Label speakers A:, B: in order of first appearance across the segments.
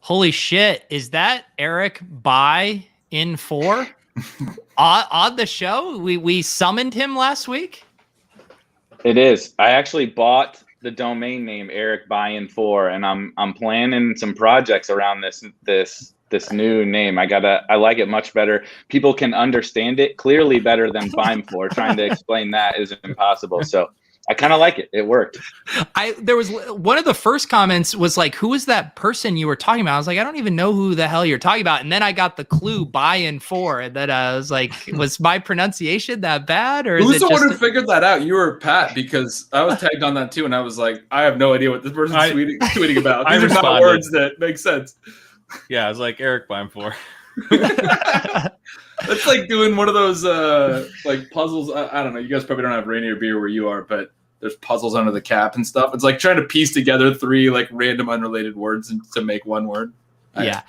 A: Holy shit. Is that Erik Beimfohr on the show? We summoned him last week.
B: It is. I actually bought the domain name Erik Beimfohr, and I'm planning some projects around this new name. I like it much better. People can understand it clearly better than Beimfohr. Trying to explain that is impossible. So I kind of like it. It worked.
A: There was one of the first comments was like, who was that person you were talking about? I was like, I don't even know who the hell you're talking about. And then I got the clue Beimfohr, and then I was like, was my pronunciation that bad? Or
C: who's the one who figured that out? You or Pat? Because I was tagged on that too, and I was like, I have no idea what this person's tweeting about. These are not words that make sense.
D: Yeah, I was like, Erik Beimfohr.
C: That's like doing one of those like puzzles. I don't know. You guys probably don't have Rainier beer where you are, but there's puzzles under the cap and stuff. It's like trying to piece together 3 like random unrelated words to make one word.
A: Yeah.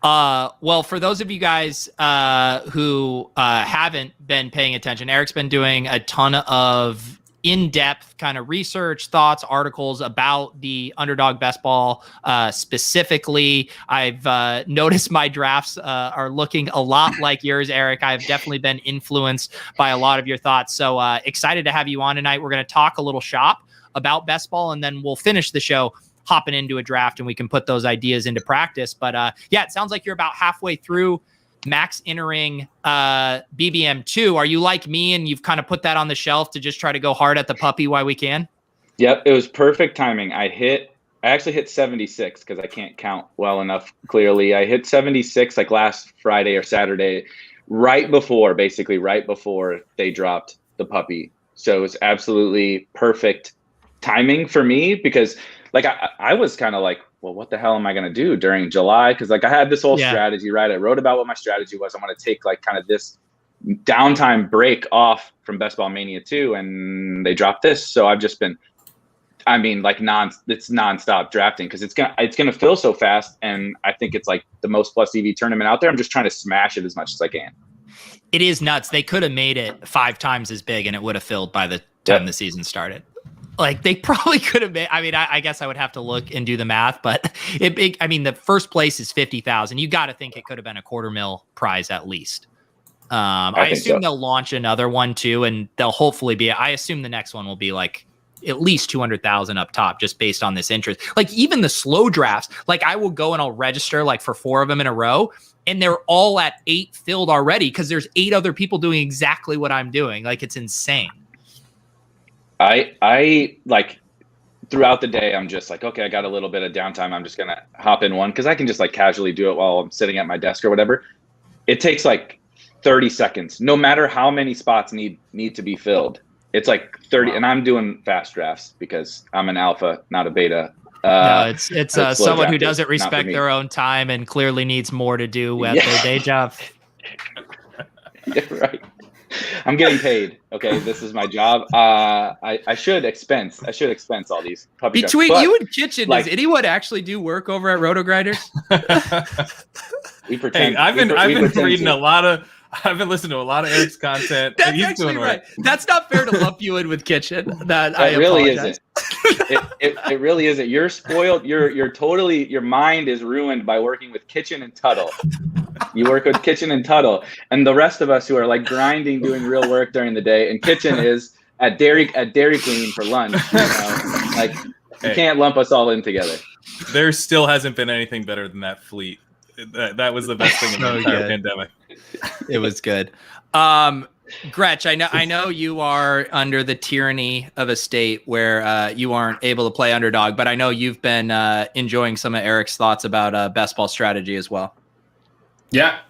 A: Well, for those of you guys who haven't been paying attention, Erik's been doing a ton of in-depth kind of research, thoughts, articles about the Underdog Best Ball specifically. I've noticed my drafts are looking a lot like yours, Erik. I've definitely been influenced by a lot of your thoughts. So excited to have you on tonight. We're going to talk a little shop about best ball, and then we'll finish the show hopping into a draft, and we can put those ideas into practice. But yeah, it sounds like you're about halfway through max entering BBM2. Are you like me and you've kind of put that on the shelf to just try to go hard at the puppy while we can?
B: Yep, it was perfect timing. I actually hit 76 because I can't count well enough clearly. I hit 76 like last Friday or Saturday, basically right before they dropped the puppy. So it was absolutely perfect timing for me because like I was kind of like, well, what the hell am I going to do during July? Because like I had this whole strategy, right? I wrote about what my strategy was. I want to take like kind of this downtime break off from Best Ball Mania 2, and they dropped this. So I've just been, it's nonstop drafting because it's gonna fill so fast, and I think it's like the most plus EV tournament out there. I'm just trying to smash it as much as I can.
A: It is nuts. They could have made it 5 times as big, and it would have filled by the time the season started. Like they probably could have made. I mean, I guess I would have to look and do the math, but the first place is 50,000. You got to think it could have been a $250,000 prize at least. I assume they'll launch another one too, and they'll hopefully be. I assume the next one will be like at least 200,000 up top, just based on this interest. Like even the slow drafts, like I will go and I'll register like for 4 of them in a row, and they're all at 8 filled already because there's 8 other people doing exactly what I'm doing. Like it's insane.
B: I like throughout the day, I'm just like, okay, I got a little bit of downtime. I'm just going to hop in one because I can just like casually do it while I'm sitting at my desk or whatever. It takes like 30 seconds, no matter how many spots need to be filled. It's like 30. Wow. And I'm doing fast drafts because I'm an alpha, not a beta.
A: No, it's someone who doesn't respect their own time and clearly needs more to do with their day job.
B: Yeah, right. I'm getting paid. Okay, this is my job. I should expense all these puppy
A: between
B: drugs,
A: you and Kitchen. Does anyone actually do work over at Rotogrinders?
B: We pretend.
D: Hey, I've been reading a lot of. I've been listening to a lot of Erik's content.
A: That's
D: and he's
A: actually
D: doing
A: right. That's not fair to lump you in with Kitchen. It
B: really isn't. It really isn't. You're spoiled. You're totally. Your mind is ruined by working with Kitchen and Tuttle. You work with Kitchen and Tuttle, and the rest of us who are like grinding, doing real work during the day, and Kitchen is at Dairy Queen for lunch. You know? Like you can't lump us all in together.
D: There still hasn't been anything better than that fleet. That was the best thing in the entire pandemic.
A: It was good. Gretch, I know you are under the tyranny of a state where you aren't able to play Underdog, but I know you've been enjoying some of Erik's thoughts about best ball strategy as well.
C: Yeah,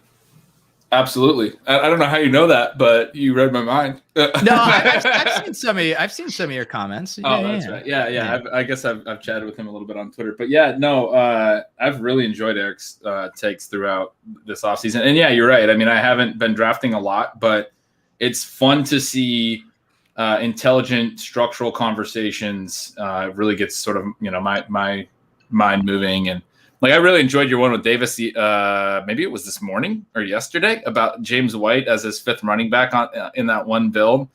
C: absolutely. I don't know how you know that, but you read my mind.
A: No, I've seen some of your comments.
C: That's right. Yeah. I guess I've chatted with him a little bit on Twitter, but yeah, no, I've really enjoyed Erik's takes throughout this offseason. And yeah, you're right. I mean, I haven't been drafting a lot, but it's fun to see intelligent structural conversations. It really gets sort of, my mind moving. And like, I really enjoyed your one with Davis. Maybe it was this morning or yesterday about James White as his 5th running back in that one build.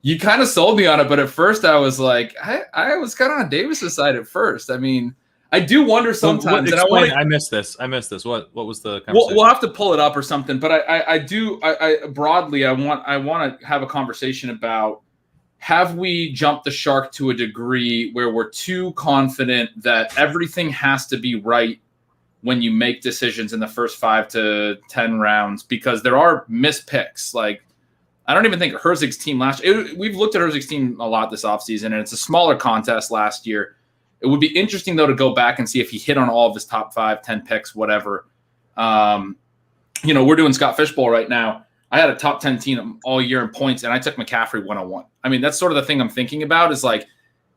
C: You kind of sold me on it, but at first I was like, I was kind of on Davis's side at first. I mean, I do wonder sometimes, and
D: I missed this. What was the conversation?
C: We'll have to pull it up or something. But I broadly, I want to have a conversation about, have we jumped the shark to a degree where we're too confident that everything has to be right when you make decisions in the first 5 to 10 rounds? Because there are missed picks. Like, I don't even think Herzig's team we've looked at Herzig's team a lot this offseason, and it's a smaller contest last year. It would be interesting, though, to go back and see if he hit on all of his top 5, 10 picks, whatever. We're doing Scott Fishbowl right now. I had a top 10 team all year in points, and I took McCaffrey 101. I mean, that's sort of the thing I'm thinking about, is like,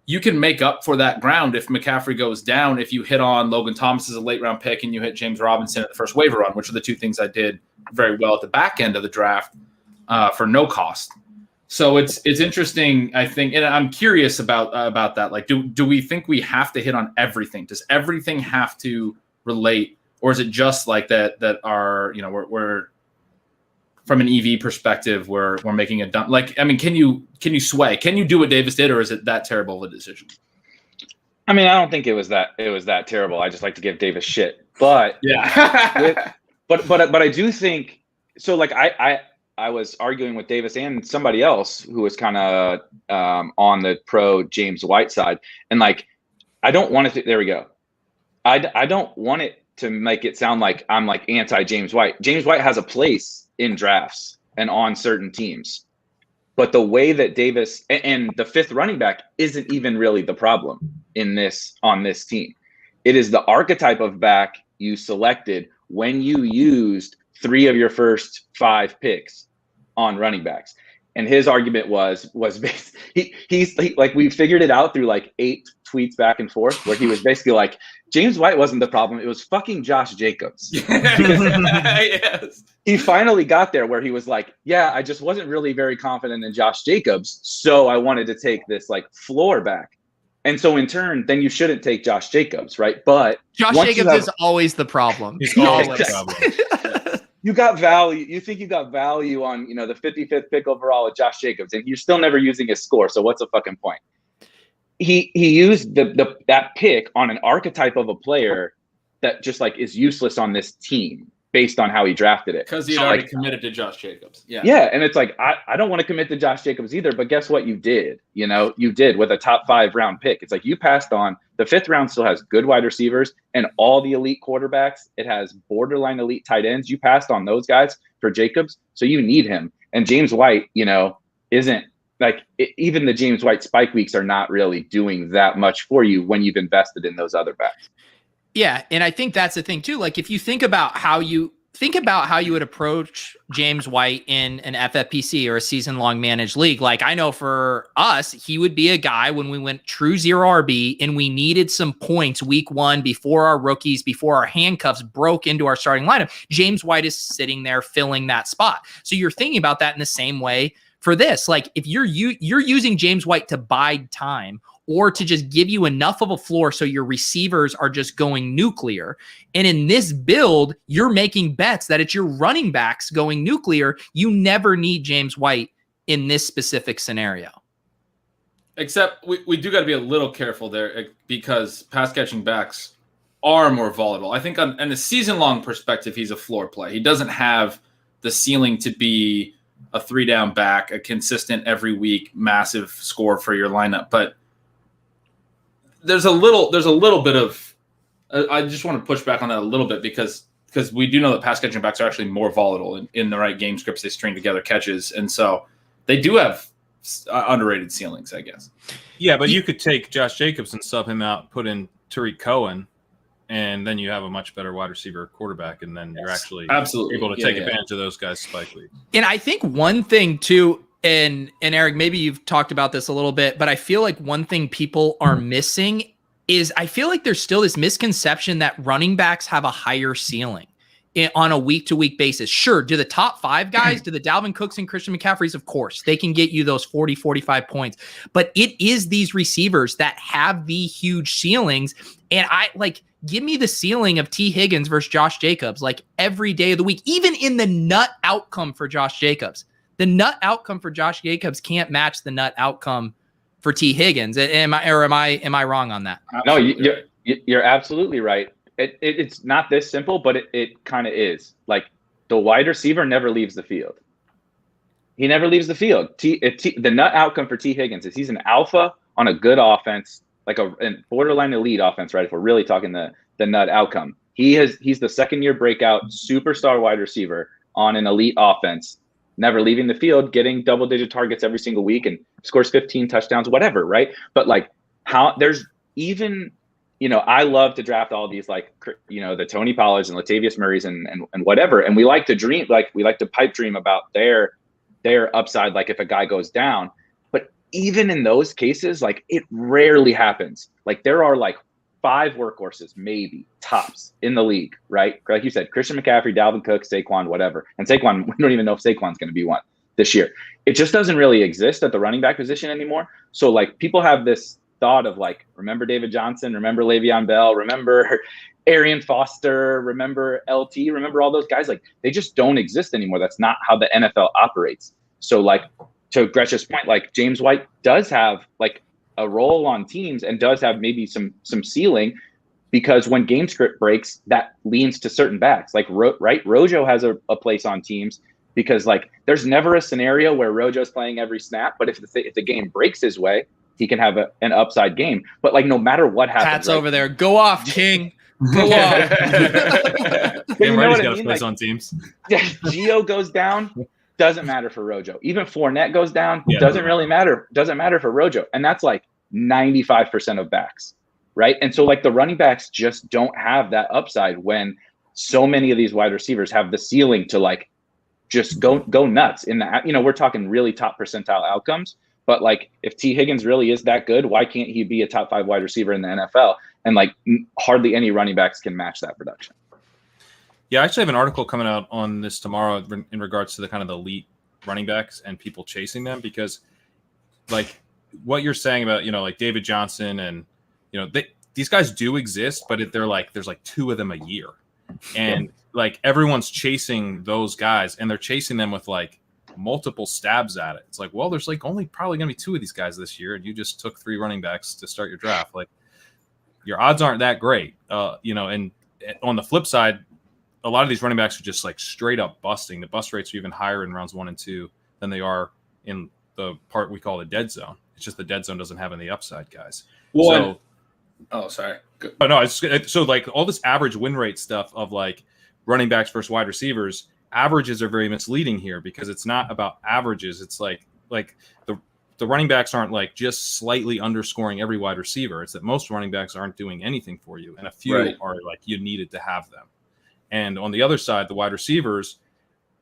C: you can make up for that ground if McCaffrey goes down, if you hit on Logan Thomas as a late-round pick and you hit James Robinson at the first waiver run, which are the two things I did very well at the back end of the draft for no cost. So it's interesting, I think, and I'm curious about that. Like, do we think we have to hit on everything? Does everything have to relate, or is it just like that our, we're from an EV perspective, we're making a dump? Like, I mean, can you sway? Can you do what Davis did, or is it that terrible of a decision?
B: I mean, I don't think it was that terrible. I just like to give Davis shit. But
C: yeah.
B: but I do think so. Like, I was arguing with Davis and somebody else who was kind of on the pro James White side. And like, I don't want it to, there we go. I don't want it to make it sound like I'm like anti James White. James White has a place in drafts and on certain teams, but the way that Davis and the 5th running back isn't even really the problem on this team. It is the archetype of back you selected when you used 3 of your first 5 picks on running backs. And his argument was he's like, we figured it out through like 8 tweets back and forth, where he was basically like, James White wasn't the problem. It was fucking Josh Jacobs.
C: Yes.
B: He finally got there where he was like, yeah, I just wasn't really very confident in Josh Jacobs. So I wanted to take this like floor back. And so in turn, then you shouldn't take Josh Jacobs, right? But
A: Josh Jacobs is always the problem.
D: He's always the problem.
B: You got value. You think you got value on, the 55th pick overall with Josh Jacobs, and you're still never using his score. So what's the fucking point? He used that pick on an archetype of a player that just like is useless on this team based on how he drafted it.
C: Because he had already committed to Josh Jacobs. Yeah.
B: Yeah. And it's like, I don't want to commit to Josh Jacobs either, but guess what you did? You did with a top 5 round pick. It's like you passed on. The 5th round still has good wide receivers and all the elite quarterbacks. It has borderline elite tight ends. You passed on those guys for Jacobs. So you need him. And James White, isn't like even the James White spike weeks are not really doing that much for you when you've invested in those other backs.
A: Yeah, and I think that's the thing too. Like, if you think about how you would approach James White in an FFPC or a season-long managed league, like I know for us, he would be a guy when we went true 0 RB and we needed some points week 1 before our rookies, before our handcuffs broke into our starting lineup. James White is sitting there filling that spot. So you're thinking about that in the same way for this. Like, if you're using James White to bide time, or to just give you enough of a floor so your receivers are just going nuclear. And in this build, you're making bets that it's your running backs going nuclear. You never need James White in this specific scenario.
C: Except we do got to be a little careful there, because pass catching backs are more volatile. I think on a season-long perspective, he's a floor play. He doesn't have the ceiling to be a 3-down back, a consistent every week, massive score for your lineup. But there's a little bit of, I just want to push back on that a little bit, because we do know that pass catching backs are actually more volatile in the right game scripts. They string together catches. And so they do have underrated ceilings, I guess.
D: Yeah, but you could take Josh Jacobs and sub him out, put in Tariq Cohen, and then you have a much better wide receiver quarterback, and then you're actually able to take advantage of those guys' spike league.
A: And I think one thing too, and Eric, maybe you've talked about this a little bit, but I feel like one thing people are missing is I feel like there's still this misconception that running backs have a higher ceiling on a week-to-week basis. Sure, do the top 5 guys, do the Dalvin Cooks and Christian McCaffreys, of course, they can get you those 40, 45 points. But it is these receivers that have the huge ceilings. And give me the ceiling of T. Higgins versus Josh Jacobs, like every day of the week, even in the nut outcome for Josh Jacobs. The nut outcome for Josh Jacobs can't match the nut outcome for T. Higgins. Am I wrong on that?
B: No, you're You're absolutely right. It's not this simple, but it kind of is. Like, the wide receiver never leaves the field. He never leaves the field. The nut outcome for T. Higgins is he's an alpha on a good offense, like a borderline elite offense, right? If we're really talking the nut outcome. He's the second-year breakout superstar wide receiver on an elite offense, never leaving the field, getting double-digit targets every single week and scores 15 touchdowns, whatever, right? But like, how there's even, I love to draft all these, like, the Tony Pollards and Latavius Murrays and whatever, and we like to dream, like we like to pipe dream about their upside, like if a guy goes down. But even in those cases, like, it rarely happens. Like, there are like 5 workhorses, maybe tops, in the league, right? Like you said, Christian McCaffrey, Dalvin Cook, Saquon, whatever. And Saquon, we don't even know if Saquon's going to be one this year. It just doesn't really exist at the running back position anymore. So like, people have this thought of like, remember David Johnson, remember Le'Veon Bell, remember Arian Foster, remember LT, remember all those guys. Like, they just don't exist anymore. That's not how the NFL operates. So like, to Gretchen's point, like, James White does have like a role on teams and does have maybe some ceiling, because when game script breaks, that leans to certain backs. Like, right, Rojo has a place on teams, because like, there's never a scenario where Rojo's playing every snap, but if the game breaks his way, he can have an upside game. But like, no matter what happens,
A: Pat's over there, go off, King. Go off.
D: You know what I mean? Like, on teams.
B: Gio goes down, doesn't matter for Rojo. Even Fournette goes down, doesn't really matter. Doesn't matter for Rojo. And that's like 95% of backs, right? And so like, the running backs just don't have that upside when so many of these wide receivers have the ceiling to like just go nuts in the, we're talking really top percentile outcomes. But like, if T. Higgins really is that good, why can't he be a top 5 wide receiver in the NFL? And like, hardly any running backs can match that production.
D: Yeah, I actually have an article coming out on this tomorrow in regards to the kind of the elite running backs and people chasing them, because like what you're saying about, like David Johnson and, these guys do exist, but they're like, there's like 2 of them a year. And like, everyone's chasing those guys, and they're chasing them with like multiple stabs at it. It's like, well, there's like only probably going to be 2 of these guys this year, and you just took 3 running backs to start your draft. Like, your odds aren't that great. And on the flip side, a lot of these running backs are just like straight up busting. The bust rates are even higher in rounds 1 and 2 than they are in the part we call the dead zone. It's just the dead zone doesn't have any upside, guys.
C: Sorry. Good.
D: Oh no, so like all this average win rate stuff of like running backs versus wide receivers, averages are very misleading here, because it's not about averages. It's like the running backs aren't like just slightly underscoring every wide receiver. It's that most running backs aren't doing anything for you, and a few are like, you needed to have them. And on the other side, the wide receivers,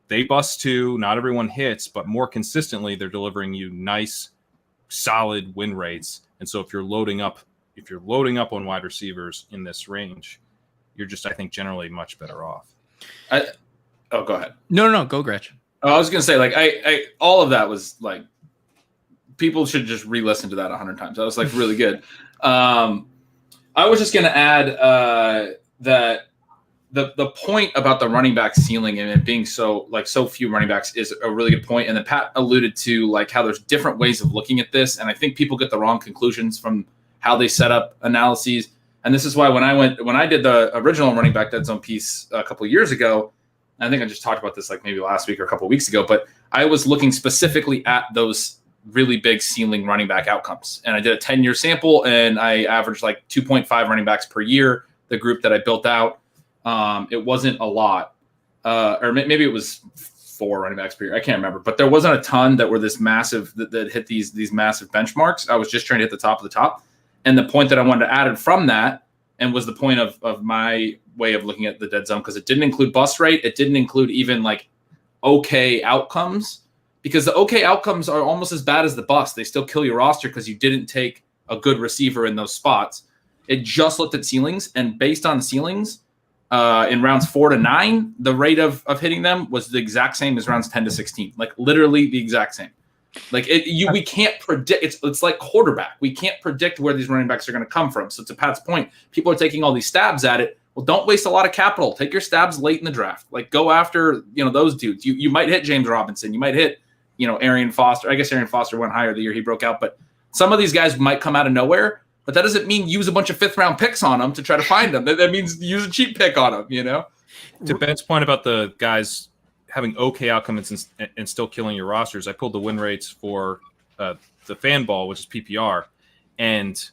D: they bust too. Not everyone hits, but more consistently, they're delivering you nice, solid win rates. And so if you're loading up on wide receivers in this range, you're just, I think, generally much better off.
C: Go ahead.
A: No, go Gretchen.
C: Oh, I was going to say, like, I all of that was like, people should just re-listen to that 100 times. That was like really good. I was just going to add that the point about the running back ceiling and it being so few running backs is a really good point. And then Pat alluded to like how there's different ways of looking at this. And I think people get the wrong conclusions from how they set up analyses. And this is why when I did the original running back dead zone piece a couple of years ago, I think I just talked about this like maybe last week or a couple of weeks ago, but I was looking specifically at those really big ceiling running back outcomes. And I did a 10-year sample, and I averaged like 2.5 running backs per year, the group that I built out. It wasn't a lot, or maybe it was 4 running backs per year. I can't remember, but there wasn't a ton that were this massive that hit these massive benchmarks. I was just trying to hit the top of the top. And the point that I wanted to add from that, and was the point of my way of looking at the dead zone, because it didn't include bust rate. It didn't include even like okay outcomes, because the okay outcomes are almost as bad as the bust. They still kill your roster because you didn't take a good receiver in those spots. It just looked at ceilings, and based on ceilings, in rounds 4 to 9, the rate of hitting them was the exact same as rounds 10 to 16, like literally the exact same. Like we can't predict. It's like quarterback. We can't predict where these running backs are going to come from. So to Pat's point, people are taking all these stabs at it. Well, don't waste a lot of capital. Take your stabs late in the draft. Like, go after those dudes. You might hit James Robinson. You might hit Arian Foster. I guess Arian Foster went higher the year he broke out, but some of these guys might come out of nowhere but that doesn't mean use a bunch of 5th round picks on them to try to find them. That means use a cheap pick on them, you know?
D: To Ben's point about the guys having okay outcomes and still killing your rosters, I pulled the win rates for the fan ball, which is PPR, and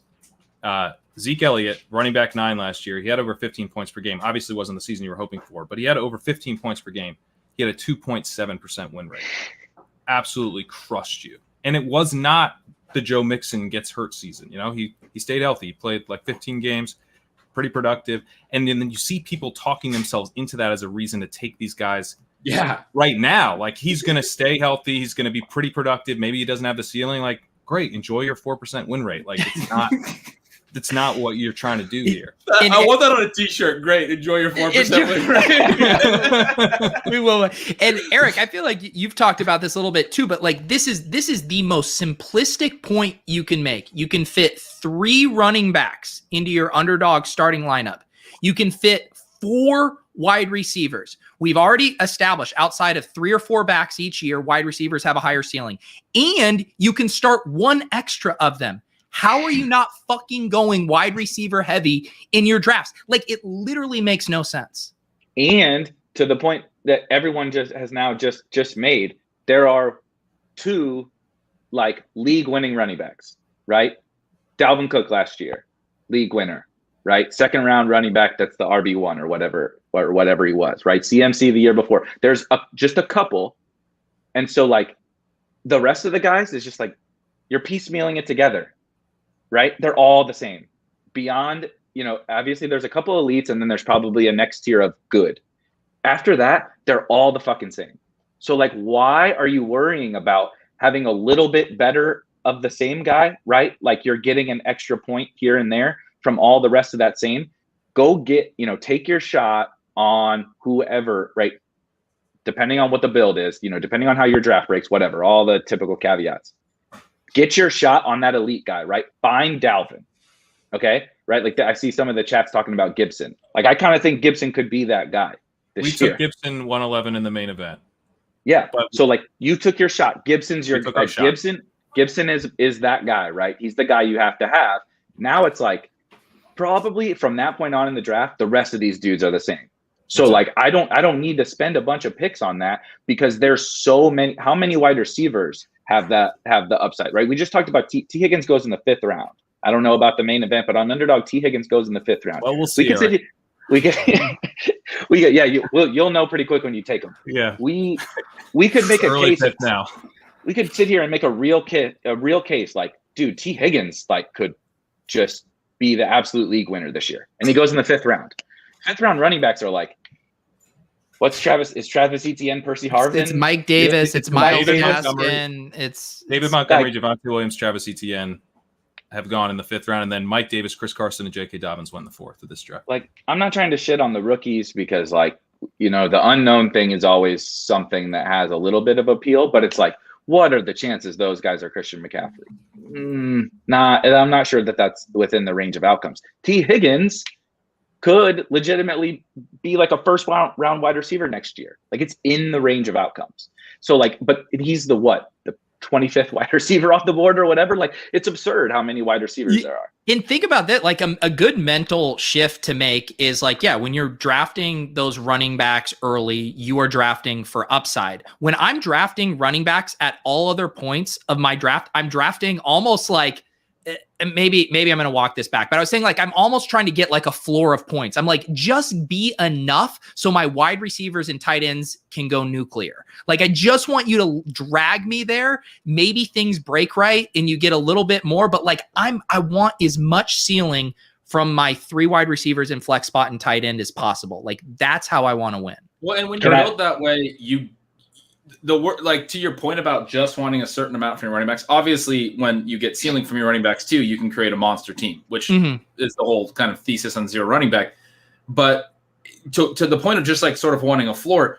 D: Zeke Elliott, running back 9 last year, he had over 15 points per game. Obviously wasn't the season you were hoping for, but he had over 15 points per game. He had a 2.7% win rate. Absolutely crushed you. And it was not the Joe Mixon gets hurt season. You know, he stayed healthy. He played like 15 games, pretty productive. And then you see people talking themselves into that as a reason to take these guys right now. Like, he's going to stay healthy. He's going to be pretty productive. Maybe he doesn't have the ceiling. Like, great, enjoy your 4% win rate. Like, it's not that's not what you're trying to do here.
C: I want that on a t-shirt. Great, enjoy your 4% win rate.
A: We will. And Erik, I feel like you've talked about this a little bit too, but like this is the most simplistic point you can make. You can fit 3 running backs into your underdog starting lineup. You can fit 4 wide receivers. We've already established outside of 3 or 4 backs each year, wide receivers have a higher ceiling. And you can start 1 extra of them. How are you not fucking going wide receiver heavy in your drafts? Like, it literally makes no sense.
B: And to the point that everyone has now made, there are 2 like league winning running backs, right? Dalvin Cook last year, league winner, right? 2nd round running back. That's the RB1 or whatever he was, right? CMC the year before. There's just a couple. And so like the rest of the guys is just like, you're piecemealing it together. Right? They're all the same. Beyond, obviously there's a couple elites and then there's probably a next tier of good. After that, they're all the fucking same. So like, why are you worrying about having a little bit better of the same guy, right? Like you're getting an extra point here and there from all the rest of that same. Go get, take your shot on whoever, right? Depending on what the build is, depending on how your draft breaks, whatever, all the typical caveats. Get your shot on that elite guy, right? Find Dalvin, okay? Right? Like I see some of the chats talking about Gibson. Like I kind of think Gibson could be that guy this year.
D: We took Gibson 111 in the main event.
B: Yeah. So like you took your shot. Gibson's your
D: shot.
B: Gibson is that guy, right? He's the guy you have to have. Now it's like probably from that point on in the draft, the rest of these dudes are the same. So like I don't need to spend a bunch of picks on that because there's so many. How many wide receivers have the upside, right? We just talked about T Higgins goes in the 5th round. I don't know about the main event, but on Underdog, T Higgins goes in the 5th round.
D: Well, we'll see.
B: You'll know pretty quick when you take them.
D: Yeah.
B: We could make a case
D: now.
B: We could sit here and make a real case like, dude, T Higgins like could just be the absolute league winner this year. And he goes in the 5th round. 5th round running backs are like, what's Travis? Is Travis Etienne, Percy Harvin?
A: It's Mike Davis. It's Miles
D: Gaskin.
A: It's
D: David Montgomery, Javonte Williams, Travis Etienne have gone in the 5th round, and then Mike Davis, Chris Carson, and J.K. Dobbins went in the 4th of this draft.
B: Like, I'm not trying to shit on the rookies because, like, the unknown thing is always something that has a little bit of appeal, but it's like, what are the chances those guys are Christian McCaffrey? I'm not sure that that's within the range of outcomes. T Higgins could legitimately be like a 1st round wide receiver next year. Like it's in the range of outcomes. So like, but he's the 25th wide receiver off the board or whatever. Like it's absurd how many wide receivers there are.
A: And think about that. Like a good mental shift to make is like, yeah, when you're drafting those running backs early, you are drafting for upside. When I'm drafting running backs at all other points of my draft, I'm drafting almost like, maybe I'm going to walk this back, but I was saying like, I'm almost trying to get like a floor of points. I'm like, just be enough so my wide receivers and tight ends can go nuclear. Like, I just want you to drag me there. Maybe things break right and you get a little bit more, but like I want as much ceiling from my 3 wide receivers in flex spot and tight end as possible. Like that's how I want to win.
C: Well, and when you're built that way, like to your point about just wanting a certain amount from your running backs, obviously when you get ceiling from your running backs too, you can create a monster team, which is the whole kind of thesis on zero running back. But to the point of just like sort of wanting a floor,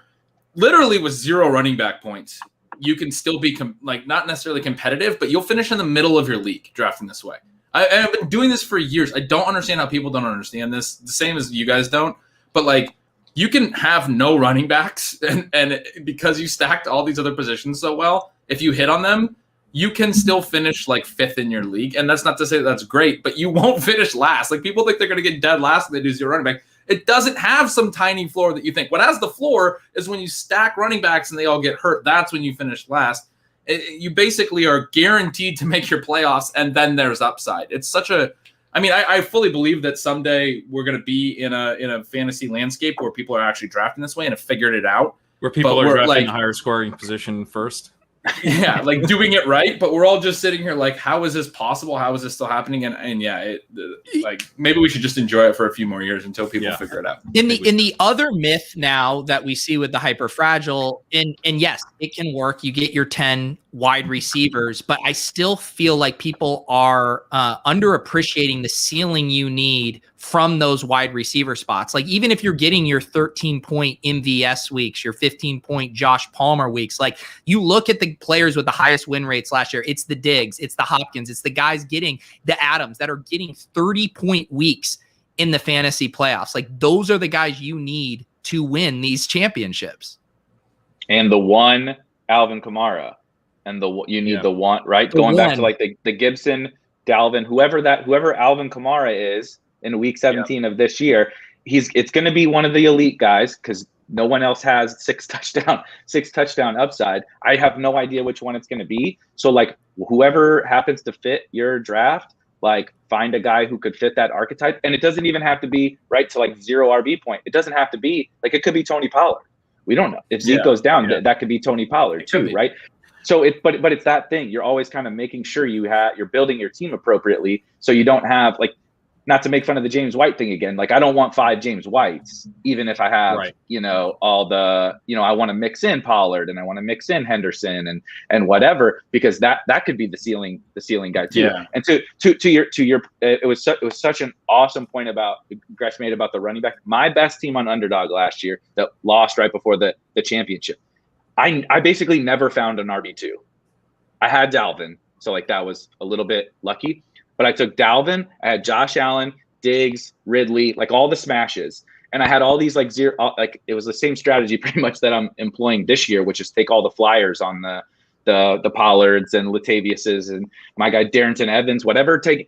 C: literally with 0 running back points, you can still be not necessarily competitive, but you'll finish in the middle of your league drafting this way. I've been doing this for years. I don't understand how people don't understand this, the same as you guys don't, but like, you can have no running backs, and because you stacked all these other positions so well, if you hit on them, you can still finish like 5th in your league. And that's not to say that's great, but you won't finish last. Like people think they're going to get dead last and they do 0 running back. It doesn't have some tiny floor that you think. What has the floor is when you stack running backs and they all get hurt. That's when you finish last. You basically are guaranteed to make your playoffs, and then there's upside. It's such a – I mean, I fully believe that someday we're going to be in a fantasy landscape where people are actually drafting this way and have figured it out.
D: Where people are drafting a higher scoring position first.
C: Yeah, like doing it right, but we're all just sitting here like, how is this possible? How is this still happening? And yeah, like maybe we should just enjoy it for a few more years until people figure it out.
A: In the other myth now that we see with the hyper fragile, and yes, it can work. You get your 10 wide receivers, but I still feel like people are underappreciating the ceiling you need from those wide receiver spots. Like even if you're getting your 13-point MVS weeks, your 15-point Josh Palmer weeks, like you look at the players with the highest win rates last year, it's the Diggs, it's the Hopkins, it's the guys getting the Adams that are getting 30-point weeks in the fantasy playoffs. Like those are the guys you need to win these championships.
B: And the one Alvin Kamara, and you need the one, right? Going back to like the Gibson, Dalvin, whoever Alvin Kamara is in week 17 of this year, it's going to be one of the elite guys because no one else has six touchdown upside. I have no idea which one it's going to be. So like whoever happens to fit your draft, like find a guy who could fit that archetype. And it doesn't even have to be right to like 0 RB point. It doesn't have to be like, it could be Tony Pollard. We don't know if Zeke goes down, that could be Tony Pollard too. Right. So but it's that thing. You're always kind of making sure you're building your team appropriately. So you don't have like, not to make fun of the James White thing again. Like I don't want 5 James Whites, even if I have, all the, I want to mix in Pollard and I want to mix in Henderson and whatever, because that could be the ceiling guy too. Yeah. And to your, it was such an awesome point about Gresh made about the running back. My best team on Underdog last year that lost right before the championship. I basically never found an RB2. I had Dalvin. So like that was a little bit lucky. But I took Dalvin, I had Josh Allen, Diggs, Ridley, like all the smashes. And I had all these like zero, like it was the same strategy pretty much that I'm employing this year, which is take all the flyers on the Pollards and Lataviuses and my guy Darrington Evans, whatever, take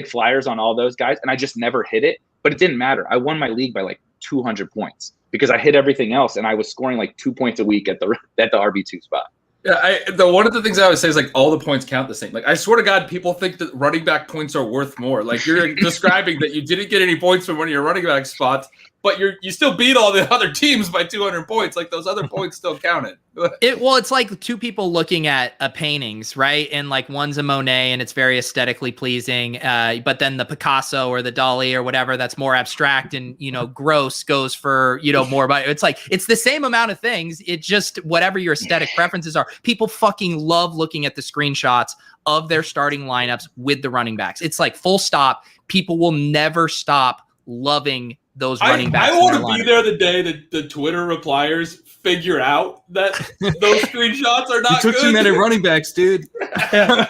B: flyers on all those guys. And I just never hit it, but it didn't matter. I won my league by like 200 points because I hit everything else. And I was scoring like 2 points a week at the RB2 spot.
C: Yeah, one of the things I always say is like all the points count the same. Like I swear to God, people think that running back points are worth more. Like you're describing that you didn't get any points from one of your running back spots, but you still beat all the other teams by 200 points. Like those other points still counted.
A: It's like two people looking at paintings, right? And like one's a Monet and it's very aesthetically pleasing, but then the Picasso or the Dali or whatever that's more abstract and gross goes for more. But it's like it's the same amount of things. It just whatever your aesthetic preferences are. People fucking love looking at the screenshots of their starting lineups with the running backs. It's like full stop. People will never stop loving those running backs.
C: I want to be there the day that the Twitter repliers figure out that those screenshots are not good.
D: You took too many running backs, dude.
A: I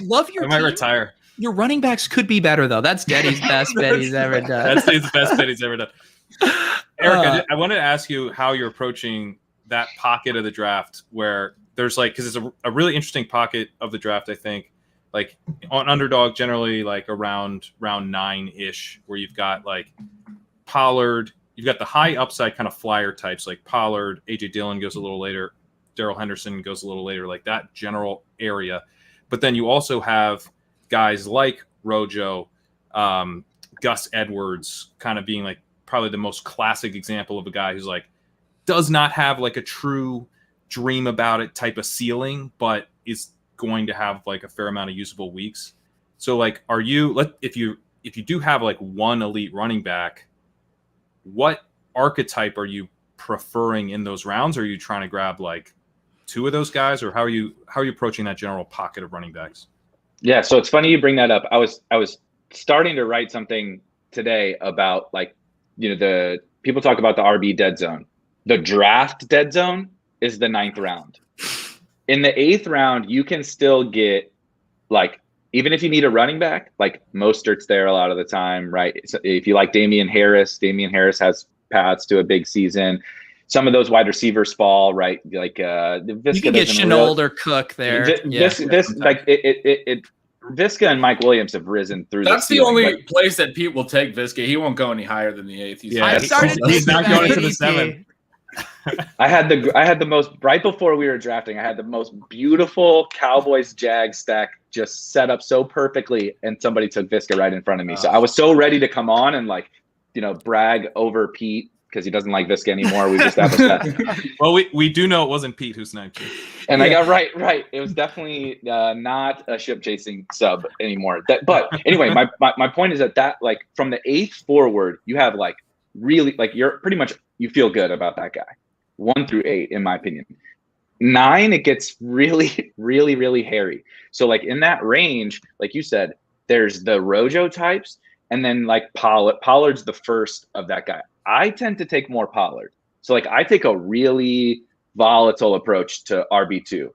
A: love your
D: I might
A: team.
D: retire.
A: Your running backs could be better, though. That's Denny's best bet he's ever done.
D: That's his best bet he's ever done. Erik, I wanted to ask you how you're approaching that pocket of the draft where there's like, because it's a really interesting pocket of the draft, I think. Like on Underdog, generally like around round 9-ish, where you've got like Pollard, you've got the high upside kind of flyer types like Pollard, AJ Dillon goes a little later, Darrell Henderson goes a little later, like that general area. But then you also have guys like Rojo, Gus Edwards, kind of being like probably the most classic example of a guy who's like does not have like a true dream about it type of ceiling, but is going to have like a fair amount of usable weeks. So like, if you do have like one elite running back, what archetype are you preferring in those rounds? Are you trying to grab like 2 of those guys, or how are you approaching that general pocket of running backs? Yeah.
B: So it's funny you bring that up. I was starting to write something today about like, the people talk about the RB dead zone. The draft dead zone is the 9th round. In the 8th round, you can still get, like, even if you need a running back, like Mostert's there a lot of the time, right? So if you like Damian Harris has paths to a big season. some of those wide receivers fall, right? Like Visca
A: you can get Chenault or Cook there.
B: Visca and Mike Williams have risen through.
C: That's the only place that Pete will take Visca. He won't go any higher than the 8th.
D: He's not going to the 7th.
B: I had the most, right before we were drafting, I had the most beautiful Cowboys Jags stack just set up so perfectly, and somebody took Visca right in front of me. So I was so ready to come on and brag over Pete because he doesn't like Visca anymore. We just established that.
D: Well, we do know it wasn't Pete who sniped you.
B: And I got right. It was definitely not a ship chasing sub anymore. But anyway, my point is that like from the 8th forward, you have like really like you're pretty much, you feel good about that guy. 1 through 8, in my opinion. 9, it gets really, really, really hairy. So like in that range, like you said, there's the Rojo types, and then like Pollard's the first of that guy. I tend to take more Pollard. So like I take a really volatile approach to RB2.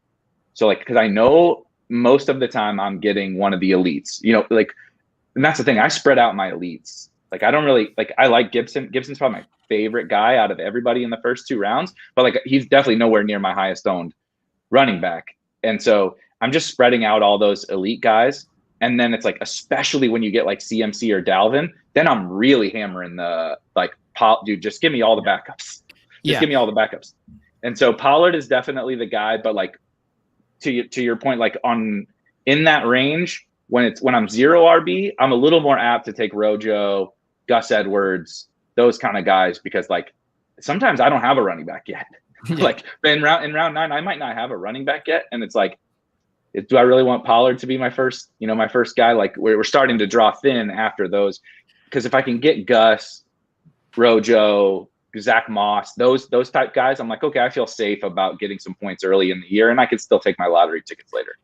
B: So like, because I know most of the time I'm getting one of the elites, and that's the thing. I spread out my elites. Like I don't really I like Gibson. Gibson's probably my favorite guy out of everybody in the first 2 rounds, but like he's definitely nowhere near my highest owned running back. And so I'm just spreading out all those elite guys. And then it's like, especially when you get like CMC or Dalvin, then I'm really hammering the dude, just give me all the backups. Give me all the backups. And so Pollard is definitely the guy, but like to your point, like in that range, when I'm 0 RB, I'm a little more apt to take Rojo, Gus Edwards, those kind of guys, because like sometimes I don't have a running back yet. Like in round 9, I might not have a running back yet, and it's like, do I really want Pollard to be my first guy? Like we're starting to draw thin after those, because if I can get Gus, Rojo, Zach Moss, those type guys, I'm like, okay, I feel safe about getting some points early in the year, and I could still take my lottery tickets later.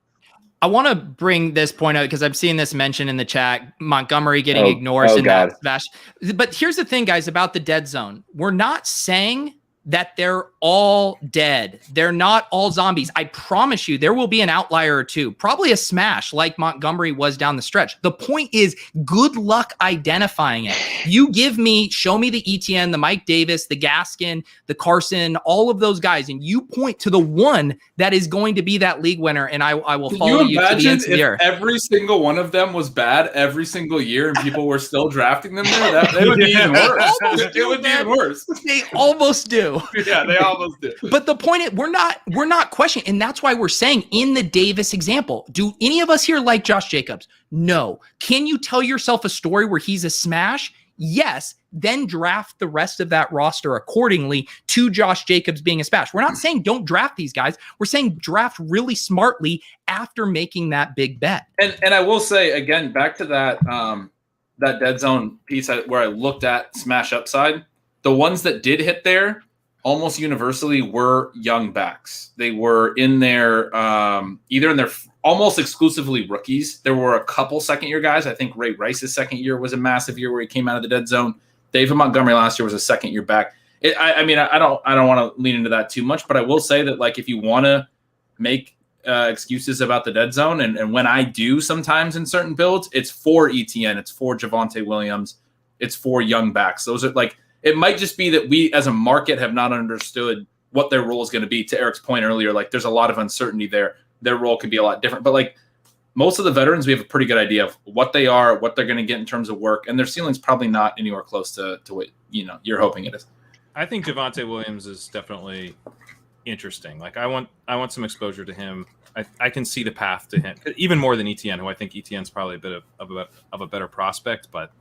A: I want to bring this point out because I've seen this mentioned in the chat, Montgomery getting ignored in that smash. But here's the thing, guys, about the dead zone. We're not saying that they're all dead. They're not all zombies. I promise you there will be an outlier or two, probably a smash like Montgomery was down the stretch. The point is, good luck identifying it. Show me the ETN, the Mike Davis, the Gaskin, the Carson, all of those guys, and you point to the one that is going to be that league winner, and I will follow you to the end of the year.
C: Every single one of them was bad every single year and people were still drafting them there? It would be even worse. It would be even worse.
A: They almost do.
C: Yeah, they almost do.
A: But the point is, we're not questioning, and that's why we're saying in the Davis example, do any of us here like Josh Jacobs? No. Can you tell yourself a story where he's a smash? Yes. Then draft the rest of that roster accordingly to Josh Jacobs being a smash. We're not saying don't draft these guys. We're saying draft really smartly after making that big bet.
C: And I will say again, back to that that dead zone piece where I looked at smash upside, the ones that did hit there almost universally were young backs. They were in their either in their almost exclusively rookies. There were a couple second-year guys. I think Ray Rice's second year was a massive year where he came out of the dead zone. David Montgomery last year was a second-year back. I don't want to lean into that too much, but I will say that like if you want to make excuses about the dead zone, and when I do sometimes in certain builds, it's for ETN, it's for Javonte Williams, it's for young backs. Those are like, it might just be that we as a market have not understood what their role is going to be. To Erik's point earlier, like there's a lot of uncertainty there. Their role could be a lot different, but like most of the veterans, we have a pretty good idea of what they are, what they're going to get in terms of work, and their ceiling's probably not anywhere close to what you're hoping it is.
D: I think Javonte Williams is definitely interesting. Like I want some exposure to him. I can see the path to him even more than ETN, who I think ETN's probably a bit of a better prospect, but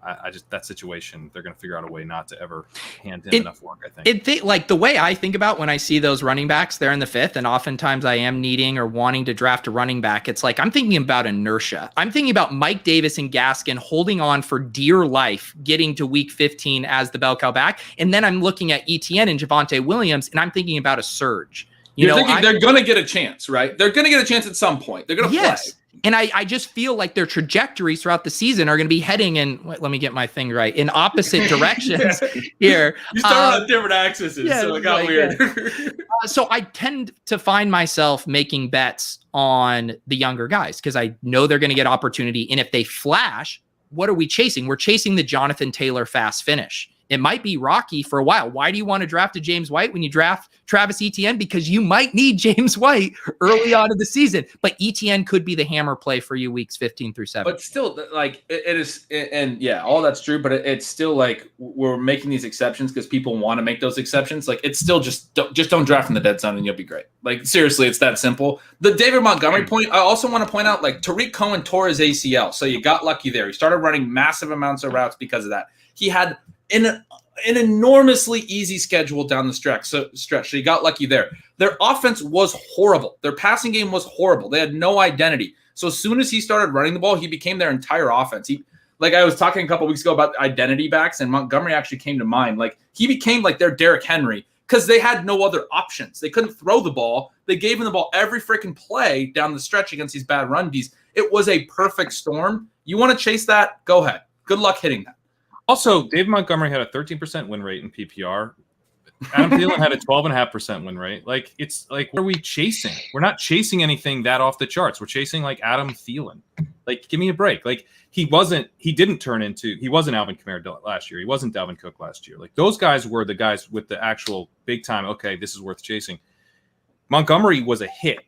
D: I just, that situation, they're going to figure out a way not to ever hand him enough work, I think. Like the way I think about when I see those running backs there in the 5th, and oftentimes I am needing or wanting to draft a running back, it's like I'm thinking about inertia. I'm thinking about Mike Davis and Gaskin holding on for dear life, getting to week 15 as the bell cow back. And then I'm looking at ETN and Javonte Williams, and I'm thinking about a surge.
C: You're thinking they're going to get a chance, right? They're going to get a chance at some point. They're going to play.
A: And I just feel like their trajectories throughout the season are going to be heading in, let me get my thing right, in opposite directions here.
C: You started on different axes, so it got weird.
A: So I tend to find myself making bets on the younger guys because I know they're going to get opportunity. And if they flash, what are we chasing? We're chasing the Jonathan Taylor fast finish. it might be rocky for a while. Why do you want to draft a James White when you draft Travis Etienne? Because you might need James White early on in the season, but Etienne could be the hammer play for you weeks 15 through 7.
C: But still, like it is, and yeah, all that's true. But it's still like we're making these exceptions because people want to make those exceptions. Like it's still just don't draft in the dead zone and you'll be great. Like seriously, it's that simple. The David Montgomery point, I also want to point out, like Tariq Cohen tore his ACL, so you got lucky there. He started running massive amounts of routes because of that. He had an enormously easy schedule down the stretch, so you got lucky there. Their offense was horrible. Their passing game was horrible. They had no identity. So as soon as he started running the ball, he became their entire offense. Like I was talking a couple weeks ago about identity backs, and Montgomery actually came to mind. Like he became like their Derrick Henry because they had no other options. They couldn't throw the ball. They gave him the ball every freaking play down the stretch against these bad run Ds. It was a perfect storm. You want to chase that? Go ahead. Good luck hitting that.
D: Also, David Montgomery had a 13% win rate in PPR. Adam Thielen had a 12.5% win rate. Like, it's like, what are we chasing? We're not chasing anything that off the charts. We're chasing like Adam Thielen. Like, give me a break. Like, he wasn't Alvin Kamara last year. He wasn't Dalvin Cook last year. Like, those guys were the guys with the actual big time, okay, this is worth chasing. Montgomery was a hit.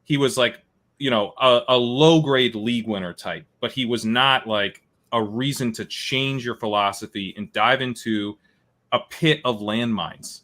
D: He was like, a low grade league winner type, but he was not like a reason to change your philosophy and dive into a pit of landmines.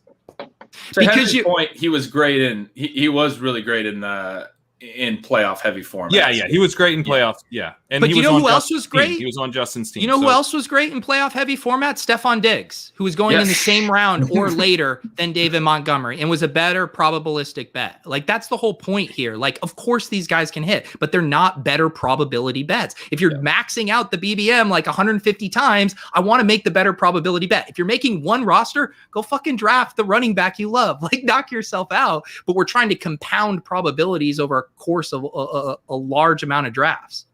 C: So because he was great he was really great in playoff heavy form.
D: Yeah, he was great in playoffs. Yeah. And
A: but you know who else was great?
D: He was on Justin's team.
A: You know who else was great in playoff heavy format? Stephon Diggs, who was going in the same round or later than David Montgomery and was a better probabilistic bet. Like that's the whole point here. Like, of course these guys can hit, but they're not better probability bets. If you're maxing out the BBM like 150 times, I want to make the better probability bet. If you're making one roster, go fucking draft the running back you love. Like knock yourself out. But we're trying to compound probabilities over a course of a large amount of drafts.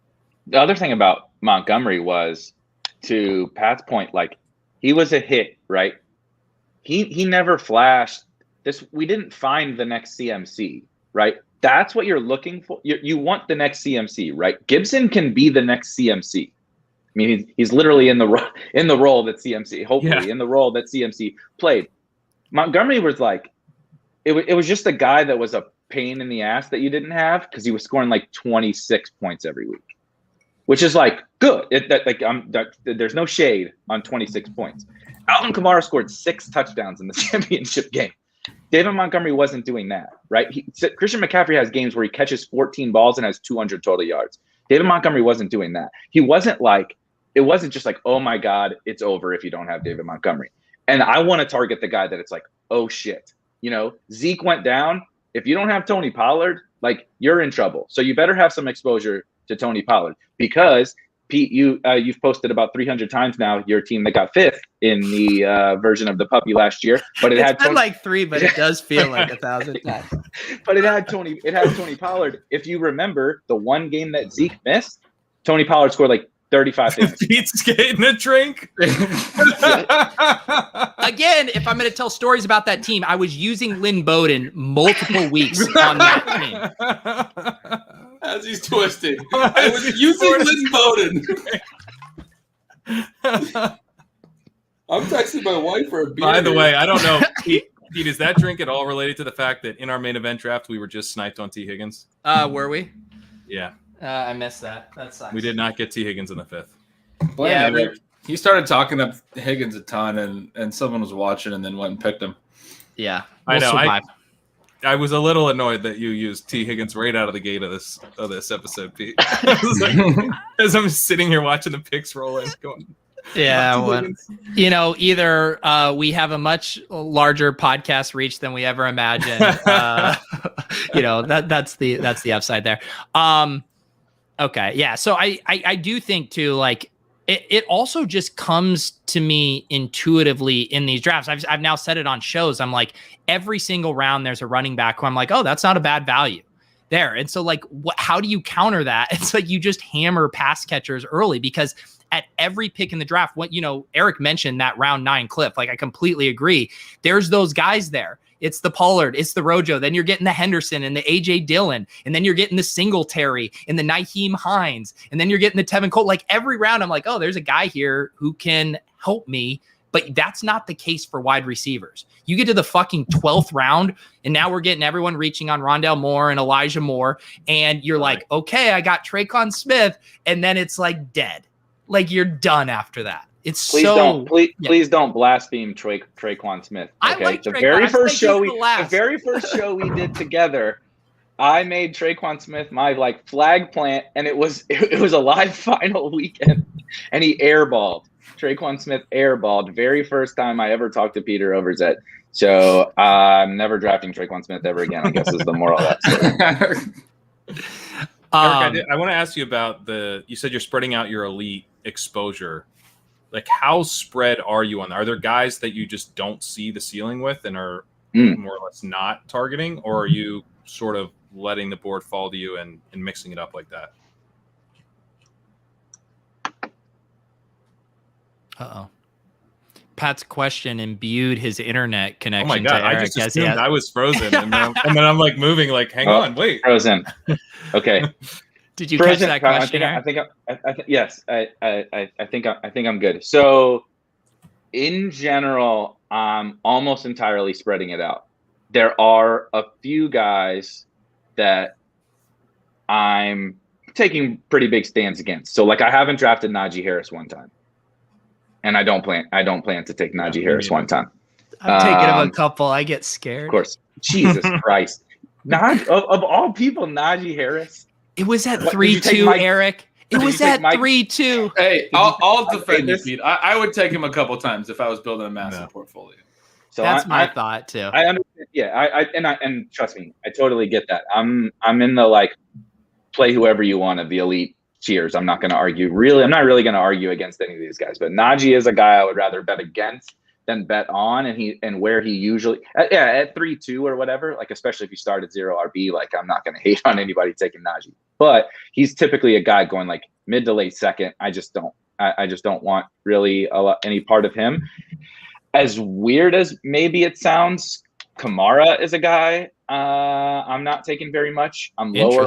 B: The other thing about Montgomery was, to Pat's point, like he was a hit, right? He never flashed this. We didn't find the next CMC, right? That's what you're looking for. You want the next CMC, right? Gibson can be the next CMC. I mean, he's literally in the role that CMC, hopefully in the role that CMC played. Montgomery was like, it was just a guy that was a pain in the ass that you didn't have because he was scoring like 26 points every week, which is like good. There's no shade on 26 points. Alvin Kamara scored 6 touchdowns in the championship game. David Montgomery wasn't doing that, right? Christian McCaffrey has games where he catches 14 balls and has 200 total yards. David Montgomery wasn't doing that. It wasn't just like, oh my God, it's over if you don't have David Montgomery. And I want to target the guy that it's like, oh shit, Zeke went down. If you don't have Tony Pollard, like you're in trouble. So you better have some exposure to Tony Pollard because Pete, you've posted about 300 times now your team that got 5th in the version of the puppy last year, but
A: it's been like 3, but it does feel like 1,000 times.
B: But it had Tony Pollard. If you remember the one game that Zeke missed, Tony Pollard scored like 35 things.
D: Pete's getting a drink.
A: Again, if I'm going to tell stories about that team, I was using Lynn Bowden multiple weeks on that team.
C: As he's twisting. I was using Lynn Bowden. I'm texting my wife for a beer.
D: By the way, I don't know. Pete, is that drink at all related to the fact that in our main event draft, we were just sniped on T. Higgins?
A: Were we?
D: Yeah.
A: I missed that. That sucks.
D: We did not get T. Higgins in the 5th.
C: He started talking up Higgins a ton, and someone was watching and then went and picked him.
A: Yeah.
D: I know. I was a little annoyed that you used T. Higgins right out of the gate of this episode, Pete. As I'm sitting here watching the picks roll in, going,
A: yeah, well, either we have a much larger podcast reach than we ever imagined. That's the upside there. Okay, yeah. So I do think too, like it also just comes to me intuitively in these drafts. I've now said it on shows. I'm like, every single round there's a running back who I'm like, oh, that's not a bad value there. And so like, how do you counter that? It's like you just hammer pass catchers early because at every pick in the draft, Erik mentioned that round 9 clip. Like I completely agree. There's those guys there. It's the Pollard, it's the Rojo. Then you're getting the Henderson and the AJ Dillon. And then you're getting the Singletary and the Nyheim Hines. And then you're getting the Tevin Cole. Like every round, I'm like, oh, there's a guy here who can help me But that's not the case for wide receivers. You get to the fucking 12th round, and now we're getting everyone reaching on Rondale Moore and Elijah Moore, and you're like, okay, I got Traquan Smith, and then it's like dead. Like you're done after that. It's
B: please don't blaspheme Traquan Smith. Okay,
A: I like
B: the
A: Traquan.
B: very first show we did together, I made Traquan Smith my like flag plant, and it was a live final weekend, and he airballed. Traquan Smith airballed. Very first time I ever talked to Peter Overzet. So I'm never drafting Traquan Smith ever again, I guess is the moral of that story.
D: Eric, I want to ask you about you said you're spreading out your elite exposure. Like, how spread are you on? Are there guys that you just don't see the ceiling with and are more or less not targeting, or are you sort of letting the board fall to you and mixing it up like that?
A: Uh-oh. Pat's question imbued his internet connection.
D: Oh my God,
A: to Eric
D: I just assumed I was frozen. and then I'm like moving, like, hang on, wait.
B: Frozen. Okay.
A: Did you catch that question?
B: Yes, I think I'm good. So in general, I'm almost entirely spreading it out. There are a few guys that I'm taking pretty big stands against. So like I haven't drafted Najee Harris one time. And I don't plan to take Najee Harris one time.
A: I'm taking him a couple. I get scared.
B: Of course. Jesus Christ. Of all people, Najee Harris.
A: It was at 3-2, Eric. It was at 3-2.
C: Hey, I'll defend you, Pete. I would take him a couple times if I was building a massive portfolio.
B: So
A: that's my thought too.
B: I understand. Yeah, and trust me, I totally get that. I'm in the like play whoever you want of the elite cheers. I'm not going to argue. I'm not really going to argue against any of these guys. But Najee is a guy I would rather bet against than bet on, and where he usually at 3-2 or whatever. Like especially if you start at 0 RB, like I'm not going to hate on anybody taking Najee, but he's typically a guy going like mid to late second. I just don't want really any part of him. As weird as maybe it sounds, Kamara is a guy I'm not taking very much. I'm lower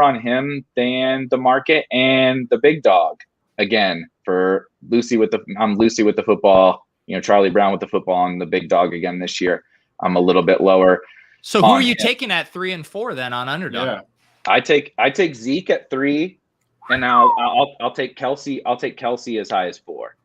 B: on him than the market and the big dog. Again, for I'm Lucy with the football. Charlie Brown with the football and the big dog again this year. I'm a little bit lower.
A: So who are you taking at 3 and 4 then on Underdog?
B: Yeah. I take Zeke at 3, and I'll take Kelsey. I'll take Kelsey as high as 4.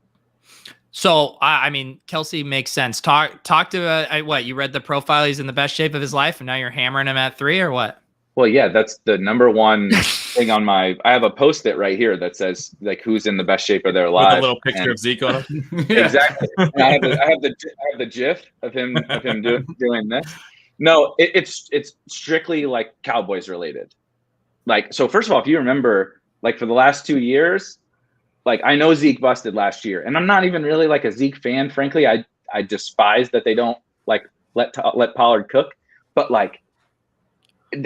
A: So, I mean, Kelsey makes sense. Talk to what you read the profile. He's in the best shape of his life, and now you're hammering him at 3, or what?
B: Well, yeah, that's the number one thing on I have a Post-it right here that says like who's in the best shape of their life.
D: With a little picture of Zeke on it.
B: Exactly. And I have the GIF of him doing this. No, it's strictly like Cowboys related. Like, so first of all, if you remember, like for the last 2 years. Like I know Zeke busted last year, and I'm not even really like a Zeke fan. Frankly, I despise that they don't like let Pollard cook. But like,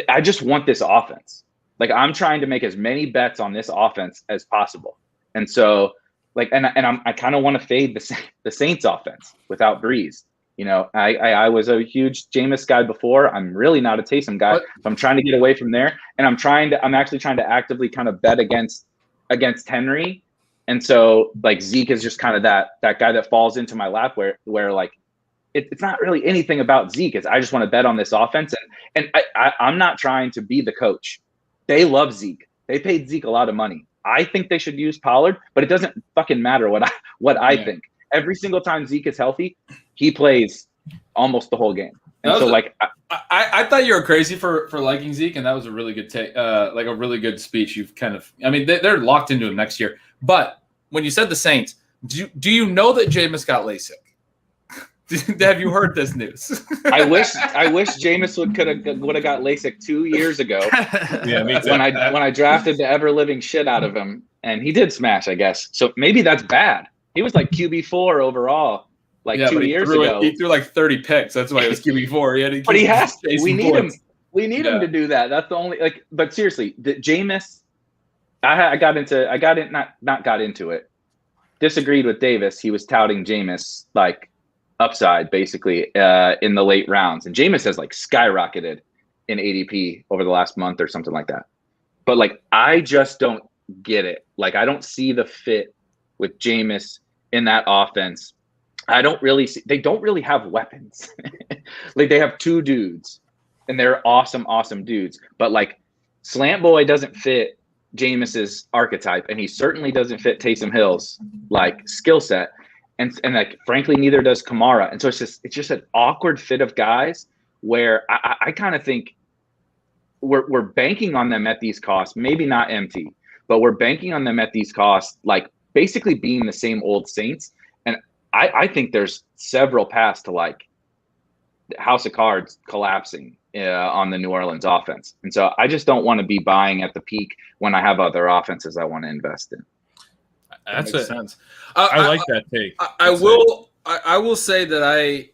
B: I just want this offense. Like I'm trying to make as many bets on this offense as possible. And so like, I kind of want to fade the Saints offense without Breeze. I was a huge Jameis guy before. I'm really not a Taysom guy. So I'm trying to get away from there, and I'm actually trying to actively kind of bet against Henry. And so like Zeke is just kind of that guy that falls into my lap where like it's not really anything about Zeke. I just want to bet on this offense. And I'm not trying to be the coach. They love Zeke. They paid Zeke a lot of money. I think they should use Pollard, but it doesn't fucking matter what I think. Every single time Zeke is healthy, he plays almost the whole game. And so
C: I thought you were crazy for liking Zeke, and that was a really good take, like a really good speech. You've kind of, I mean, they're locked into him next year. But when you said the Saints, do you know that Jameis got LASIK? Have you heard this news?
B: I wish Jameis would have got LASIK 2 years ago.
D: Yeah, me too.
B: When I drafted the ever living shit out of him, and he did smash, I guess. So maybe that's bad. He was like QB4 overall, like 2 years ago.
C: He threw like 30 picks. That's why it was QB4.
B: But he has. We need him. We need him to do that. That's the only like. But seriously, the Jameis. I got into it. Disagreed with Davis. He was touting Jameis like upside basically in the late rounds, and Jameis has like skyrocketed in ADP over the last month or something like that. But like I just don't get it. Like I don't see the fit with Jameis in that offense, I don't really see, they don't really have weapons. Like they have two dudes and they're awesome dudes, but like Slant Boy doesn't fit Jameis's archetype, and he certainly doesn't fit Taysom Hill's like skill set. And like frankly, neither does Kamara. And so it's just an awkward fit of guys where I kind of think we're banking on them at these costs, maybe not empty, but we're banking on them at these costs, like basically being the same old Saints. And I think there's several paths to like House of Cards collapsing on the New Orleans offense. And so I just don't want to be buying at the peak when I have other offenses I want to invest in.
C: That makes sense.
D: I like that take.
C: I will say that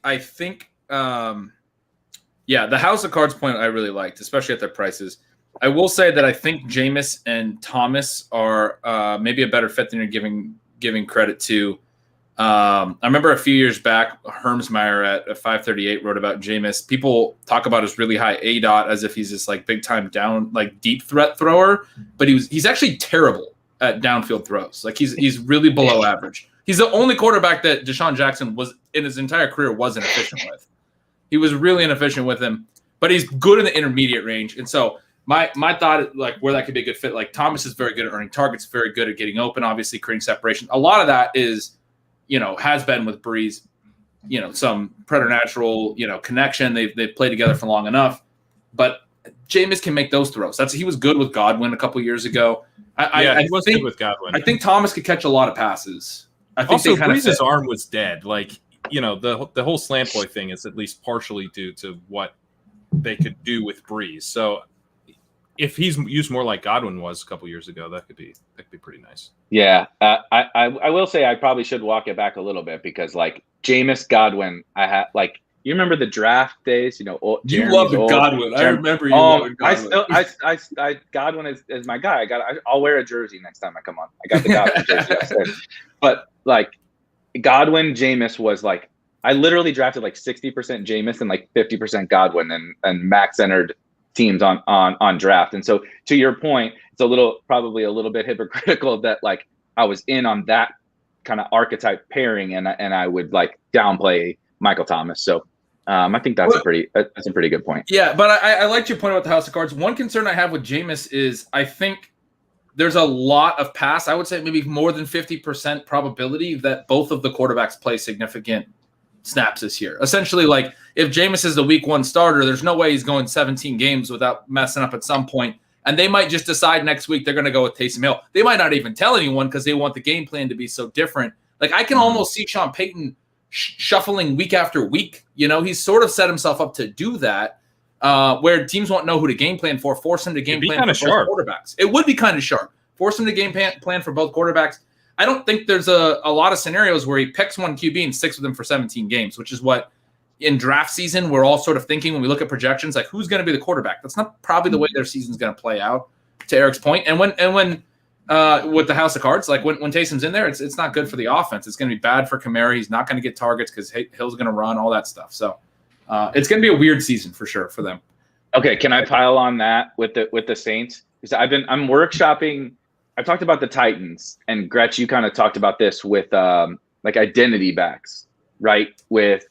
C: I think the House of Cards point I really liked, especially at their prices. I will say that I think Jameis and Thomas are maybe a better fit than you're giving credit to. I remember a few years back, Hermsmeyer at 538 wrote about Jameis. People talk about his really high ADOT as if he's this like big time down, like deep threat thrower, but he's actually terrible at downfield throws. Like he's really below average. He's the only quarterback that Deshaun Jackson was in his entire career wasn't efficient with. He was really inefficient with him, but he's good in the intermediate range. And so my thought, like where that could be a good fit, like Thomas is very good at earning targets, very good at getting open, obviously creating separation. A lot of that is, has been with Breeze, some preternatural, connection. They've played together for long enough, but Jameis can make those throws. He was good with Godwin a couple years ago.
D: He was good with Godwin.
C: I think Thomas could catch a lot of passes. I think
D: also Breeze's arm was dead. Like, the whole slant boy thing is at least partially due to what they could do with Breeze. So if he's used more like Godwin was a couple years ago, that could be pretty nice.
B: Yeah, I will say I probably should walk it back a little bit because like Jameis, Godwin, I had like you remember the draft days, you
C: love Godwin. I remember you. Loving Godwin.
B: I Godwin is my guy. I'll wear a jersey next time I come on. I got the Godwin jersey upstairs. But like Godwin, Jameis was like I literally drafted like 60% Jameis and like 50% Godwin and max entered teams on draft. And so to your point, it's probably a little bit hypocritical that like I was in on that kind of archetype pairing and I would like downplay Michael Thomas. So I think that's a pretty good point.
C: Yeah, but I liked your point about the House of Cards. One concern I have with Jameis is I think there's a lot of pass. I would say maybe more than 50% probability that both of the quarterbacks play significant snaps this year. Essentially, like if Jameis is the week 1 starter, there's no way he's going 17 games without messing up at some point. And they might just decide next week they're going to go with Taysom Hill. They might not even tell anyone because they want the game plan to be so different. Like I can almost see Sean Payton shuffling week after week. He's sort of set himself up to do that, where teams won't know who to game plan for. Force him to game plan for both quarterbacks. It would be kind of sharp. Force him to game plan for both quarterbacks. I don't think there's a lot of scenarios where he picks one QB and sticks with him for 17 games, which is what in draft season we're all sort of thinking when we look at projections, like who's going to be the quarterback. That's not probably the way their season's going to play out, to Eric's point. And when with the House of Cards, like when Taysom's in there, it's not good for the offense. It's going to be bad for Kamara. He's not going to get targets because Hill's going to run, all that stuff. So it's going to be a weird season for sure for them.
B: Okay, can I pile on that with the Saints? Because I'm workshopping. I talked about the Titans, and Gretch, you kind of talked about this with like identity backs, right? With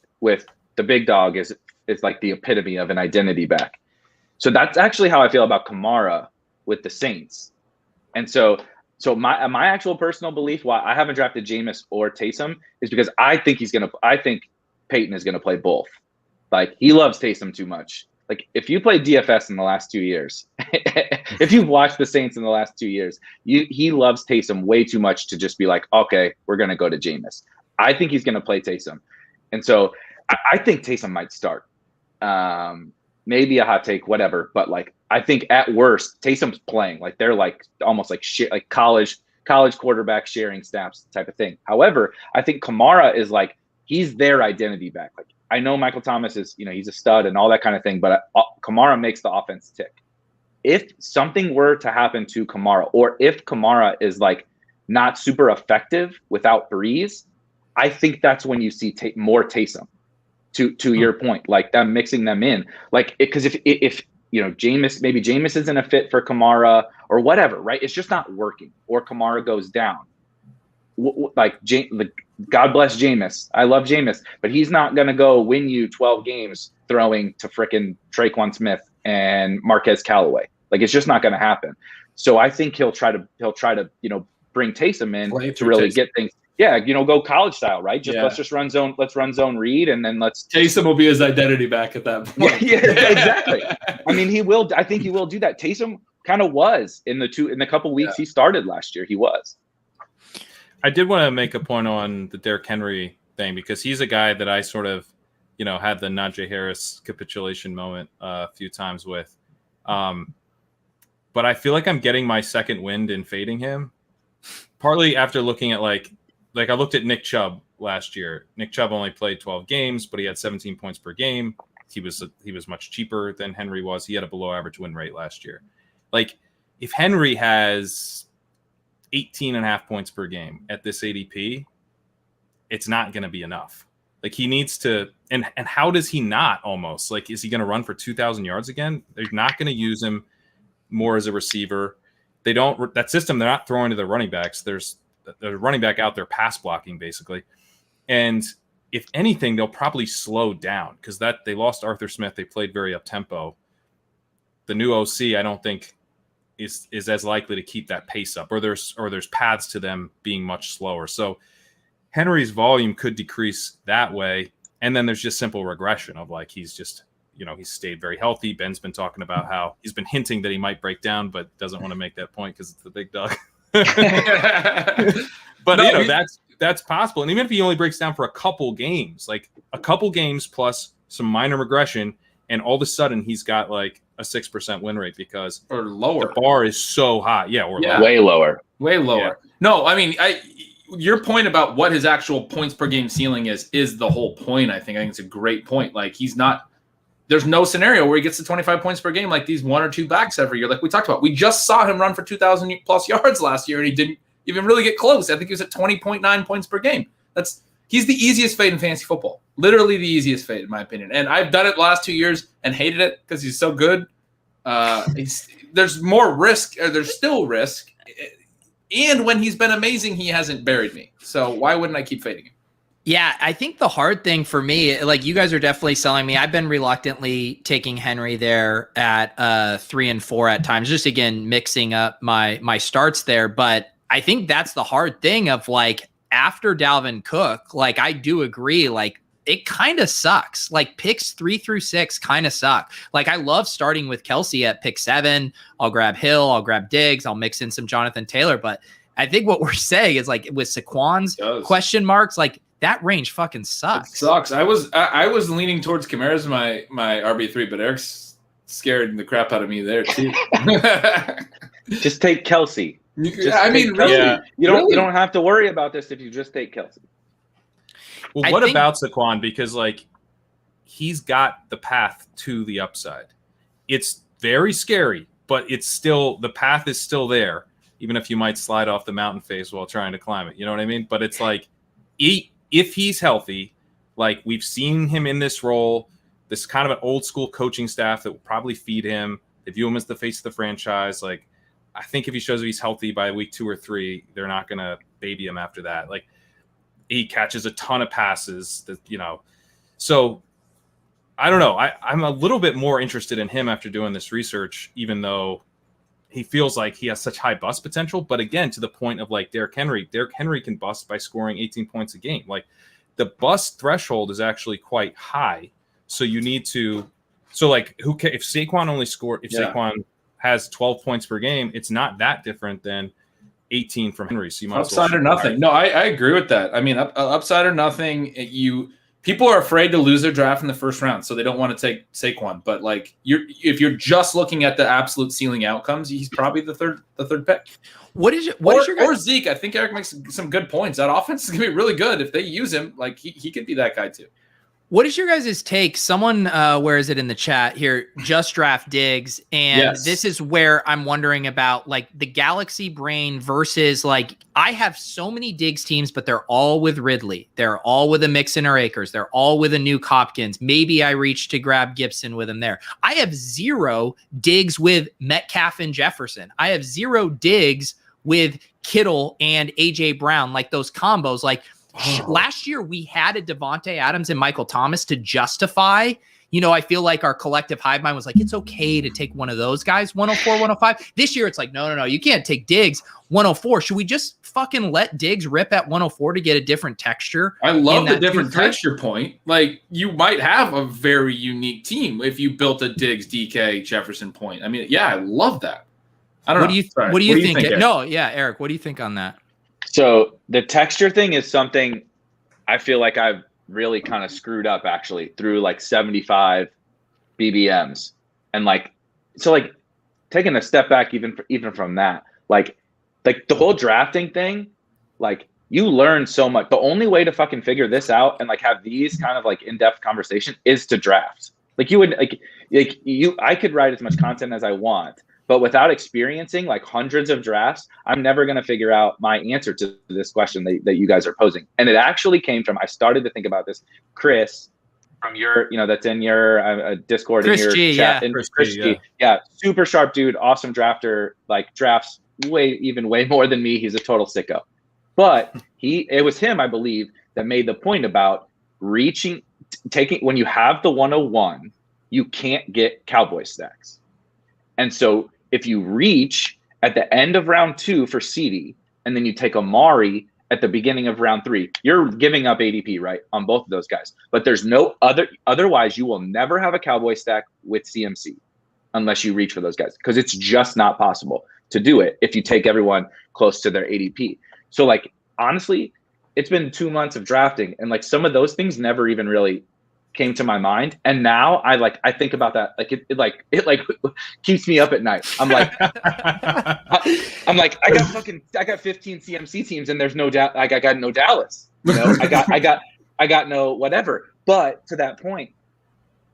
B: the big dog is like the epitome of an identity back. So that's actually how I feel about Kamara with the Saints. And so my actual personal belief why I haven't drafted Jameis or Taysom is because I think Peyton is gonna play both. Like he loves Taysom too much. Like if you played DFS in the last 2 years, if you've watched the Saints in the last 2 years, he loves Taysom way too much to just be like, okay, we're gonna go to Jameis. I think he's gonna play Taysom, and so I think Taysom might start. Maybe a hot take, whatever, but like I think at worst Taysom's playing. Like they're like almost like like college quarterback sharing snaps type of thing. However, I think Kamara is like he's their identity back. Like I know Michael Thomas is, he's a stud and all that kind of thing, but Kamara makes the offense tick. If something were to happen to Kamara, or if Kamara is like not super effective without Breeze, I think that's when you see more Taysom. To your point, like them mixing them in, like because if Jameis isn't a fit for Kamara or whatever, right? It's just not working, or Kamara goes down. Like the God bless Jameis. I love Jameis, but he's not going to go win you 12 games throwing to frickin' Traquan Smith and Marquez Callaway. Like, it's just not going to happen. So I think he'll try to, bring Taysom in to really get things. Yeah, go college style, right? Let's run zone read, and then
C: Taysom will be his identity back at that point.
B: Yeah, exactly. I mean, I think he will do that. Taysom kind of was in the couple weeks he started last year. He was.
D: I did want to make a point on the Derrick Henry thing, because he's a guy that I sort of, had the Najee Harris capitulation moment a few times with. But I feel like I'm getting my second wind in fading him, partly after looking at like I looked at Nick Chubb last year. Nick Chubb only played 12 games, but he had 17 points per game. He was much cheaper than Henry was. He had a below average win rate last year. Like, if Henry has 18.5 points per game at this ADP, it's not going to be enough. Like, he needs to, and how does he not almost? Like, is he going to run for 2,000 yards again? They're not going to use him more as a receiver. They're not throwing to the running backs. There's a running back out there pass blocking, basically. And if anything, they'll probably slow down, because they lost Arthur Smith. They played very up-tempo. The new OC, I don't think, is as likely to keep that pace up, or there's paths to them being much slower. So Henry's volume could decrease that way. And then there's just simple regression of, like, he's just, he's stayed very healthy. Ben's been talking about how he's been hinting that he might break down, but doesn't want to make that point because it's the big dog. But that's possible. And even if he only breaks down for a couple games plus some minor regression, and all of a sudden he's got like a 6% win rate because
C: or lower.
D: The bar is so high.
B: Way lower.
C: Yeah. No, I mean, your point about what his actual points per game ceiling is the whole point. I think it's a great point. Like, there's no scenario where he gets to 25 points per game like these one or two backs every year. Like we talked about, we just saw him run for 2,000 plus yards last year, and he didn't even really get close. I think he was at 20.9 points per game. He's the easiest fade in fantasy football. Literally the easiest fade, in my opinion. And I've done it the last 2 years and hated it because he's so good. There's more risk, or there's still risk. And when he's been amazing, he hasn't buried me. So why wouldn't I keep fading him?
A: Yeah, I think the hard thing for me, like, you guys are definitely selling me. I've been reluctantly taking Henry there at 3 and 4 at times, just again mixing up my starts there. But I think that's the hard thing of, like, after Dalvin Cook, like, I do agree, like, it kind of sucks. Like, picks 3 through 6 kind of suck. Like, I love starting with Kelsey at pick 7. I'll grab Hill, I'll grab Diggs, I'll mix in some Jonathan Taylor. But I think what we're saying is, like, with Saquon's question marks, like, that range fucking sucks.
C: It sucks. I was leaning towards Kamara as my RB3, but Eric's scared the crap out of me there too.
B: Just take Kelsey.
C: Really?
B: Yeah. You don't have to worry about this if you just take Kelsey.
D: Well, what about Saquon? Because, like, he's got the path to the upside. It's very scary, but it's still, the path is still there, even if you might slide off the mountain face while trying to climb it. You know what I mean? But it's like, if he's healthy, like, we've seen him in this role, this kind of an old school coaching staff that will probably feed him. They view him as the face of the franchise. Like, I think if he shows he's healthy by week 2 or 3, they're not going to baby him after that. Like, he catches a ton of passes that, so I don't know. I'm a little bit more interested in him after doing this research, even though he feels like he has such high bust potential. But again, to the point of, like, Derrick Henry can bust by scoring 18 points a game. Like, the bust threshold is actually quite high. So you need to, if Saquon Saquon has 12 points per game, it's not that different than 18 from Henry. So you might
C: upside or nothing. No, I agree with that. I mean, upside or nothing. People are afraid to lose their draft in the first round, so they don't want to take Saquon. But, like, if you're just looking at the absolute ceiling outcomes, he's probably the third pick.
A: What is your guys?
C: Or Zeke? I think Eric makes some good points. That offense is gonna be really good if they use him. Like, he could be that guy too.
A: What is your guys' take? Someone, where is it in the chat here? Just draft Diggs. And This is where I'm wondering about, like, the Galaxy brain versus, like, I have so many Diggs teams, but they're all with Ridley. They're all with a Mixon or Akers. They're all with a new Hopkins. Maybe I reach to grab Gibson with him there. I have 0 Diggs with Metcalf and Jefferson. I have 0 Diggs with Kittle and AJ Brown, like those combos. Like, last year we had a Devontae Adams and Michael Thomas to justify. I feel like our collective hive mind was like, it's okay to take one of those guys, 104, 105. This year, it's like, no, you can't take Diggs 104. Should we just fucking let Diggs rip at 104 to get a different texture?
C: I love the different texture point. Like, you might have a very unique team if you built a Diggs, DK, Jefferson point. I mean, yeah, I love that. I don't know.
A: What do you think? No, yeah, Eric, what do you think on that?
B: So the texture thing is something I feel like I've really kind of screwed up actually through like 75 BBMs. And taking a step back even from that, like the whole drafting thing, like you learn so much. The only way to fucking figure this out and like have these kind of like in-depth conversation is to draft. Like you would I could write as much content as I want, but without experiencing like hundreds of drafts, I'm never going to figure out my answer to this question that you guys are posing. And it actually came from, I started to think about this, Chris, from your, that's in your Discord,
A: Chris
B: in your
A: G,
B: chat.
A: yeah.
B: And Chris G. Yeah, super sharp dude, awesome drafter, like drafts way more than me. He's a total sicko. But it was him, I believe, that made the point about taking, when you have the 101, you can't get Cowboy stacks. And so if you reach at the end of round 2 for CeeDee, and then you take Amari at the beginning of round 3, you're giving up ADP, right, on both of those guys. But there's no otherwise you will never have a Cowboy stack with CMC unless you reach for those guys, because it's just not possible to do it if you take everyone close to their ADP. So like, honestly, it's been 2 months of drafting, and like some of those things never even really came to my mind. And now I think about that. Like it keeps me up at night. I'm like, I got 15 CMC teams and there's no doubt. I got no Dallas, I got no whatever. But to that point,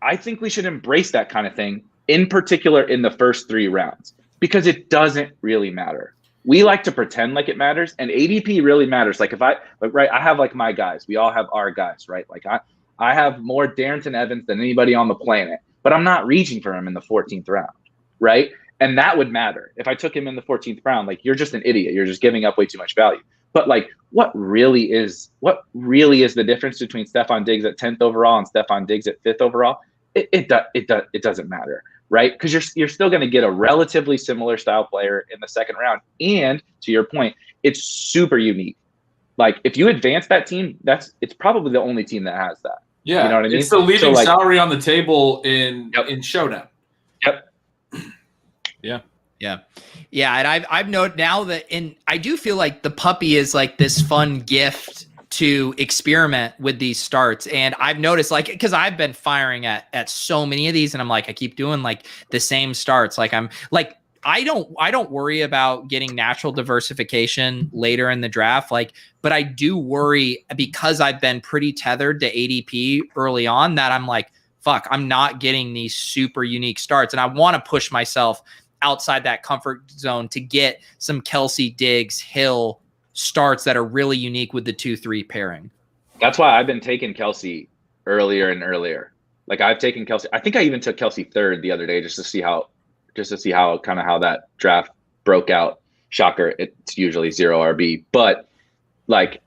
B: I think we should embrace that kind of thing, in particular in the first 3 rounds, because it doesn't really matter. We like to pretend like it matters, and ADP really matters. Like I have like my guys, we all have our guys, right? Like I have more Darrington Evans than anybody on the planet, but I'm not reaching for him in the 14th round, right? And that would matter. If I took him in the 14th round, like, you're just an idiot. You're just giving up way too much value. But like, what really is the difference between Stephon Diggs at 10th overall and Stephon Diggs at 5th overall? It doesn't matter, right? Because you're still going to get a relatively similar style player in the second round. And to your point, it's super unique. Like, if you advance that team, it's probably the only team that has that.
C: Yeah,
B: you know what I mean?
C: It's the leaving salary on the table in Showdown.
B: Yep.
A: Yeah. And I've noted now that, and I do feel like the puppy is like this fun gift to experiment with these starts. And I've noticed, like, because I've been firing at so many of these, and I'm like, I keep doing like the same starts. Like, I'm like, I don't worry about getting natural diversification later in the draft. Like, but I do worry, because I've been pretty tethered to ADP early on, that I'm like, fuck, I'm not getting these super unique starts. And I want to push myself outside that comfort zone to get some Kelsey, Diggs, Hill starts that are really unique with the 2-3 pairing.
B: That's why I've been taking Kelsey earlier and earlier. Like, I've taken Kelsey. I think I even took Kelsey 3rd the other day just to see how that draft broke out. Shocker, it's usually 0 RB, but like,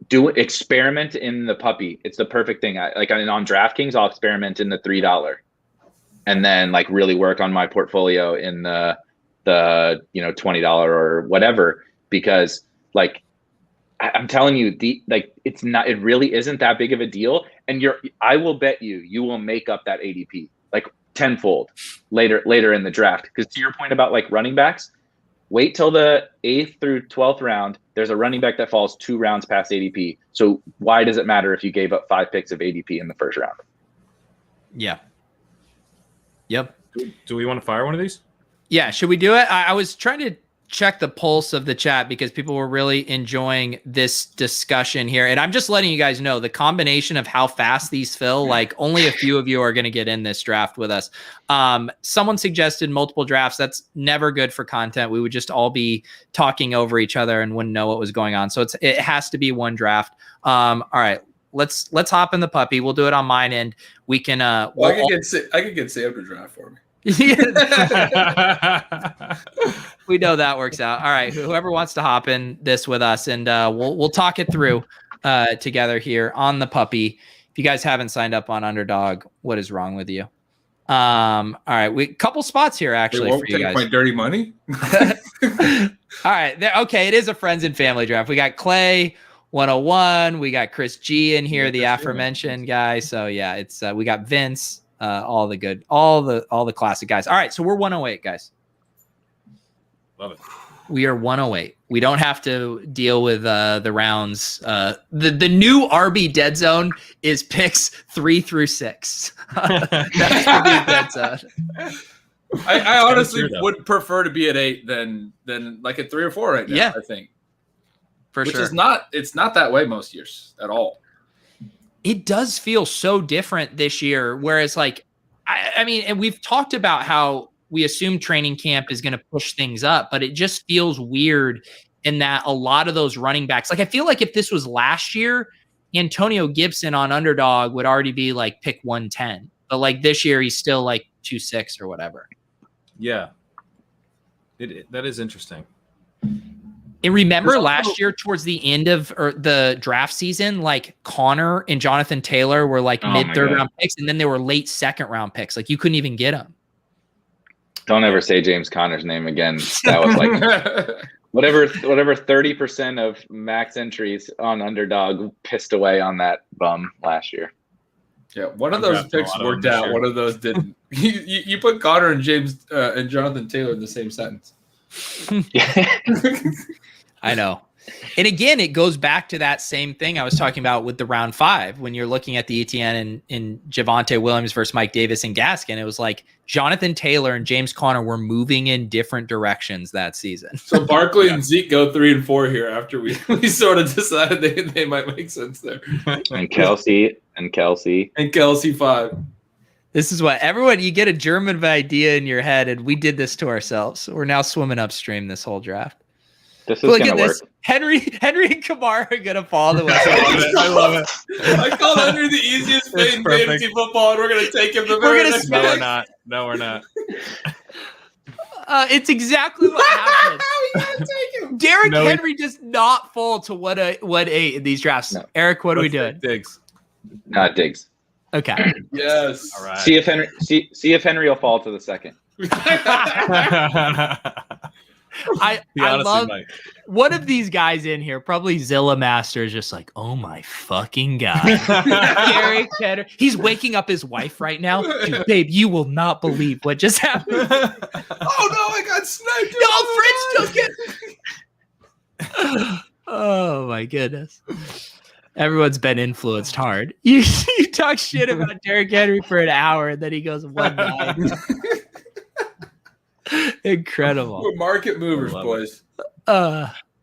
B: experiment in the puppy. It's the perfect thing. On DraftKings, I'll experiment in the $3, and then like really work on my portfolio in the $20 or whatever, because like, I'm telling you, it really isn't that big of a deal. And I will bet you will make up that ADP like tenfold later in the draft. Because to your point about like running backs, wait till the 8th through 12th round. There's a running back that falls 2 rounds past ADP. So why does it matter if you gave up 5 picks of ADP in the first round?
A: Yeah. Yep.
D: Do we want to fire one of these?
A: Yeah. Should we do it? I was trying to check the pulse of the chat because people were really enjoying this discussion here. And I'm just letting you guys know the combination of how fast these fill, like only a few of you are going to get in this draft with us. Someone suggested multiple drafts. That's never good for content. We would just all be talking over each other and wouldn't know what was going on. So it has to be one draft. All right, let's hop in the puppy. We'll do it on mine end. We can, I
C: could get Sam to draft for me.
A: We know that works out. All right, whoever wants to hop in this with us, and we'll talk it through. together here on the puppy. If you guys haven't signed up on Underdog, what is wrong with you? All right, we couple spots here actually for you guys.
C: My dirty money.
A: All right, okay, it is a friends and family draft. We got Clay 101. We got Chris G in here, the aforementioned guy. So yeah, it's we got Vince, all the classic guys. All right, so we're 108 guys.
D: Love it.
A: We are 108. We don't have to deal with the rounds. The new RB dead zone is picks 3 through 6. That's the new dead zone.
C: I honestly would prefer to be at 8 than like at 3 or 4 right now.
A: Yeah,
C: I think
A: for
C: which
A: sure.
C: is it's not that way most years at all.
A: It does feel so different this year. Whereas, like, I mean, and we've talked about how we assume training camp is going to push things up, but it just feels weird in that a lot of those running backs, like I feel like if this was last year, Antonio Gibson on Underdog would already be like pick 110, but like this year he's still like 2-6 or whatever.
D: Yeah, that is interesting.
A: And remember last year towards the end of the draft season, like Connor and Jonathan Taylor were like mid-third round picks, and then they were late second round picks. Like you couldn't even get them.
B: Don't ever say James Conner's name again. That was like whatever 30% of max entries on Underdog pissed away on that bum last year.
C: Yeah, one of those picks worked out. Sure. One of those didn't. You put Connor and James and Jonathan Taylor in the same sentence.
A: I know. And again, it goes back to that same thing I was talking about with the round 5 when you're looking at the ETN and Javonte Williams versus Mike Davis and Gaskin. It was like Jonathan Taylor and James Conner were moving in different directions that season.
C: So Barkley and Zeke go 3 and 4 here after we sort of decided they might make sense there.
B: And Kelsey. And
C: Kelsey 5.
A: This is what everyone, you get a German idea in your head, and we did this to ourselves. We're now swimming upstream this whole draft.
B: This is gonna work.
A: Henry and Kamara are gonna fall to us.
D: I love it.
C: I call Henry the easiest play in fantasy football, and we're gonna take him. No,
D: we're not. No, we're not.
A: It's exactly what happened. How are you gonna take him? Derrick Henry does not fall to 1-8 in these drafts. No. Eric, what are we doing?
D: Diggs.
B: Not Diggs.
A: Okay.
C: Yes.
B: All right. See if Henry will fall to the second.
A: I love one of these guys in here, probably Zilla Master, is just like, oh my fucking God. Derrick Henry. He's waking up his wife right now. Dude, babe, you will not believe what just happened.
C: Oh no, I got sniped.
A: No, Fritz took it. Oh my goodness. Everyone's been influenced hard. You talk shit about Derrick Henry for an hour, and then he goes 1-9. Incredible.
C: We're market movers, boys.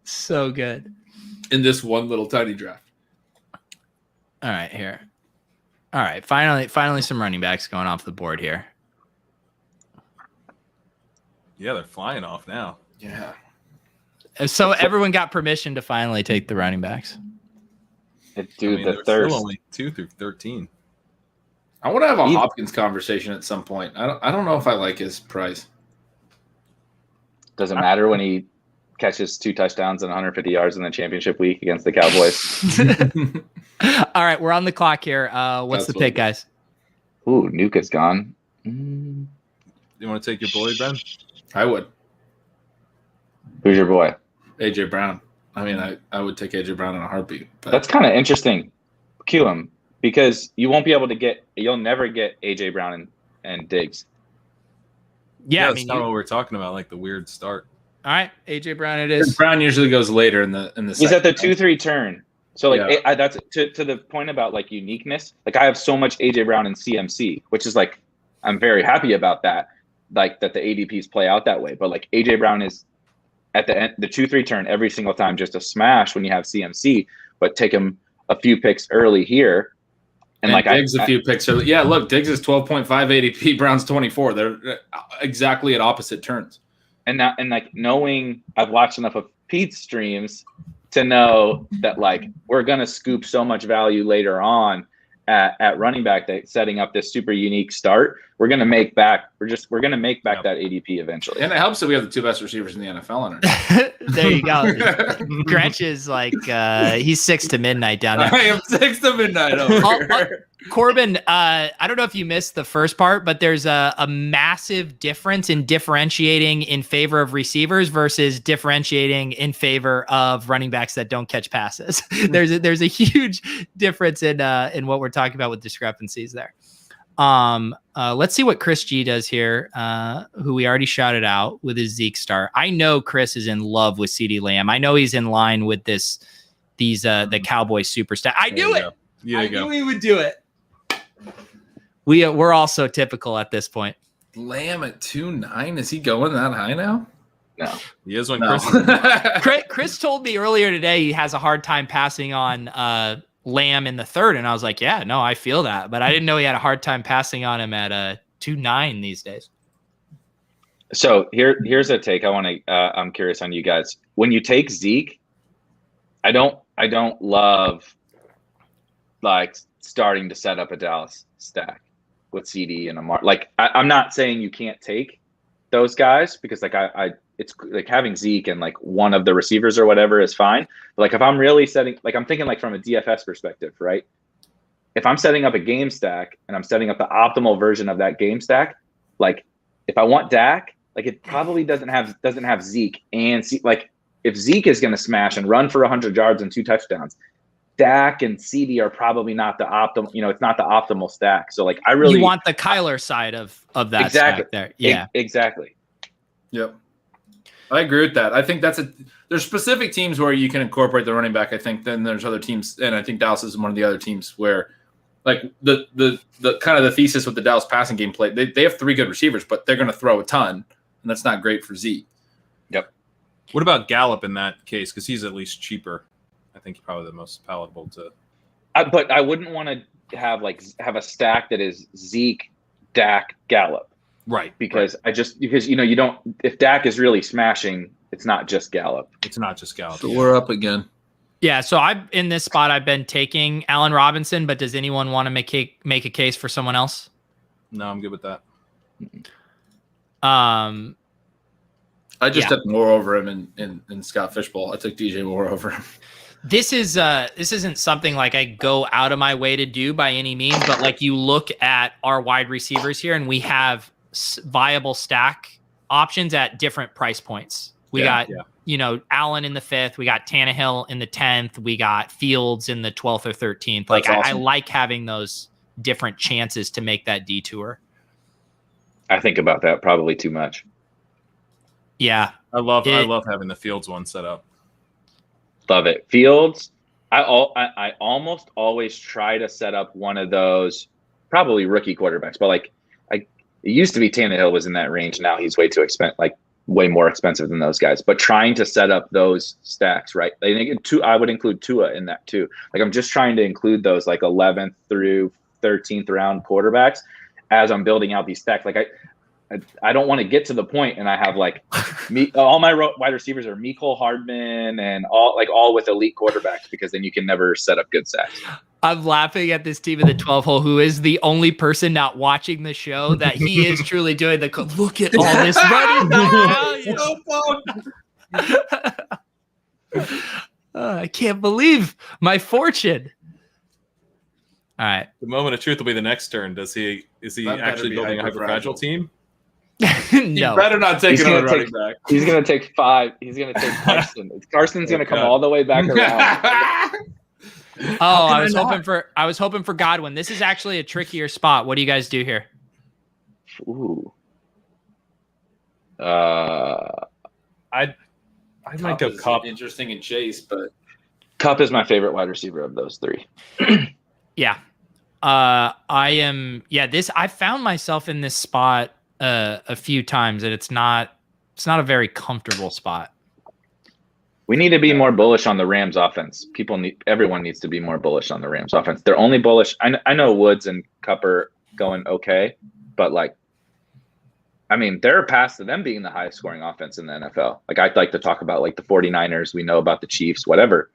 A: So good.
C: In this one little tiny draft.
A: All right, here. All right, finally some running backs going off the board here.
D: Yeah, they're flying off now.
C: Yeah.
A: So everyone got permission to finally take the running backs.
B: Dude, the thirst.
D: Still only 2 through 13.
C: I want to have a Hopkins conversation at some point. I don't know if I like his price.
B: Doesn't matter when he catches 2 touchdowns and 150 yards in the championship week against the Cowboys.
A: All right, we're on the clock here. What's the pick, guys?
B: Ooh, Nuke is gone.
D: You want to take your boy, Ben?
C: I would.
B: Who's your boy?
C: AJ Brown. I mean, I would take AJ Brown in a heartbeat. But.
B: That's kind of interesting. Cue him because you won't be able to you'll never get AJ Brown and Diggs.
A: Yeah,
C: that's
A: not
D: what we're talking about, like the weird start.
A: All right, AJ Brown it is.
C: Brown usually goes later in the
B: He's at the 2-3 turn. So like that's to the point about like uniqueness. Like I have so much AJ Brown and CMC, which is like I'm very happy about that. Like that the ADPs play out that way. But like AJ Brown is at the end, the 2-3 turn every single time, just a smash when you have CMC, but take him a few picks early here.
C: And like Diggs a few picks early. Yeah, look, Diggs is 12.5 ADP, Brown's 24. They're exactly at opposite turns.
B: And like knowing I've watched enough of Pete's streams to know that like we're gonna scoop so much value later on. at running back, that setting up this super unique start, we're gonna make back. We're gonna make back that ADP eventually.
C: And it helps that we have the two best receivers in the NFL on our team.
A: There you go. Gretsch is like he's 6 to midnight down there.
C: I am 6 to midnight over here.
A: Corbin, I don't know if you missed the first part, but there's a massive difference in differentiating in favor of receivers versus differentiating in favor of running backs that don't catch passes. There's a huge difference in what we're talking about with discrepancies there. Let's see what Chris G does here, who we already shouted out with his Zeke start. I know Chris is in love with CeeDee Lamb. I know he's in line with the Cowboys superstar. I knew it. I knew he would do it. We're all so typical at this point.
C: Lamb at 2.9. Is he going that high now?
B: No,
D: he is when
A: Chris told me earlier today he has a hard time passing on Lamb in the third, and I was like, yeah, no, I feel that, but I didn't know he had a hard time passing on him at 2.9 these days.
B: So here's a take. I'm curious on you guys. When you take Zeke, I don't love like starting to set up a Dallas stack with CD and Amar. Like I'm not saying you can't take those guys, because like it's like having Zeke and like one of the receivers or whatever is fine. But like if I'm really setting, like I'm thinking like from a DFS perspective, right? If I'm setting up a game stack and I'm setting up the optimal version of that game stack, like if I want Dak, like it probably doesn't have Zeke and like if Zeke is going to smash and run for 100 yards and 2 touchdowns, Dak and CD are probably not the optimal, it's not the optimal stack. So like you
A: want the Kyler side of that stack there. Yeah,
B: exactly.
C: Yep. I agree with that. I think there's specific teams where you can incorporate the running back. I think then there's other teams, and I think Dallas is one of the other teams where like the kind of the thesis with the Dallas passing game play, they have 3 good receivers, but they're going to throw a ton, and that's not great for Zeke.
B: Yep.
D: What about Gallup in that case? Because he's at least cheaper. I think probably the most palatable to.
B: But I wouldn't want to have a stack that is Zeke, Dak, Gallup.
D: Right.
B: Because you don't, if Dak is really smashing, it's not just Gallup.
D: It's not just Gallup.
C: So we're up again.
A: Yeah. So in this spot, I've been taking Allen Robinson, but does anyone want to make a case for someone else?
D: No, I'm good with that.
C: I just took Moore over him in Scott Fishbowl. I took DJ Moore over him.
A: This isn't something like I go out of my way to do by any means, but like you look at our wide receivers here and we have viable stack options at different price points. We got Allen in the 5th, we got Tannehill in the 10th, we got Fields in the 12th or 13th. Like awesome. I like having those different chances to make that detour.
B: I think about that probably too much.
A: Yeah.
D: I love having the Fields one set up.
B: Love it. Fields, I almost always try to set up one of those, probably rookie quarterbacks, but like it used to be Tannehill was in that range. Now he's way too expensive, like way more expensive than those guys. But trying to set up those stacks, right? I would include Tua in that too. Like I'm just trying to include those like 11th through 13th round quarterbacks as I'm building out these stacks. Like I don't want to get to the point and I have like all my wide receivers are Mecole Hardman and all with elite quarterbacks, because then you can never set up good sacks.
A: I'm laughing at this team in the 12 hole who is the only person not watching the show that he is truly doing the look at all this running. I can't believe my fortune. All right.
D: The moment of truth will be the next turn. Is he actually building a hyperfragile team?
A: No.
C: You better not take another running back.
B: He's going to take 5. He's going to take Carson. Carson's going to come all the way back around.
A: I was hoping for Godwin. This is actually a trickier spot. What do you guys do here?
B: Ooh.
D: I might go Cup.
C: Interesting in Chase, but
B: Cup is my favorite wide receiver of those 3.
A: Yeah. I found myself in this spot a few times, and it's not a very comfortable spot.
B: We need to be more bullish on the Rams offense. Everyone needs to be more bullish on the Rams offense. They're only bullish. I know Woods and Cup are going okay, but they're past them being the highest scoring offense in the NFL. Like I'd like to talk about like the 49ers. We know about the Chiefs, whatever.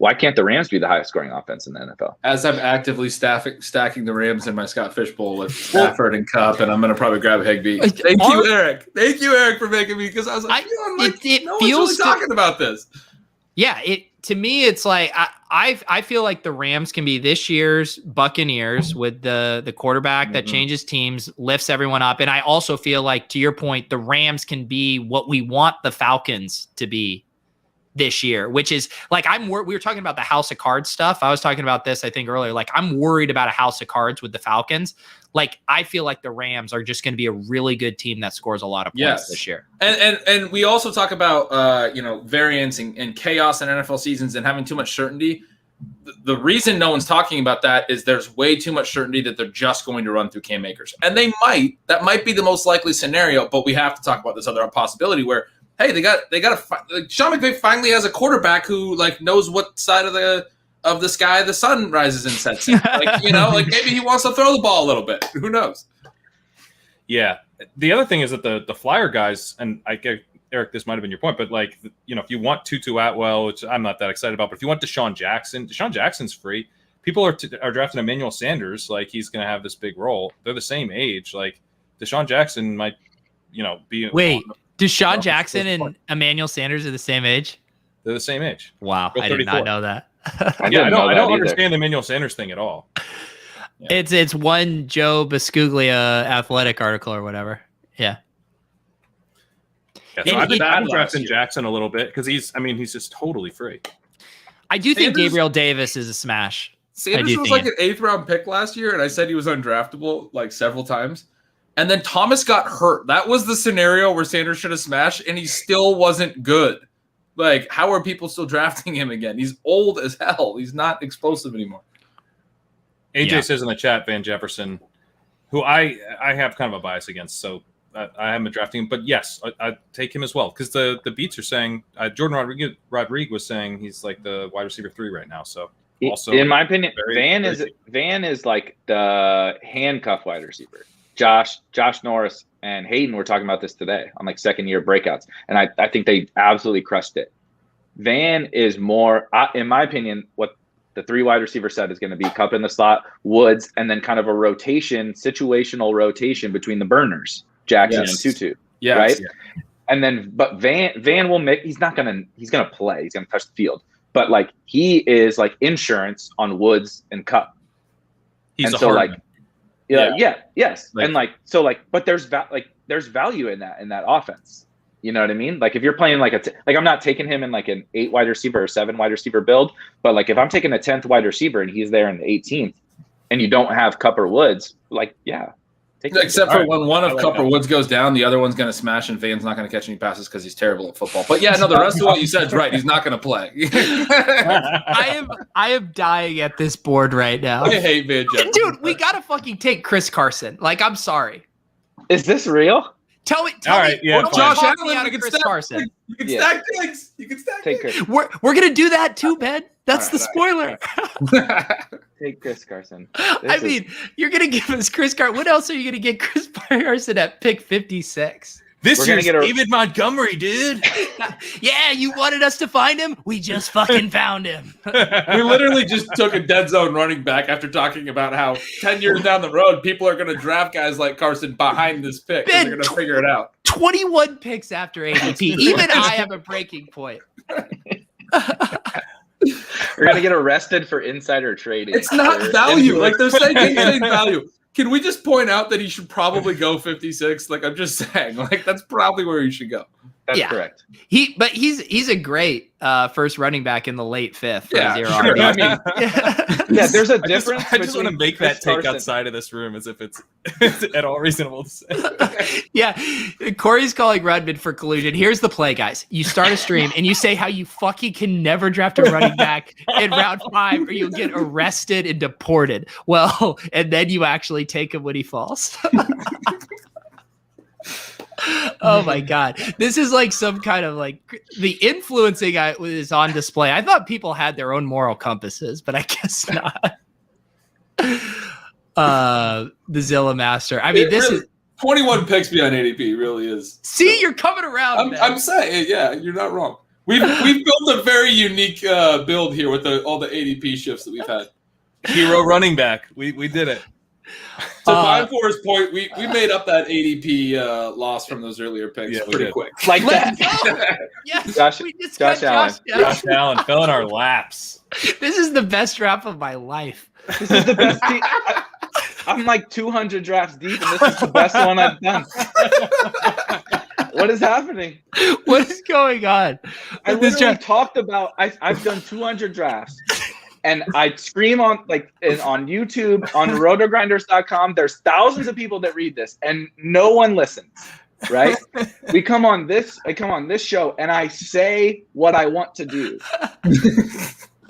B: why can't the Rams be the highest scoring offense in the NFL?
C: As I'm actively stacking the Rams in my Scott Fishbowl with Stafford and Cup, and I'm going to probably grab Higbee. Thank you, Eric. Thank you, Eric, for making me, because I was like, no one's really talking about this.
A: Yeah, to me, it's like I feel like the Rams can be this year's Buccaneers with the quarterback that changes teams, lifts everyone up. And I also feel like, to your point, the Rams can be what we want the Falcons to be this year, which is like, we were talking about the House of Cards stuff. I was talking about this, I think, earlier. Like, I'm worried about a House of Cards with the Falcons. Like, I feel like the Rams are just going to be a really good team that scores a lot of points this year.
C: And we also talk about variance and chaos in NFL seasons and having too much certainty. The reason no one's talking about that is there's way too much certainty that they're just going to run through Cam Akers. And that might be the most likely scenario, but we have to talk about this other possibility where, hey, Sean McVay finally has a quarterback who knows what side of the sky the sun rises and sets in. Maybe he wants to throw the ball a little bit. Who knows?
D: Yeah. The other thing is that the Flyer guys, and I get, Eric, this might have been your point, but if you want Tutu Atwell, which I'm not that excited about, but if you want Deshaun Jackson's free. People are drafting Emmanuel Sanders, he's going to have this big role. They're the same age. Deshaun Jackson might, be.
A: Wait. Deshaun Jackson and Emmanuel Sanders are the same age?
D: They're the same age.
A: Wow, I did not know that.
B: I don't
D: understand the Emmanuel Sanders thing at all.
A: Yeah. It's one Joe Biscuglia athletic article or whatever. Yeah.
D: So I've been drafting Jackson a little bit because he's just totally free.
A: I do think Gabriel Davis is a smash.
C: Sanders was an 8th round pick last year, and I said he was undraftable several times. And then Thomas got hurt. That was the scenario where Sanders should have smashed, and he still wasn't good. How are people still drafting him again? He's old as hell. He's not explosive anymore.
D: AJ says in the chat, Van Jefferson, who I have kind of a bias against, so I haven't been drafting him. But yes, I take him as well, because the beats are saying Jordan Rodriguez was saying he's the wide receiver 3 right now. So also,
B: in my opinion, Van is like the handcuff wide receiver. Josh Norris and Hayden were talking about this today on second year breakouts. And I think they absolutely crushed it. Van is more, in my opinion, what the 3 wide receiver set is going to be: Cup in the slot, Woods, and then kind of a situational rotation between the burners, Jackson and Tutu.
C: Yes.
B: Right.
C: Yeah.
B: And then, but Van will make, he's going to play. He's going to touch the field, but he is insurance on Woods and Cup.
D: He's
B: and
D: a hard man.
B: Yes. But there's value in that offense. You know what I mean? If you're playing I'm not taking him in an 8 wide receiver or 7 wide receiver build, but if I'm taking a 10th wide receiver and he's there in the 18th, and you don't have Cup or Woods,
C: except for when one of Cup or Woods goes down, the other one's going to smash, and Van's not going to catch any passes because he's terrible at football. But yeah, no, the rest of what you said is right. He's not going to play.
A: I am dying at this board right now.
C: I hate Van Jefferson.
A: Dude, we got to fucking take Chris Carson. I'm sorry.
B: Is this real?
A: Tell me.
C: Josh Allen,
A: you can stack Carson.
C: You can stack things. You can stack things.
A: We're going to do that too, Ben. That's the spoiler.
B: Take Chris Carson.
A: You're going to give us Chris Carson. What else are you going to get Chris Carson at pick 56?
D: This year's David Montgomery, dude.
A: Yeah, you wanted us to find him? We just fucking found him.
C: We literally just took a dead zone running back after talking about how 10 years down the road, people are going to draft guys like Carson behind this pick. And they're going to figure it out.
A: 21 picks after ADP. Even I have a breaking point.
B: We're going to get arrested for insider trading.
C: It's not value. They're saying it's value. Can we just point out that he should probably go 56? I'm just saying, that's probably where he should go.
B: That's correct.
A: He's a great first running back in the late 5th.
B: There's a difference.
D: I just want to make that take outside of this room as if it's at all reasonable to say.
A: Yeah, Corey's calling Rudman for collusion. Here's the play, guys. You start a stream and you say how you fucking can never draft a running back in round 5 or you'll get arrested and deported. Well, and then you actually take him when he falls. Oh my God. This is some kind of the influencing is on display. I thought people had their own moral compasses, but I guess not. The Zilla Master. This is
C: 21 picks behind ADP really is.
A: See, you're coming around.
C: I'm saying, yeah, you're not wrong. We've built a very unique build here with all the ADP shifts that we've had.
D: Hero running back. We did it.
C: To Beimfohr's point, we made up that ADP loss from those earlier picks pretty quick.
B: Like
A: Let's
B: that.
A: go. Yes,
B: Josh-
A: we just
B: Josh
A: got
B: Allen.
D: Josh Allen fell in our laps.
A: This is the best draft of my life.
B: This is the best team. I'm like 200 drafts deep, and this is the best one I've done. What is happening?
A: What is going on?
B: I
A: This
B: literally
A: draft-
B: talked about. I've done 200 drafts, and I scream on on YouTube, on Rotogrinders.com. There's thousands of people that read this, and no one listens. Right? I come on this show, and I say what I want to do.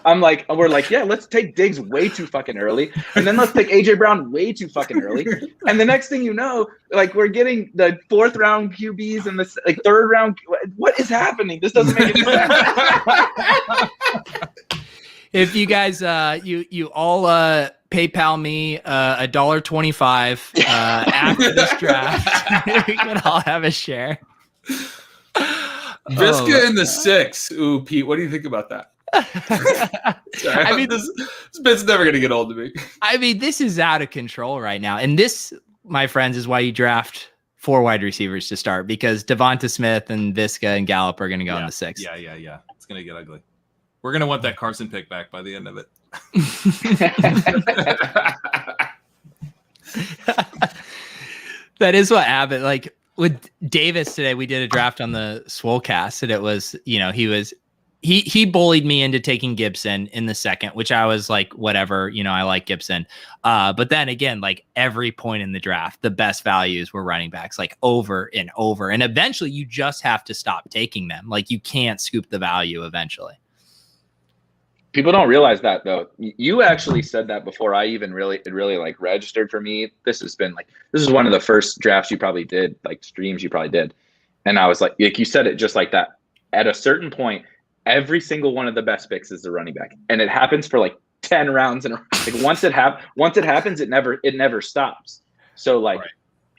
B: We're like, yeah, let's take Diggs way too fucking early, and then let's take AJ Brown way too fucking early, and the next thing you know, like we're getting the 4th round QBs and this 3rd round. What is happening? This doesn't make any sense.
A: If you guys, you all PayPal me $1.25 after this draft, we can all have a share.
C: Visca in the 6. Ooh, Pete, what do you think about that? Sorry,
A: I mean,
C: this bit's never gonna get old to me.
A: I mean, this is out of control right now, and this, my friends, is why you draft 4 wide receivers to start, because Devonta Smith and Visca and Gallup are going to go in the 6th.
D: Yeah. It's gonna get ugly. We're gonna want that Carson pick back by the end of it.
A: That is what happened. Like with Davis today, we did a draft on the Swolecast, and it was, he bullied me into taking Gibson in the 2nd, which I was like, whatever, I like Gibson. But then again, like every point in the draft, the best values were running backs, like over and over. And eventually you just have to stop taking them. Like you can't scoop the value eventually.
B: People don't realize that, though. You actually said that before I even really like registered for me. This is one of the first drafts you probably did, like streams you probably did. And I was like you said it just like that. At a certain point, every single one of the best picks is the running back. And it happens for like 10 rounds. And like once it happens, it never stops. So like,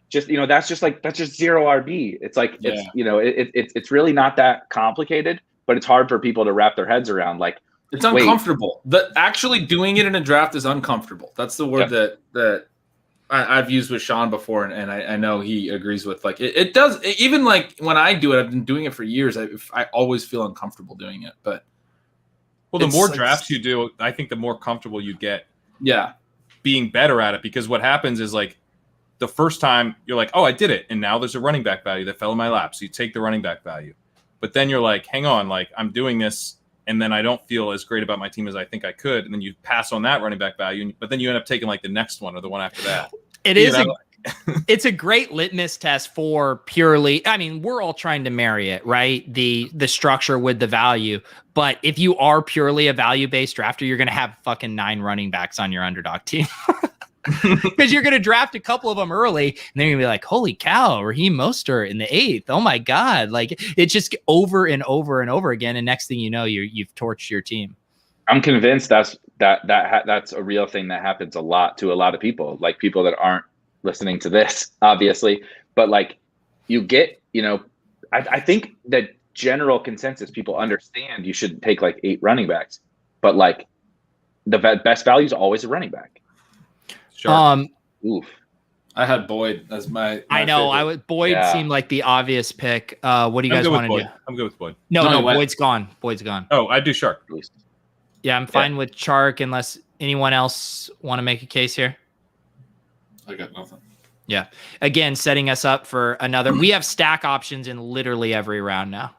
B: just, that's just zero RB. It's like, it's really not that complicated, but it's hard for people to wrap their heads around. Like,
C: it's uncomfortable. Actually doing it in a draft is uncomfortable. That's the word that I've used with Sean before, and I know he agrees with. Like it does. Even like when I do it, I've been doing it for years. I always feel uncomfortable doing it. But
D: the more drafts you do, I think the more comfortable you get.
C: Yeah,
D: being better at it, because what happens is like the first time you're like, oh, I did it, and now there's a running back value that fell in my lap, so you take the running back value. But then you're like, hang on, like I'm doing this. And then I don't feel as great about my team as I think I could. And then you pass on that running back value, but then you end up taking like the next one or the one after that.
A: It's a great litmus test for purely, I mean, we're all trying to marry it, right? The structure with the value. But if you are purely a value-based drafter, you're going to have fucking 9 running backs on your underdog team. Because you're going to draft a couple of them early, and then you're going to be like, holy cow, Raheem Mostert in the 8th. Oh my God. Like it's just over and over and over again. And next thing you know, you've torched your team.
B: I'm convinced that's a real thing that happens a lot to a lot of people, like people that aren't listening to this, obviously. But like you get, I think that general consensus, people understand you should take like 8 running backs, but like the best value is always a running back.
D: Sure.
B: Oof.
C: I had Boyd as my
A: I know.
C: favorite.
A: Boyd seemed like the obvious pick. What do you guys want to do?
D: I'm good with Boyd.
A: No, Boyd's gone.
D: Oh, I do Shark.
A: Yeah, I'm fine with Chark unless anyone else want to make a case here.
C: I got nothing.
A: Yeah. Again, setting us up for another. We have stack options in literally every round now.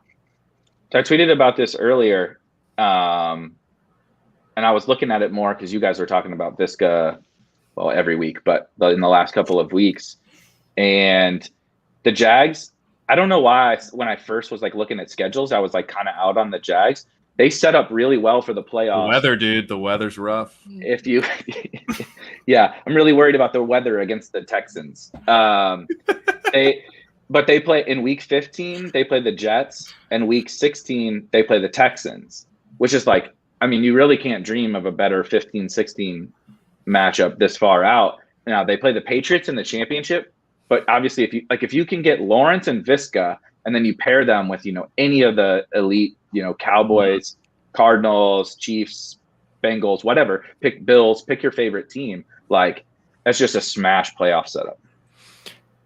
B: I tweeted about this earlier, and I was looking at it more because you guys were talking about Visca, well, every week, but in the last couple of weeks. And the Jags, I don't know why when I first was like looking at schedules, I was like kind of out on the Jags. They set up really well for the playoffs.
D: The weather, dude. The weather's rough.
B: Yeah, I'm really worried about the weather against the Texans. They play in week 15, they play the Jets, and week 16, they play the Texans, which is like, I mean, you really can't dream of a better 15-16 matchup this far out. Now they play the Patriots in the championship, but obviously if you can get Lawrence and Visca, and then you pair them with, any of the elite Cowboys, Cardinals, Chiefs, Bengals, whatever. Pick Bills, pick your favorite team. Like, that's just a smash playoff setup.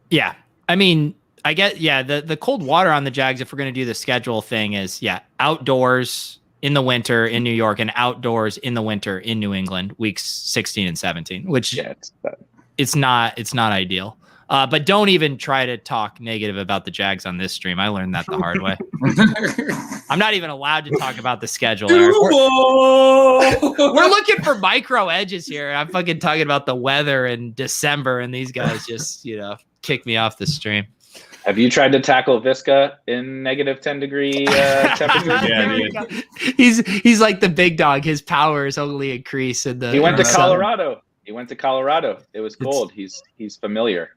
A: Yeah. I mean, I get, the cold water on the Jags, if we're going to do the schedule thing, is outdoors in the winter in New York and outdoors in the winter in New England, weeks 16 and 17, which it's not ideal. But don't even try to talk negative about the Jags on this stream. I learned that the hard way. I'm not even allowed to talk about the schedule, Eric. We're looking for micro edges here. I'm fucking talking about the weather in December, and these guys just, kick me off the stream.
B: Have you tried to tackle Visca in negative 10-degree temperatures?
A: Yeah, he's like the big dog. His powers only increase in the.
B: He went to Colorado. It was cold. He's familiar.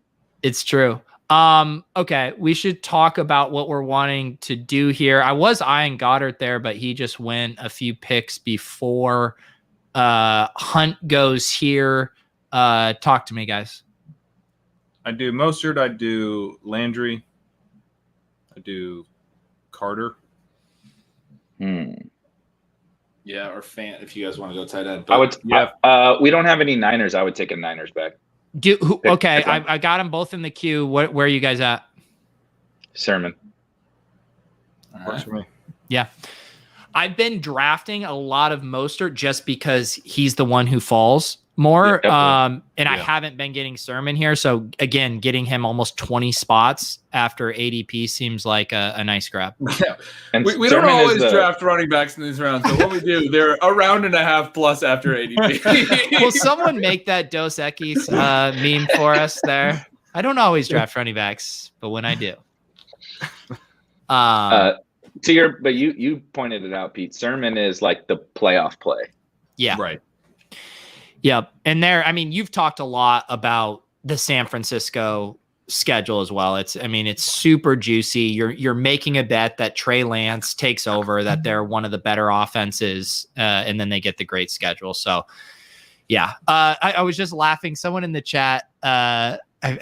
A: It's true. Okay, we should talk about what we're wanting to do here. I was eyeing Goddard there, but he just went a few picks before Hunt goes here. Talk to me, guys.
D: I do Mostert. I do Landry. I do Carter.
C: Yeah, or Fan if you guys want to go tight end.
B: But I would. Yeah. We don't have any Niners. I would take a Niners back.
A: Okay, I got them both in the queue. Where are you guys at?
B: Sermon.
D: Works for me.
A: Yeah. I've been drafting a lot of Mostert just because he's the one who falls more. I haven't been getting Sermon here. So again, getting him almost 20 spots after ADP seems like a nice grab.
C: Yeah. And we don't always draft running backs in these rounds. So what we do, they're a round and a half plus after ADP.
A: Will someone make that Dos Equis meme for us there? I don't always draft running backs, but when I do.
B: But you pointed it out, Pete. Sermon is like the playoff play.
A: Yeah.
D: Right.
A: Yep. And you've talked a lot about the San Francisco schedule as well. It's super juicy. You're making a bet that Trey Lance takes over, that they're one of the better offenses, and then they get the great schedule. So yeah. I was just laughing. Someone in the chat, I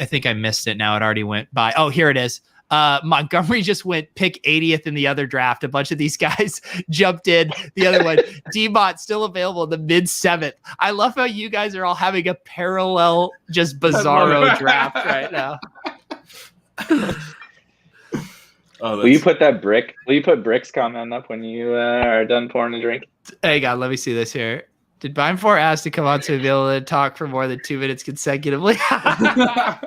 A: think I missed it now. It already went by. Oh, here it is. Montgomery just went pick 80th in the other draft. A bunch of these guys jumped in. The other one, D-Bot still available in the mid 7th. I love how you guys are all having a parallel, just bizarro draft right now.
B: Will you put Brick's comment up when you are done pouring a drink?
A: Hang on, let me see this here. Did Beimfohr ask to come on to be able to talk for more than 2 minutes consecutively? For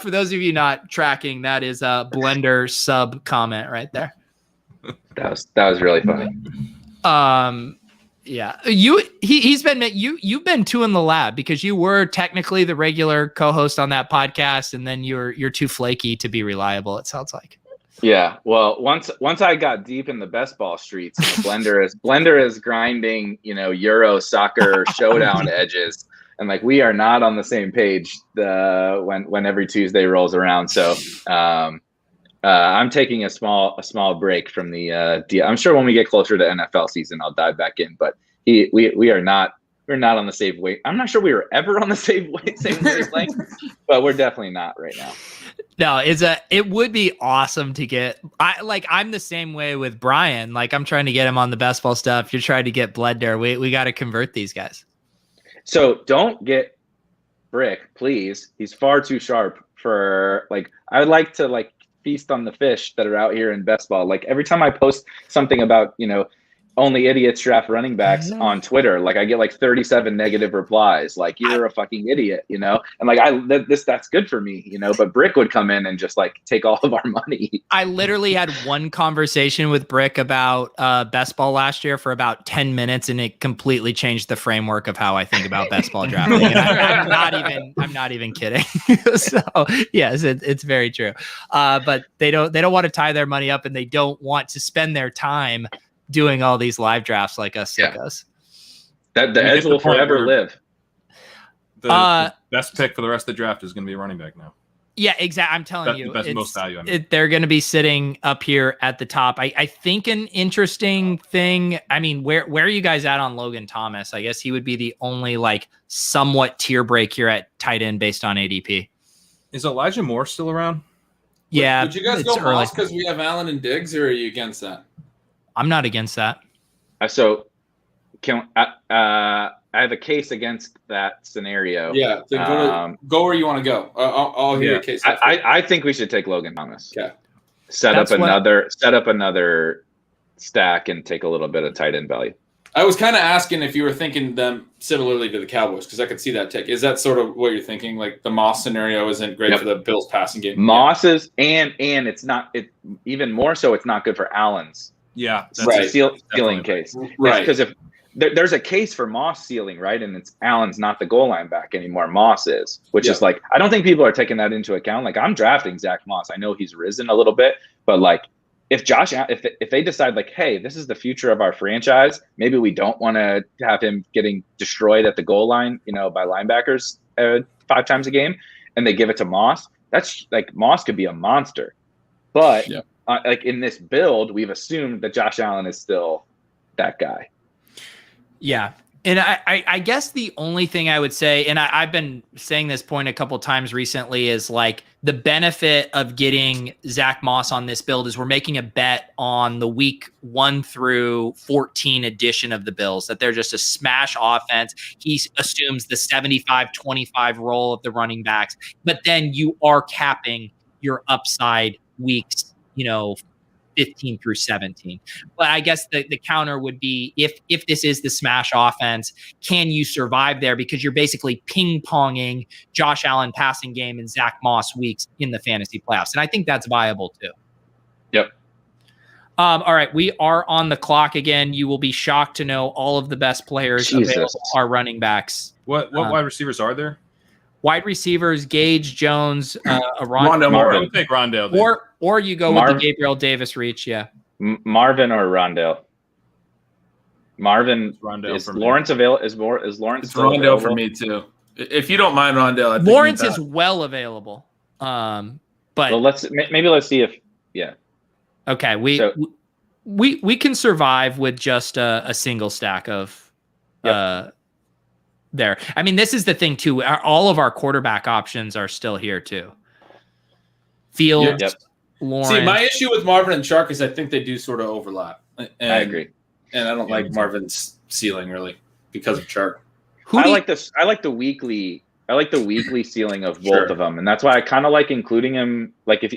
A: those of you not tracking, that is a Blender sub comment right there.
B: That was really funny.
A: Yeah, you've been 2 in the lab because you were technically the regular co-host on that podcast, and then you're too flaky to be reliable. It sounds like.
B: Yeah, well, once I got deep in the best ball streets, Blender is grinding, Euro soccer showdown edges, and like we are not on the same page when every Tuesday rolls around. So I'm taking a small break from the. I'm sure when we get closer to NFL season, I'll dive back in. But we're not on the same way. I'm not sure we were ever on the same wavelength, but we're definitely not right now.
A: No, it would be awesome to get. I'm the same way with Brian. Like I'm trying to get him on the best ball stuff. You're trying to get Blender. We got to convert these guys.
B: So don't get Brick, please. He's far too sharp for I would like to feast on the fish that are out here in best ball. Like every time I post something about only idiots draft running backs on Twitter, I get 37 negative replies, you're a fucking idiot, and that's good for me, but Brick would come in and just take all of our money. I
A: literally had one conversation with Brick about best ball last year for about 10 minutes, and it completely changed the framework of how I think about best ball drafting. And I'm not even kidding. So yes, it's very true. But they don't want to tie their money up, and they don't want to spend their time doing all these live drafts like us sickos.
B: That the edge will forever live.
D: The best pick for the rest of the draft is going to be a running back now.
A: Yeah, exactly. I'm telling you,
D: the best, most value.
A: They're going to be sitting up here at the top. I think an interesting thing. Where are you guys at on Logan Thomas? I guess he would be the only somewhat tier break here at tight end based on ADP.
D: Is Elijah Moore still around?
A: Yeah.
C: Would you guys go Moss because we have Allen and Diggs, or are you against that?
A: I'm not against that.
B: So I have a case against that scenario.
C: Yeah, then go where you want to go. I'll hear your case.
B: I think we should take Logan Thomas.
C: Okay.
B: Set up another stack and take a little bit of tight end value.
C: I was kind of asking if you were thinking them similarly to the Cowboys, because I could see that take. Is that sort of what you're thinking? Like the Moss scenario isn't great for the Bills passing game.
B: Moss is, and it's not. It even more so. It's not good for Allen's.
D: Yeah,
B: that's a ceiling case,
C: right?
B: Because if there's a case for Moss ceiling, right, and it's Allen's not the goal line back anymore. Moss is, which is like I don't think people are taking that into account. Like I'm drafting Zach Moss. I know he's risen a little bit, but like. If they decide like, hey, this is the future of our franchise, maybe we don't want to have him getting destroyed at the goal line, by linebackers 5 times a game, and they give it to Moss. That's like Moss could be a monster, but like in this build, we've assumed that Josh Allen is still that guy.
A: Yeah. And I guess the only thing I would say, and I've been saying this point a couple times recently, is like the benefit of getting Zach Moss on this build is we're making a bet on the week 1 through 14 edition of the Bills, that they're just a smash offense. He assumes the 75-25 role of the running backs, but then you are capping your upside weeks, 15 through 17. But I guess the counter would be if this is the smash offense, can you survive there? Because you're basically ping-ponging Josh Allen passing game and Zach Moss weeks in the fantasy playoffs. And I think that's viable too.
B: Yep.
A: All right. We are on the clock again. You will be shocked to know all of the best players available are running backs.
D: What wide receivers are there?
A: Wide receivers, Gage, Jones,
C: Rondale.
D: I would take Rondale.
A: Or you go with the Gabriel Davis reach,
B: Marvin or Rondale. Marvin,
D: Rondale
B: is Lawrence available? Is Lawrence?
C: It's Rondale available? For me too. If you don't mind Rondale, I think
A: Lawrence is well available. But
B: let's see if
A: Okay, we can survive with just a single stack of there. I mean, this is the thing too. All of our quarterback options are still here too. Fields, Lawrence.
C: See, my issue with Marvin and Chark is I think they do sort of overlap. And
B: I agree,
C: and I don't like Marvin's ceiling really because of Chark.
B: I like the weekly ceiling of both of them, and that's why I kind of like including him. Like if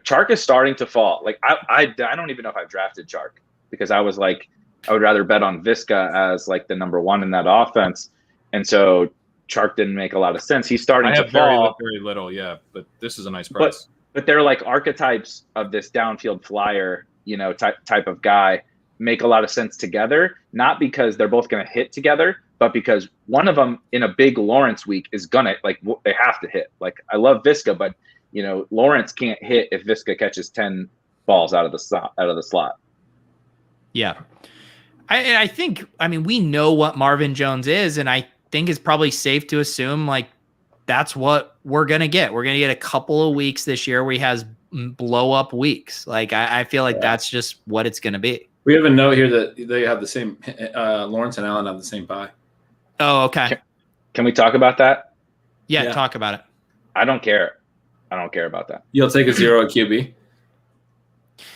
B: Chark is starting to fall. Like I don't even know if I've drafted Chark because I was like I would rather bet on Visca as like the number 1 in that offense. And so Chark didn't make a lot of sense. He's starting to fall.
D: Very little, but this is a nice price.
B: But they're like archetypes of this downfield flyer, type of guy make a lot of sense together, not because they're both going to hit together, but because one of them in a big Lawrence week is going to they have to hit. Like I love Visca, but Lawrence can't hit if Visca catches 10 balls out of the slot.
A: Yeah. I think we know what Marvin Jones is, and I think it's probably safe to assume like that's what we're going to get. We're going to get a couple of weeks this year where he has blow up weeks. Like I feel like that's just what it's going to be.
C: We have a note here that they have the same Lawrence and Allen have the same bye.
A: Oh, okay.
B: Can we talk about that?
A: Yeah, talk about it.
B: I don't care about that.
C: You'll take a 0 at QB.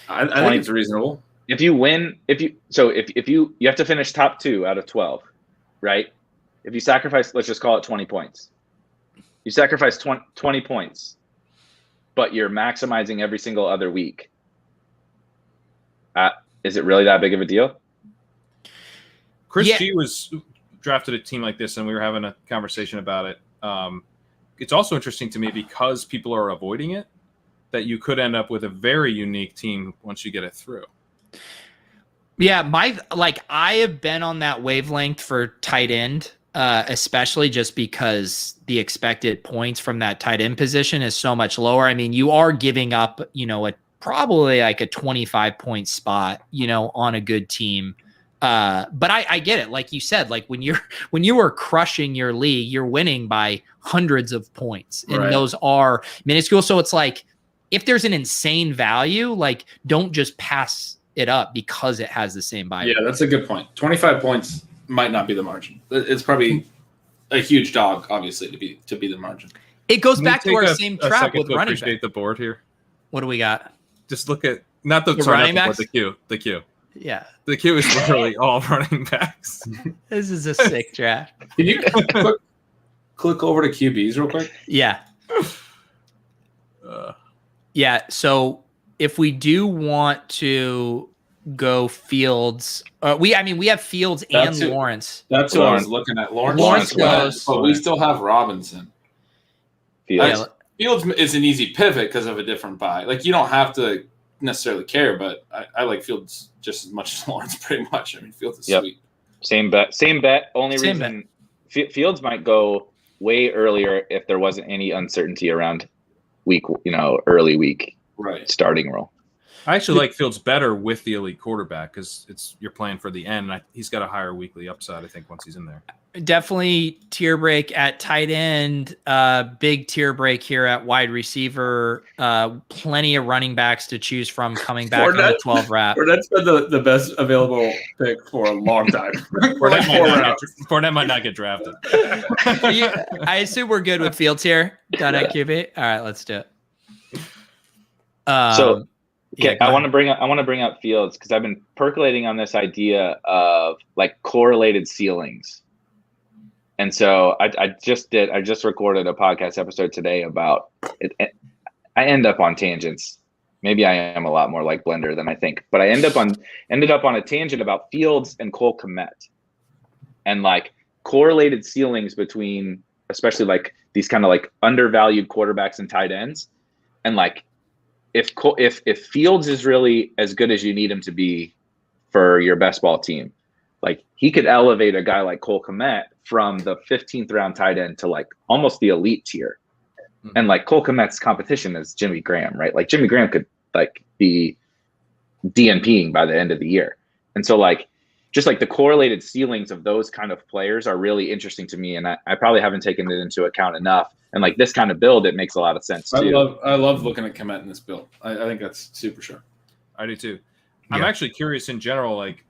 C: I think it's reasonable.
B: If you win, if you have to finish top 2 out of 12, right? If you sacrifice, let's just call it 20 points. You sacrifice 20 points, but you're maximizing every single other week. Is it really that big of a deal?
D: Chris G was drafted a team like this, and we were having a conversation about it. It's also interesting to me because people are avoiding it, that you could end up with a very unique team once you get it through.
A: Yeah, I have been on that wavelength for tight end, especially just because the expected points from that tight end position is so much lower. I mean, you are giving up, probably like a 25-point spot, on a good team. But I get it. Like you said, like when you are crushing your league, you're winning by hundreds of points, and those are minuscule. So it's like if there's an insane value, like don't just pass it up because it has the same buy.
C: Yeah, that's a good point. 25 points might not be the margin. It's probably a huge dog, obviously, to be the margin.
A: It goes back to our same trap with running back.
D: Appreciate the board here.
A: What do we got?
D: Just look at not the
A: running backs,
D: the queue.
A: Yeah.
D: The kid was literally all running backs.
A: This is a sick draft.
C: Can you click over to QBs real quick?
A: Yeah. Yeah. So if we do want to go Fields, we have Fields and Lawrence.
C: That's what I was looking at.
A: Lawrence goes,
C: but we still have Robinson.
B: Fields.
C: Fields is an easy pivot because of a different buy. Like, you don't have to necessarily care, but I like Fields just as much as Lawrence, pretty much. I mean, Fields is sweet.
B: Same bet. Only
A: Same
B: reason Fields might go way earlier if there wasn't any uncertainty around early week starting role.
D: I actually like Fields better with the elite quarterback because you're playing for the end. And he's got a higher weekly upside, I think, once he's in there.
A: Definitely tier break at tight end. Big tier break here at wide receiver. Plenty of running backs to choose from coming back on the 12 wrap.
C: Fournette's been the best available pick for a long time.
D: Fournette might not get drafted.
A: I assume we're good with Fields here. Done at QB. All right, let's do it.
B: I want to bring up Fields because I've been percolating on this idea of like correlated ceilings. And so I just recorded a podcast episode today about it. I end up on tangents. Maybe I am a lot more like Blender than I think, but I ended up on a tangent about Fields and Cole Kmet and like correlated ceilings between, especially like these kind of like undervalued quarterbacks and tight ends. And like, if Fields is really as good as you need him to be for your best ball team, like he could elevate a guy like Cole Kmet from the 15th round tight end to like almost the elite tier. Mm-hmm. And like Cole Kmet's competition is Jimmy Graham, right? Like Jimmy Graham could like be DNPing by the end of the year. And so like, just like the correlated ceilings of those kind of players are really interesting to me. And I probably haven't taken it into account enough. And like this kind of build, it makes a lot of sense too.
C: I love looking at Kmet in this build. I think that's super sure.
D: I do too. Yeah. I'm actually curious in general, like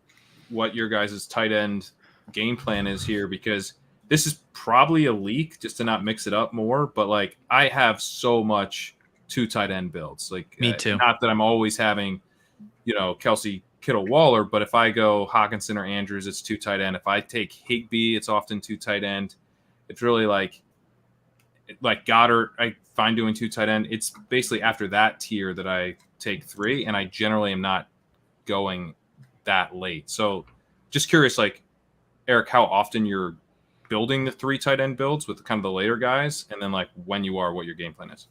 D: what your guys' tight end game plan is here, because this is probably a leak just to not mix it up more. But like I have so much 2 tight end builds. Like
A: me too.
D: Not that I'm always having, Kelsey, Kittle, Waller, but if I go Hawkinson or Andrews, it's 2 tight end. If I take Higbee, it's often 2 tight end. It's really like Goddard, I find doing 2 tight end. It's basically after that tier that I take 3, and I generally am not going that late. So just curious, like, Eric, how often you're building the 3 tight end builds with kind of the later guys, and then like when you are, what your game plan is.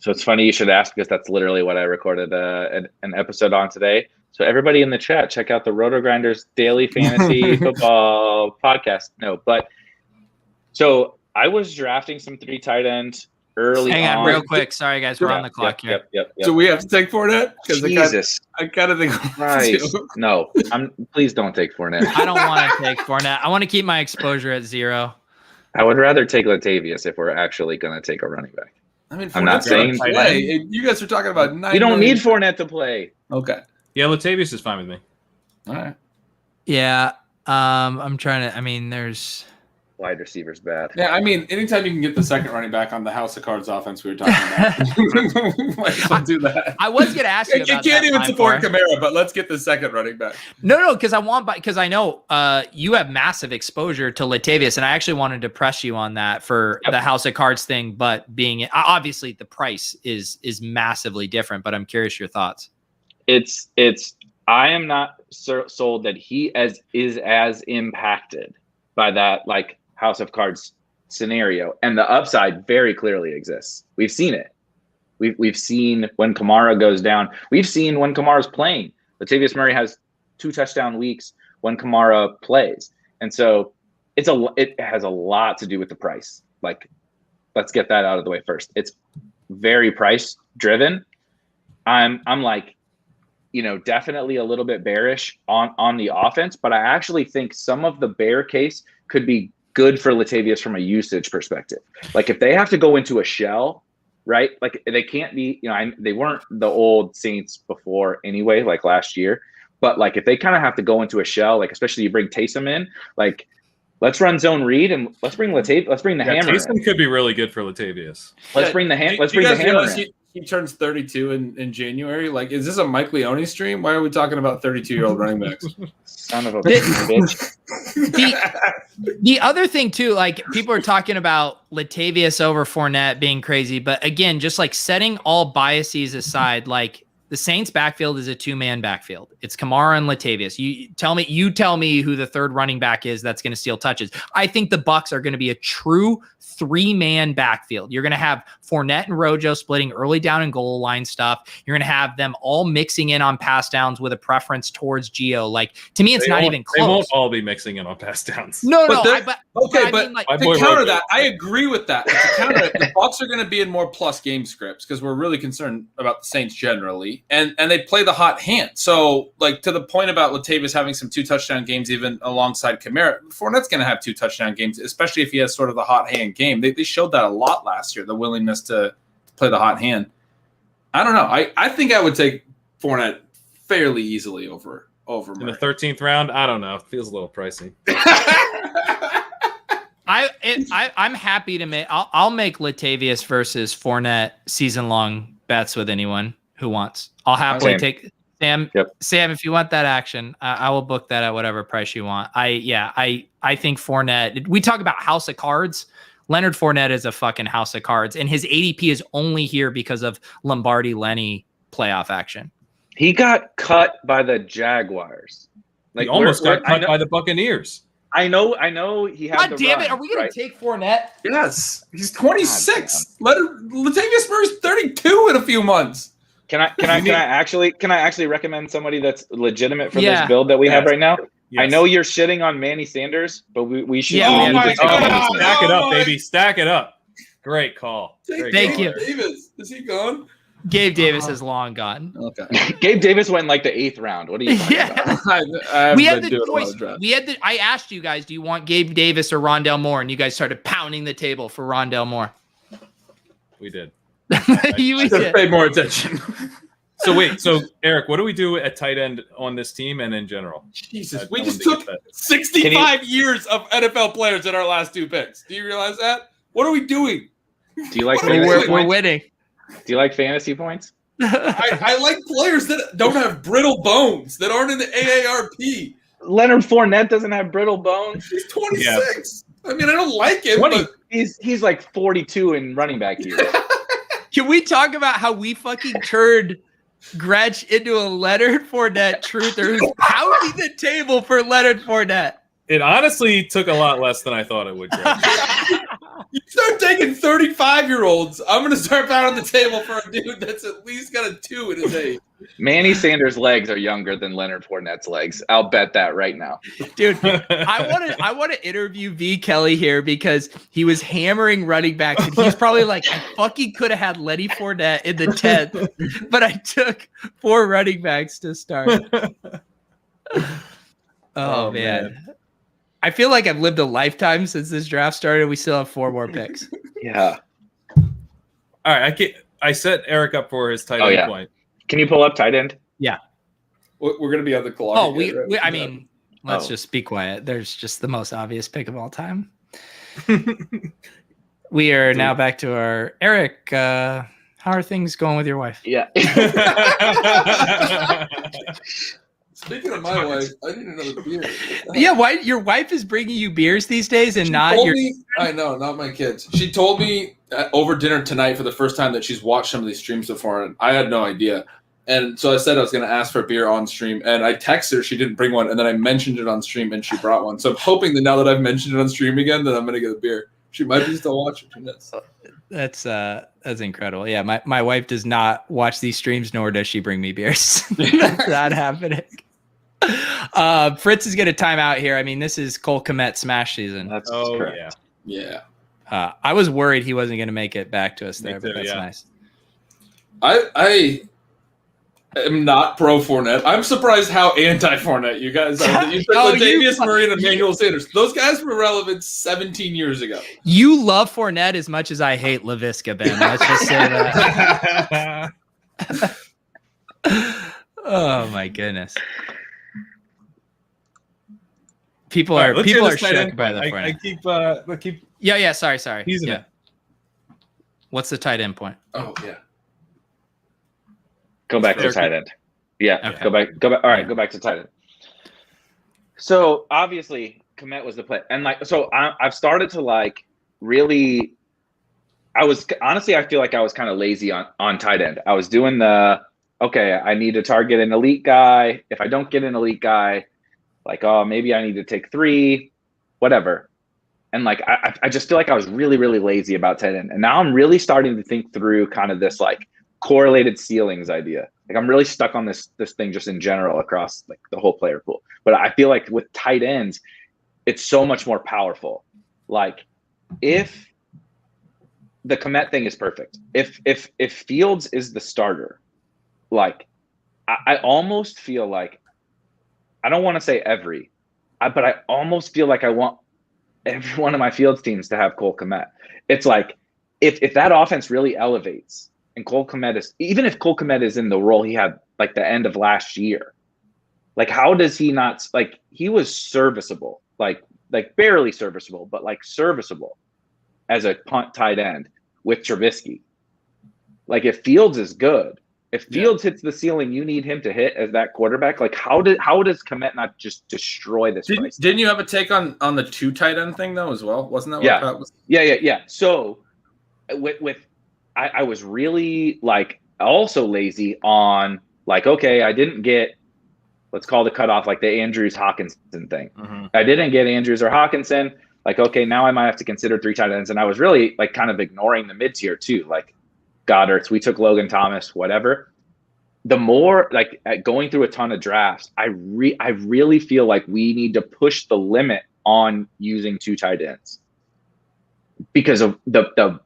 B: So it's funny you should ask, because that's literally what I recorded an episode on today. So everybody in the chat, check out the Rotogrinders Daily Fantasy Football podcast. So I was drafting some 3 tight ends early on.
A: Hang on real quick. Sorry, guys. We're on the clock here.
B: Yep.
C: So we have to take Fournette?
B: Jesus.
C: I kind of think
B: Christ. No, please don't take Fournette.
A: I don't want to take Fournette. I want to keep my exposure at 0.
B: I would rather take Latavius if we're actually going to take a running back.
C: I mean,
B: I'm not saying
C: play. You guys are talking about 9.
B: You don't need Fournette to play.
C: Okay.
D: Yeah, Latavius is fine with me.
C: All right.
A: Yeah. I'm trying to. There's
B: wide receivers bad.
C: Yeah, anytime you can get the second running back on the House of Cards offense we were talking about, might do that.
A: I was going to ask you about
C: You can't even support Kamara, but let's get the second running back.
A: No, because I know you have massive exposure to Latavius, and I actually wanted to press you on that for the House of Cards thing, but being obviously the price is massively different, but I'm curious your thoughts.
B: I am not sold that he is as impacted by that like House of Cards scenario, and the upside very clearly exists. We've seen it. We've seen when Kamara goes down. We've seen when Kamara's playing. Latavius Murray has 2 touchdown weeks when Kamara plays, and so it has a lot to do with the price. Like, let's get that out of the way first. It's very price driven. I'm like, definitely a little bit bearish on the offense, but I actually think some of the bear case could be good for Latavius from a usage perspective. Like if they have to go into a shell, right? Like they can't be, they weren't the old Saints before anyway, like last year, but like if they kind of have to go into a shell, like especially you bring Taysom in, like let's run zone read and let's bring the hammer.
D: Taysom could be really good for Latavius.
B: Let's bring the hammer.
C: he turns 32 in January. Like, is this a Mike Leone stream? Why are we talking about 32-year-old running backs?
B: Son of a bitch.
A: The other thing too, like people are talking about Latavius over Fournette being crazy, but again, just like setting all biases aside, like the Saints backfield is a 2-man backfield. It's Kamara and Latavius. You tell me who the third running back is that's going to steal touches. I think the Bucs are going to be a true 3-man backfield. You're going to have Fournette and Rojo splitting early down and goal line stuff. You're going to have them all mixing in on pass downs with a preference towards Geo. Like, to me, it's not even close.
D: They won't all be mixing in on pass downs.
A: No.
C: But
A: I mean, like,
C: to counter that, I agree with that. To counter it, the Bucs are going to be in more plus game scripts because we're really concerned about the Saints generally, and they play the hot hand. So, like, to the point about Latavius having some 2-touchdown games even alongside Kamara, Fournette's going to have 2-touchdown games, especially if he has sort of the hot hand game. They showed that a lot last year, the willingness to play the hot hand. I don't know. I think I would take Fournette fairly easily over
D: in the 13th round. I don't know. It feels a little pricey.
A: I'm happy to make. I'll make Latavius versus Fournette season-long bets with anyone who wants. I'll happily take Sam.
B: Yep.
A: Sam, if you want that action, I will book that at whatever price you want. I think Fournette. We talk about house of cards. Leonard Fournette is a fucking house of cards, and his ADP is only here because of Lombardi-Lenny playoff action.
B: He got cut by the Jaguars.
D: Like, he almost got cut by the Buccaneers.
B: I know. He had.
A: God damn it! Are we going to take Fournette?
C: Yes, he's 26. Latavius Murray's 32 in a few months.
B: Can I actually recommend somebody that's legitimate for this build that we have right now? Yes. I know you're shitting on Manny Sanders, but we should.
C: Yeah,
D: stack it up, baby. Stack it up. Great call.
A: Thank you.
C: Davis, is he gone?
A: Gabe Davis is long gone.
B: Okay. Gabe Davis went in like the 8th round. What are you talking about?
A: We had the choice. I asked you guys, do you want Gabe Davis or Rondell Moore? And you guys started pounding the table for Rondell Moore.
D: We did.
C: You should have paid more attention.
D: So wait, Eric, what do we do at tight end on this team and in general?
C: Jesus, we just took 65 years of NFL players in our last 2 picks. Do you realize that? What are we doing?
B: Do you like
A: we're winning?
B: Do you like fantasy points?
C: I like players that don't have brittle bones, that aren't in the AARP.
B: Leonard Fournette doesn't have brittle bones.
C: He's 26. Yeah. I mean, I don't like him, but
B: he's like 42 in running back years.
A: Can we talk about how we fucking turned Gretsch into a Leonard Fournette truther who's pounding the table for Leonard Fournette?
D: It honestly took a lot less than I thought it would.
C: You start taking 35-year-olds. I'm going to start pounding the table for a dude that's at least got a 2 in his age.
B: Manny Sanders' legs are younger than Leonard Fournette's legs. I'll bet that right now.
A: Dude, I want to interview V. Kelly here because he was hammering running backs, and he's probably like, I fucking could have had Lenny Fournette in the 10th, but I took 4 running backs to start. Oh man. I feel like I've lived a lifetime since this draft started. We still have 4 more picks.
B: Yeah.
D: All right. I set Eric up for his tight end point.
B: Can you pull up tight end?
A: Yeah.
C: We're going to be on the clock.
A: Oh, let's just be quiet. There's just the most obvious pick of all time. We are now back to our Eric. How are things going with your wife?
B: Yeah.
C: Speaking of my wife, I need another beer.
A: Yeah, why your wife is bringing you beers these days and not your?
C: I know, not my kids. She told me over dinner tonight for the first time that she's watched some of these streams before, and I had no idea. And so I said I was going to ask for a beer on stream, and I texted her. She didn't bring one, and then I mentioned it on stream, and she brought one. So I'm hoping that now that I've mentioned it on stream again, that I'm going to get a beer. She might be still watching.
A: That's incredible. Yeah, my wife does not watch these streams, nor does she bring me beers. That's not happening. Fritz is going to time out here. I mean, this is Cole Kmet smash season.
B: That's correct.
C: Yeah.
A: I was worried he wasn't going to make it back to us there, but that's nice.
C: I am not pro Fournette. I'm surprised how anti Fournette you guys are. You said Latavius Murray and Emmanuel Sanders. Those guys were relevant 17 years ago.
A: You love Fournette as much as I hate LaVisca, Ben. Let's just say that. Oh my goodness. People are shook by the Fournette.
D: I keep.
A: Yeah. Sorry.
D: He's
A: What's the tight end point?
C: Oh yeah.
B: Go back to
A: Fair.
B: tight end. Yeah,
A: Okay.
B: go back. All right,
A: Yeah.
B: go back to tight end. So obviously, Komet was the play, and like, so I've started to like really. I feel like I was kind of lazy on tight end. I was doing okay, I need to target an elite guy. If I don't get an elite guy, like, oh, maybe I need to take 3, whatever. And like, I just feel like I was really, really lazy about tight end. And now I'm really starting to think through kind of this like correlated ceilings idea. Like I'm really stuck on this thing just in general across like the whole player pool. But I feel like with tight ends, it's so much more powerful. Like if the Komet thing is perfect. If Fields is the starter, like I almost feel like I don't want to say but I almost feel like I want every one of my Fields teams to have Cole Komet. It's like if that offense really elevates and Cole Komet is, even if Cole Komet is in the role he had like the end of last year, like how does he not, like he was serviceable, like barely serviceable, but like serviceable as a punt tight end with Trubisky. Like if Fields is good, if Fields hits the ceiling you need him to hit as that quarterback, like how does Komet not just destroy this price?
C: Didn't you have a take on the 2 tight end thing though as well? Wasn't that what that was?
B: Yeah. So I was really like also lazy on like, okay, I didn't get, let's call the cutoff like the Andrews Hawkinson thing.
D: Mm-hmm.
B: I didn't get Andrews or Hawkinson. Like, okay, now I might have to consider 3 tight ends. And I was really like kind of ignoring the mid tier too. Like Goddard's, we took Logan Thomas, whatever. The more like going through a ton of drafts, I really feel like we need to push the limit on using 2 tight ends because of the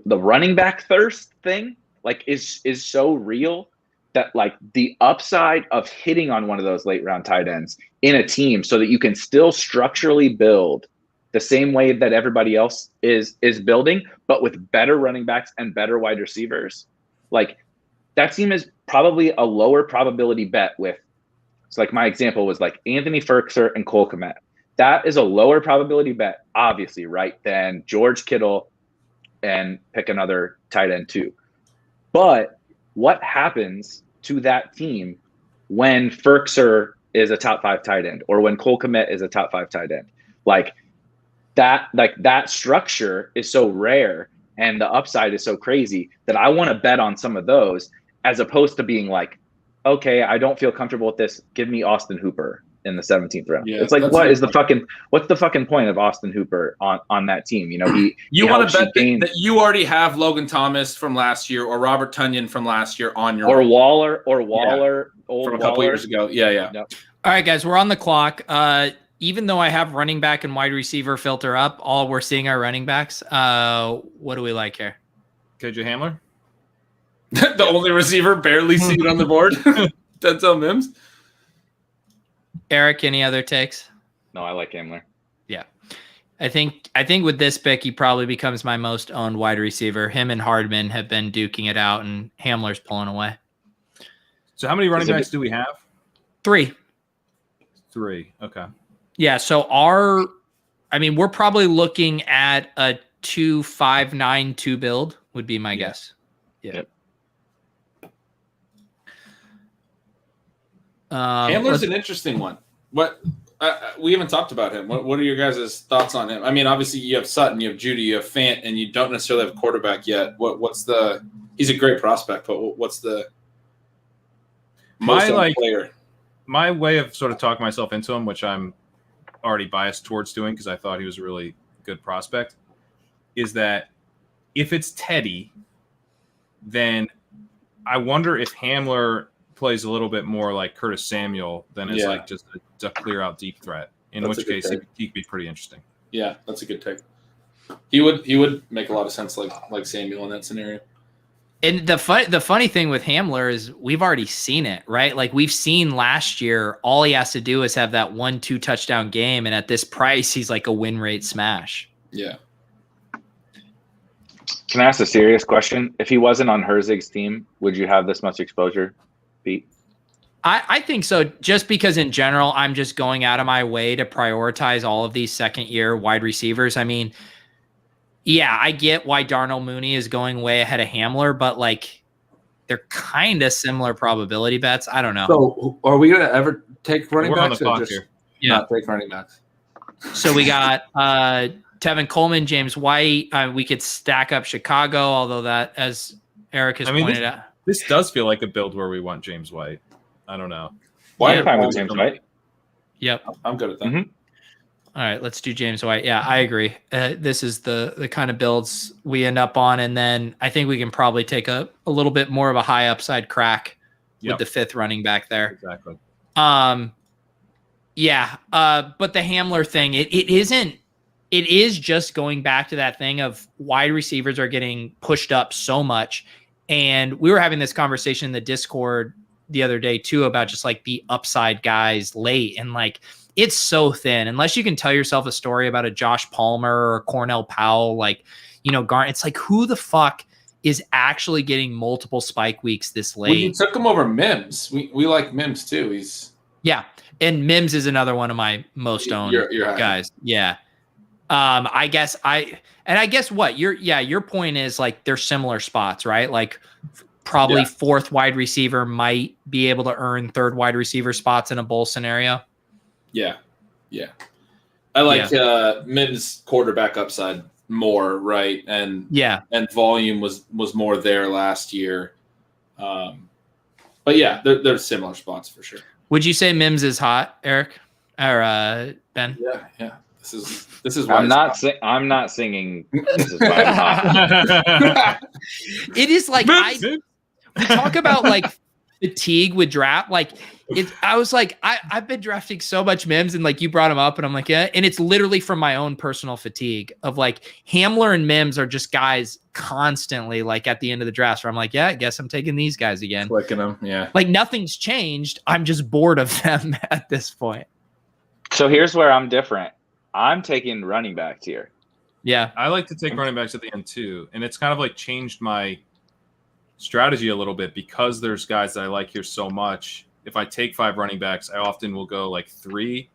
B: running back thirst thing, like is so real that like the upside of hitting on one of those late round tight ends in a team so that you can still structurally build the same way that everybody else is building, but with better running backs and better wide receivers. Like that team is probably a lower probability bet with, so like my example was like Anthony Firkser and Cole Komet. That is a lower probability bet, obviously, right, than George Kittle and pick another tight end too. But what happens to that team when Firkser is a top 5 tight end or when Cole Komet is a top 5 tight end? Like that structure is so rare and the upside is so crazy that I want to bet on some of those as opposed to being like, okay, I don't feel comfortable with this. Give me Austin Hooper in the 17th round. Yeah, it's like, what's the fucking point of Austin Hooper on that team? You know,
C: you want to bet that you already have Logan Thomas from last year or Robert Tonyan from last year on your
B: Waller from
C: a couple years ago. Yeah.
A: Yep. All right, guys, we're on the clock. Even though I have running back and wide receiver filter up, all we're seeing are running backs. What do we like here?
D: KJ Hamler?
C: The only receiver barely seen on the board. Denzel Mims.
A: Eric, any other takes?
B: No, I like Hamler.
A: Yeah. I think with this pick, he probably becomes my most owned wide receiver. Him and Hardman have been duking it out, and Hamler's pulling away.
D: So how many running backs do we have?
A: 3.
D: 3. Okay.
A: Yeah, so we're probably looking at a 2-5-9-2 build would be my guess. Yeah.
B: Yep.
C: Hamler's an interesting one. What we haven't talked about him. What are your guys' thoughts on him? I mean, obviously you have Sutton, you have Judy, you have Fant, and you don't necessarily have quarterback yet. He's a great prospect, but what's the player?
D: My way of sort of talking myself into him, which I'm already biased towards doing because I thought he was a really good prospect, is that if it's Teddy, then I wonder if Hamler plays a little bit more like Curtis Samuel than is like just a clear out deep threat, in which case he could be pretty interesting.
C: Yeah, that's a good take. He would make a lot of sense like Samuel in that scenario.
A: And the funny thing with Hamler is we've already seen it, right? Like we've seen last year, all he has to do is have that 1-2 touchdown game. And at this price, he's like a win rate smash.
C: Yeah.
B: Can I ask a serious question? If he wasn't on Herzig's team, would you have this much exposure, Pete?
A: I think so. Just because in general, I'm just going out of my way to prioritize all of these second-year wide receivers. I mean, yeah, I get why Darnell Mooney is going way ahead of Hamler, but like they're kind of similar probability bets. I don't know.
C: So are we going to ever take running
D: We're on
C: backs
D: the
C: or
D: clock
C: just
D: here.
C: not take running backs?
A: So we got Tevin Coleman, James White. We could stack up Chicago, although that, as Eric has pointed out.
D: This does feel like a build where we want James White. I don't know.
B: I'm fine with James White.
A: Yep.
C: I'm good at that.
B: Mm-hmm.
A: All right, let's do James White. Yeah, I agree. This is the kind of builds we end up on, and then I think we can probably take a little bit more of a high upside crack with the 5th running back there.
D: Exactly.
A: Yeah. But the Hamler thing, it is just going back to that thing of wide receivers are getting pushed up so much, and we were having this conversation in the Discord the other day too about just like the upside guys late, and like it's so thin unless you can tell yourself a story about a Josh Palmer or Cornell Powell, like, you know, it's like, who the fuck is actually getting multiple spike weeks this late?
C: We took him over Mims. We like Mims too.
A: And Mims is another one of my most owned guys. Yeah. I guess what your point is, like, they're similar spots, right? Like probably 4th wide receiver might be able to earn 3rd wide receiver spots in a bowl scenario.
C: Yeah. I like Mims' quarterback upside more, right? And volume was more there last year. But yeah, they're similar spots for sure.
A: Would you say Mims is hot, Eric or Ben?
C: Yeah. This is why
B: I'm not singing. This is why I'm hot.
A: It is like we talk about like fatigue with draft. Like I was like, I've been drafting so much Mims, and like you brought him up, and I'm like, yeah. And it's literally from my own personal fatigue of like Hamler and Mims are just guys constantly like at the end of the drafts where I'm like, yeah, I guess I'm taking these guys again.
C: Clicking them. Yeah.
A: Like nothing's changed. I'm just bored of them at this point.
B: So here's where I'm different. I'm taking running backs here.
A: Yeah.
D: I like to take running backs at the end too. And it's kind of like changed my strategy a little bit because there's guys that I like here so much. If I take 5 running backs, I often will go like 3,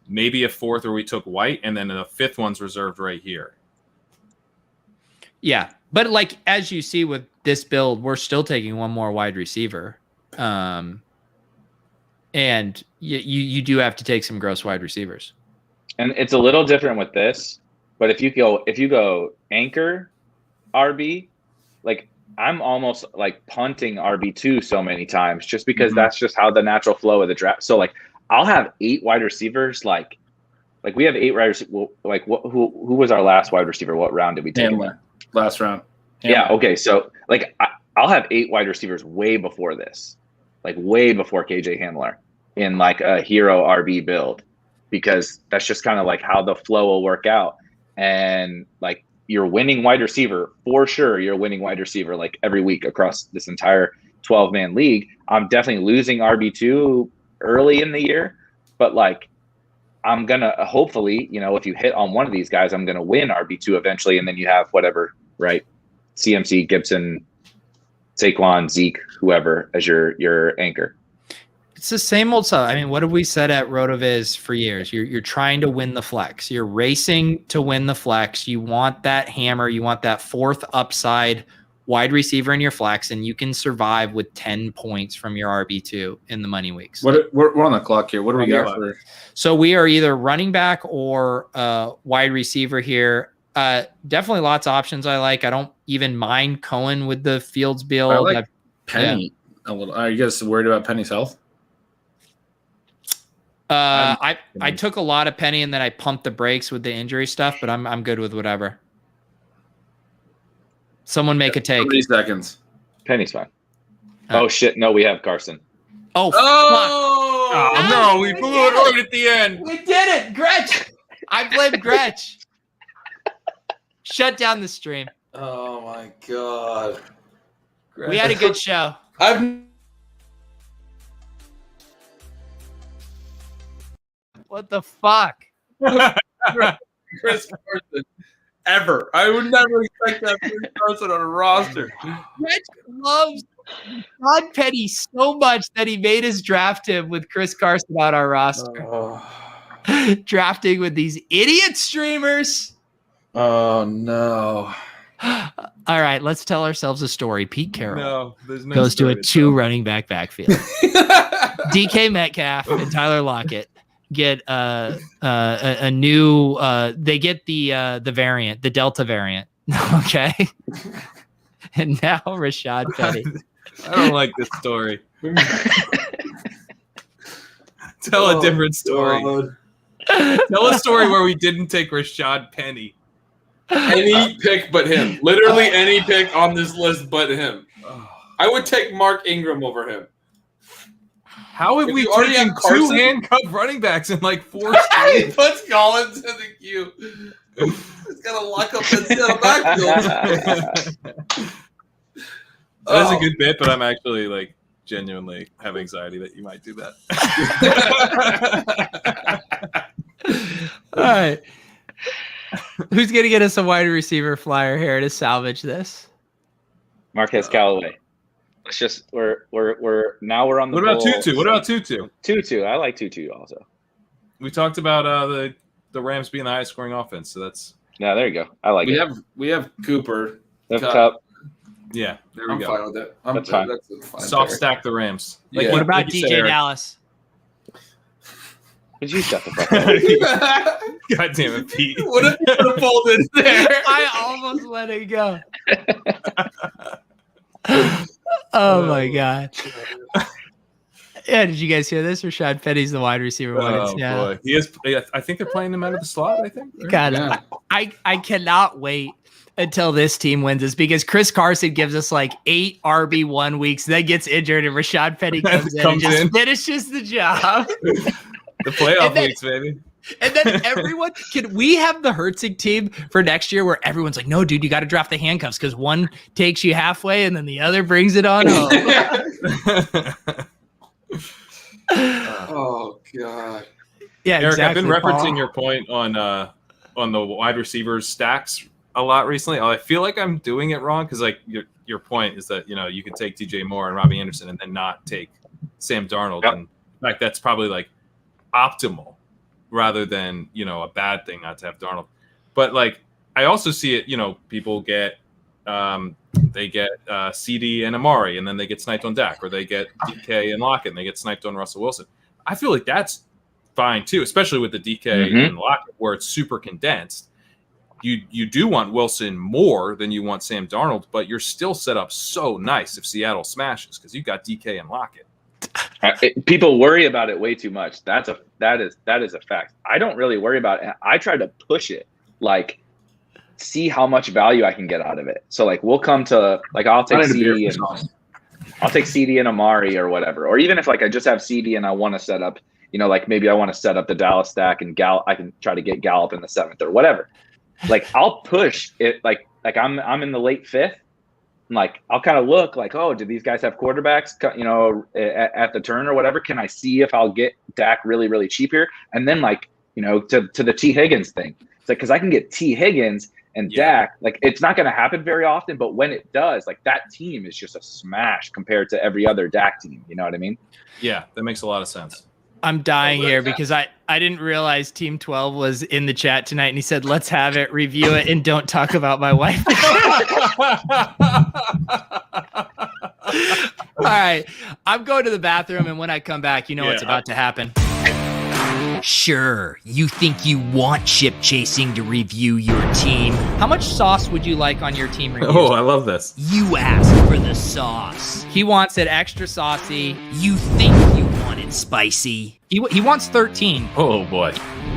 D: maybe a 4th where we took White, and then the 5th one's reserved right here.
A: Yeah. But like, as you see with this build, we're still taking one more wide receiver. And you do have to take some gross wide receivers.
B: And it's a little different with this, but if you go anchor RB, like I'm almost like punting RB2 so many times just because that's just how the natural flow of the draft. So like I'll have 8 wide receivers. Like we have 8 wide receivers. Like who was our last wide receiver? What round did we take him in?
C: Last round.
B: Yeah. Okay. So like I'll have 8 wide receivers way before this, like way before KJ Hamler in like a hero RB build, because that's just kind of like how the flow will work out. And like you're winning wide receiver for sure. You're winning wide receiver like every week across this entire 12-man league. I'm definitely losing RB2 early in the year, but like I'm going to hopefully, you know, if you hit on one of these guys, I'm going to win RB2 eventually. And then you have whatever, right? CMC, Gibson, Saquon, Zeke, whoever as your anchor.
A: It's the same old stuff. I mean, what have we said at Rotoviz for years? You're trying to win the flex. You're racing to win the flex. You want that hammer. You want that 4th upside wide receiver in your flex, and you can survive with 10 points from your RB2 in the money weeks.
C: We're on the clock here. What do we got for?
A: So we are either running back or wide receiver here. Definitely lots of options I like. I don't even mind Cohen with the Fields build.
C: I like Penny a little. Are you guys worried about Penny's health?
A: I took a lot of Penny and then I pumped the brakes with the injury stuff, but I'm good with whatever. Someone make a take.
C: 30 seconds.
B: Penny's fine. Oh shit! No, we have Carson.
A: Oh
D: no, we blew it right at the end.
A: We did it, Gretch. I blame Gretch. Shut down the stream.
C: Oh my god.
A: We had a good show. What the fuck?
C: Chris Carson. Ever. I would never expect that Chris Carson on a roster.
A: Gretch loves Todd Petty so much that he made us draft him with Chris Carson on our roster. Drafting with these idiot streamers.
C: Oh no.
A: All right, let's tell ourselves a story. Pete Carroll
D: No, there's no
A: goes to a
D: story
A: 2 running back backfield. DK Metcalf and Tyler Lockett get a new. They get the variant, the Delta variant. Okay, and now Rashad Penny.
D: I don't like this story. Tell a different story.
C: God.
D: Tell a story where we didn't take Rashad Penny.
E: Any pick but him. Literally any pick on this list but him. I would take Mark Ingram over him.
D: How have
E: If
D: we
E: you already
D: taken
E: have Carson-
D: 2 handcuffed running backs in like 4
E: He
D: states?
E: puts Collins in the queue. He's got to lock up that backfield.
D: That is a good bit, but I'm actually like genuinely have anxiety that you might do that.
A: All right. Who's going to get us a wide receiver flyer here to salvage this?
B: Marquez Callaway. Let's just we're on the.
D: What about
B: Bulls.
D: Tutu? What about Tutu?
B: Tutu? I like Tutu also.
D: We talked about the Rams being the highest scoring offense, so that's
B: Yeah, there you go. I like it.
E: We have Cooper.
B: Lift
E: Cup.
B: Cup.
D: yeah. There we
E: I'm
D: go.
E: fine with it.
B: That's fine.
E: That's a fine
D: Soft
E: pick.
D: stack the Rams.
E: Yeah.
A: What about
D: like you said,
A: DJ
D: Eric.
A: Dallas?
B: Would you shut the fuck up?
D: God damn it, Pete.
E: What if you would have pulled in there?
A: I almost let it go. Oh my god. Yeah, did you guys hear this? Rashad Penny's the wide receiver one in
D: Oh
A: Seattle.
D: boy, he is. I think they're playing him out of the slot. I think. right?
A: God,
E: Yeah.
A: I cannot wait until this team wins this because Chris Carson gives us like 8 RB1 weeks, then gets injured, and Rashad Penny comes in and
D: Comes
A: just
D: in.
A: finishes the job.
D: The playoff
A: And then-
D: weeks, baby.
A: And then everyone can we have the Hertzig team for next year where everyone's like, no, dude, you got to draft the handcuffs because one takes you halfway and then the other brings it on home.
E: Oh God.
A: Yeah,
D: Eric,
A: exactly.
D: I've been referencing
A: Paul.
D: your point on the wide receivers stacks a lot recently. I feel like I'm doing it wrong because like your point is that you could take DJ Moore and Robbie Anderson and then not take Sam Darnold.
B: Yep.
D: And in fact, that's probably like optimal rather than a bad thing not to have Darnold. But like I also see it. People get they get CD and Amari, and then they get sniped on Dak, or they get DK and Lockett, and they get sniped on Russell Wilson. I feel like that's fine too, especially with the DK and Lockett, where it's super condensed. You do want Wilson more than you want Sam Darnold, but you're still set up so nice if Seattle smashes because you've got DK and Lockett.
B: People worry about it way too much. That is a fact. I don't really worry about it. I try to push it, like see how much value I can get out of it. So like we'll come to like I'll take CD and Amari or whatever, or even if like I just have CD and I want to set up, like maybe I want to set up the Dallas stack and I can try to get Gallup in the 7th or whatever. Like I'll push it like I'm in the late 5th. And like I'll kind of look like, oh, do these guys have quarterbacks, at the turn or whatever? Can I see if I'll get Dak really, really cheap here? And then like, to the T Higgins thing. It's like, because I can get T Higgins and Dak, like it's not going to happen very often, but when it does, like that team is just a smash compared to every other Dak team. You know what I mean?
D: Yeah, that makes a lot of sense.
A: I'm dying here because I didn't realize Team 12 was in the chat tonight, and he said, let's have it, review it, and don't talk about my wife. All right. I'm going to the bathroom, and when I come back, what's about to happen. Sure, you think you want Ship Chasing to review your team. How much sauce would you like on your team reviews?
D: Oh, I love this.
A: You asked for the sauce. He wants it extra saucy. You think you want it spicy. He wants 13.
D: Oh boy.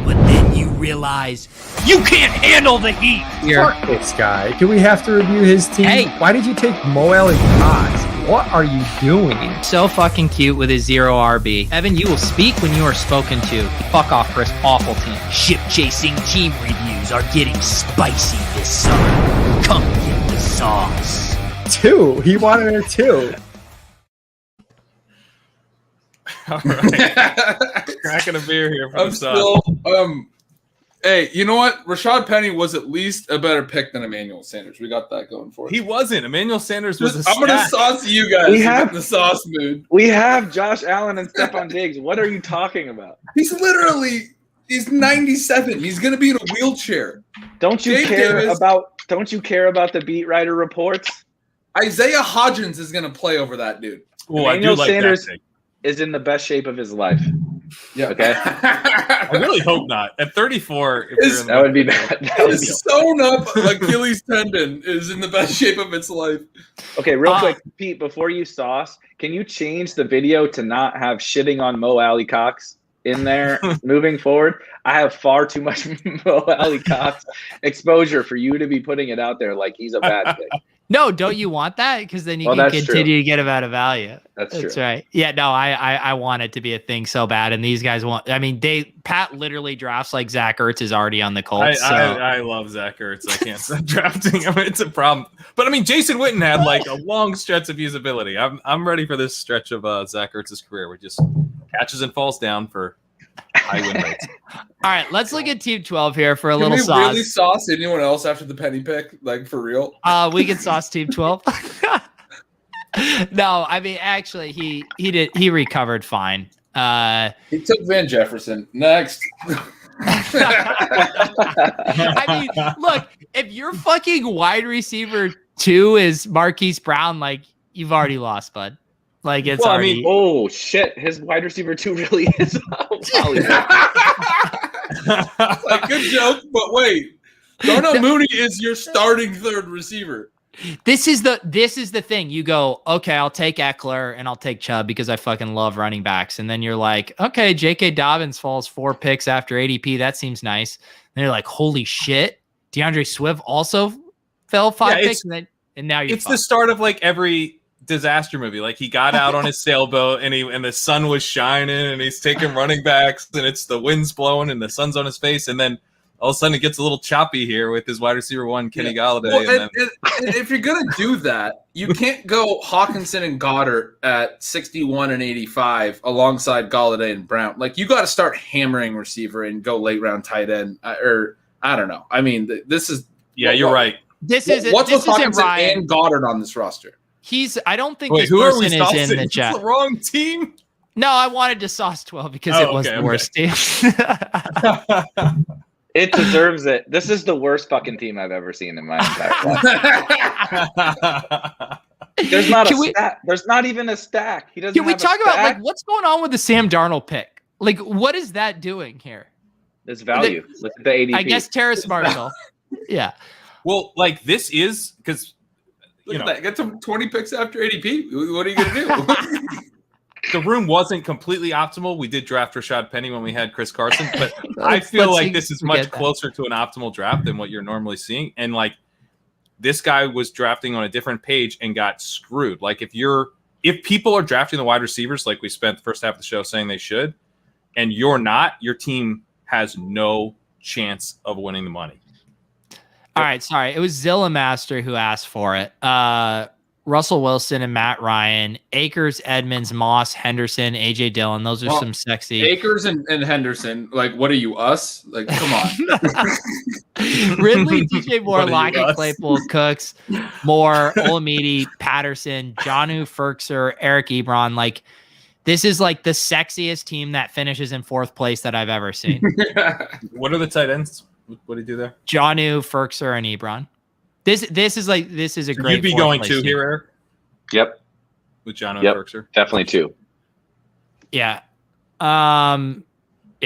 A: But then you realize you can't handle the heat.
F: Fuck this guy. Do we have to review his team?
A: Hey.
F: Why did you take Moel and Kaz? What are you doing?
A: So fucking cute with his 0 RB. Evan, you will speak when you are spoken to. Fuck off for his awful team. Ship Chasing team reviews are getting spicy this summer. Come get the sauce.
F: 2. He wanted a 2.
D: All right. Cracking a beer here for
E: I'm
D: the sauce.
E: still hey, you know what? Rashad Penny was at least a better pick than Emmanuel Sanders. We got that going for us.
D: He wasn't. Emmanuel Sanders was a
E: I'm gonna
D: stack.
E: sauce you guys.
B: We
E: to
B: have-
E: get in the sauce mood.
B: We have Josh Allen and Stephon Diggs. What are you talking about?
E: He's literally He's 97. He's going to be in a wheelchair.
B: Don't you
E: Dave
B: care
E: Davis.
B: about the beat writer reports?
E: Isaiah Hodgins is going to play over that dude.
D: Oh, I do
B: Emmanuel
D: like
B: Sanders
D: that take.
B: is in the best shape of his life.
E: Yeah.
B: Okay.
D: I really hope not. At 34, if you're in
B: That would be bad. That would be-
E: His sewn up Achilles tendon is in the best shape of its life.
B: Okay, real quick, Pete, before you sauce, can you change the video to not have shitting on Mo Alley Cox in there moving forward? I have far too much Mo Alley Cox exposure for you to be putting it out there like he's a bad pick.
A: No, don't you want that? Because then you
B: Well,
A: can
B: that's
A: continue to get him out of value.
B: That's true.
A: Right. Yeah, no, I want it to be a thing so bad. And these guys want, I mean, Pat literally drafts like Zach Ertz is already on the Colts.
D: I love Zach Ertz. I can't stop drafting him. It's a problem. But I mean, Jason Witten had like a long stretch of usability. I'm ready for this stretch of Zach Ertz's career where just catches and falls down for high win rates.
A: All right, let's look at Team 12 here for a
E: Can
A: little
E: we
A: sauce.
E: really sauce anyone else after the penny pick? Like, for real?
A: We can sauce Team 12. No, I mean, actually, he recovered fine.
E: He took Van Jefferson. Next.
A: I mean, look, if your fucking wide receiver 2 is Marquise Brown, like, you've already lost, bud. Like, it's
B: Well,
A: already.
B: I mean, oh shit, his wide receiver 2 really is Hollywood.
E: Like, good joke, but wait. Darnell Mooney is your starting third receiver.
A: This is the thing. You go, okay, I'll take Eckler and I'll take Chubb because I fucking love running backs. And then you're like, okay, J.K. Dobbins falls 4 picks after ADP. That seems nice. And you're like, holy shit, DeAndre Swift also fell 5 picks. And now you're
D: It's the start of like every disaster movie. Like he got out on his sailboat and the sun was shining and he's taking running backs and it's the wind's blowing and the sun's on his face. And then all of a sudden it gets a little choppy here with his wide receiver 1, Kenny Galladay.
E: Well, and if you're going to do that, you can't go Hawkinson and Goddard at 61 and 85 alongside Galladay and Brown. Like, you got to start hammering receiver and go late round tight end. Or I don't know. I mean, this is
D: you're right.
A: What's
E: with Hawkinson
A: Ryan
E: and Goddard on this roster?
A: I don't think
D: Wait,
A: this
D: who are
A: person
D: we
A: is
D: saucing?
A: in the
D: It's
A: chat.
D: the wrong team.
A: No, I wanted to sauce 12 because it was the worst team.
B: It deserves it. This is the worst fucking team I've ever seen in my entire life. There's not stack. There's not even a stack. He doesn't.
A: Can we
B: have a
A: talk about
B: stack.
A: like what's going on with the Sam Darnold pick? Like, what is that doing here?
B: There's value. Look at the ADP.
A: I guess Terrace Marshall. Yeah.
D: Well, like this is because
E: Look at that. Get some 20 picks after ADP. What are you going to do?
D: the room wasn't completely optimal. We did draft Rashad Penny when we had Chris Carson, but I feel like this is much closer to an optimal draft than what you're normally seeing. And like this guy was drafting on a different page and got screwed. Like if people are drafting the wide receivers, like we spent the first half of the show saying they should, and you're not, your team has no chance of winning the money.
A: All right, sorry. It was Zilla Master who asked for it. Russell Wilson and Matt Ryan, Akers, Edmonds, Moss, Henderson, AJ Dillon. Those are some sexy.
E: Akers and Henderson. Like, what are you, us? Like, come on.
A: Ridley, DJ Moore, Lockett, Claypool, Cooks, Moore, Olamide, Patterson, Jonnu Ferkser, Eric Ebron. Like, this is like the sexiest team that finishes in 4th place that I've ever seen.
D: What are the tight ends? What do you do there?
A: Jonnu, Ferkser, and Ebron. This is a great.
D: You'd be going 2 here, Eric?
B: Yep.
D: With John
B: Yep.
D: Ferkser?
B: Definitely 2.
A: Yeah.
E: I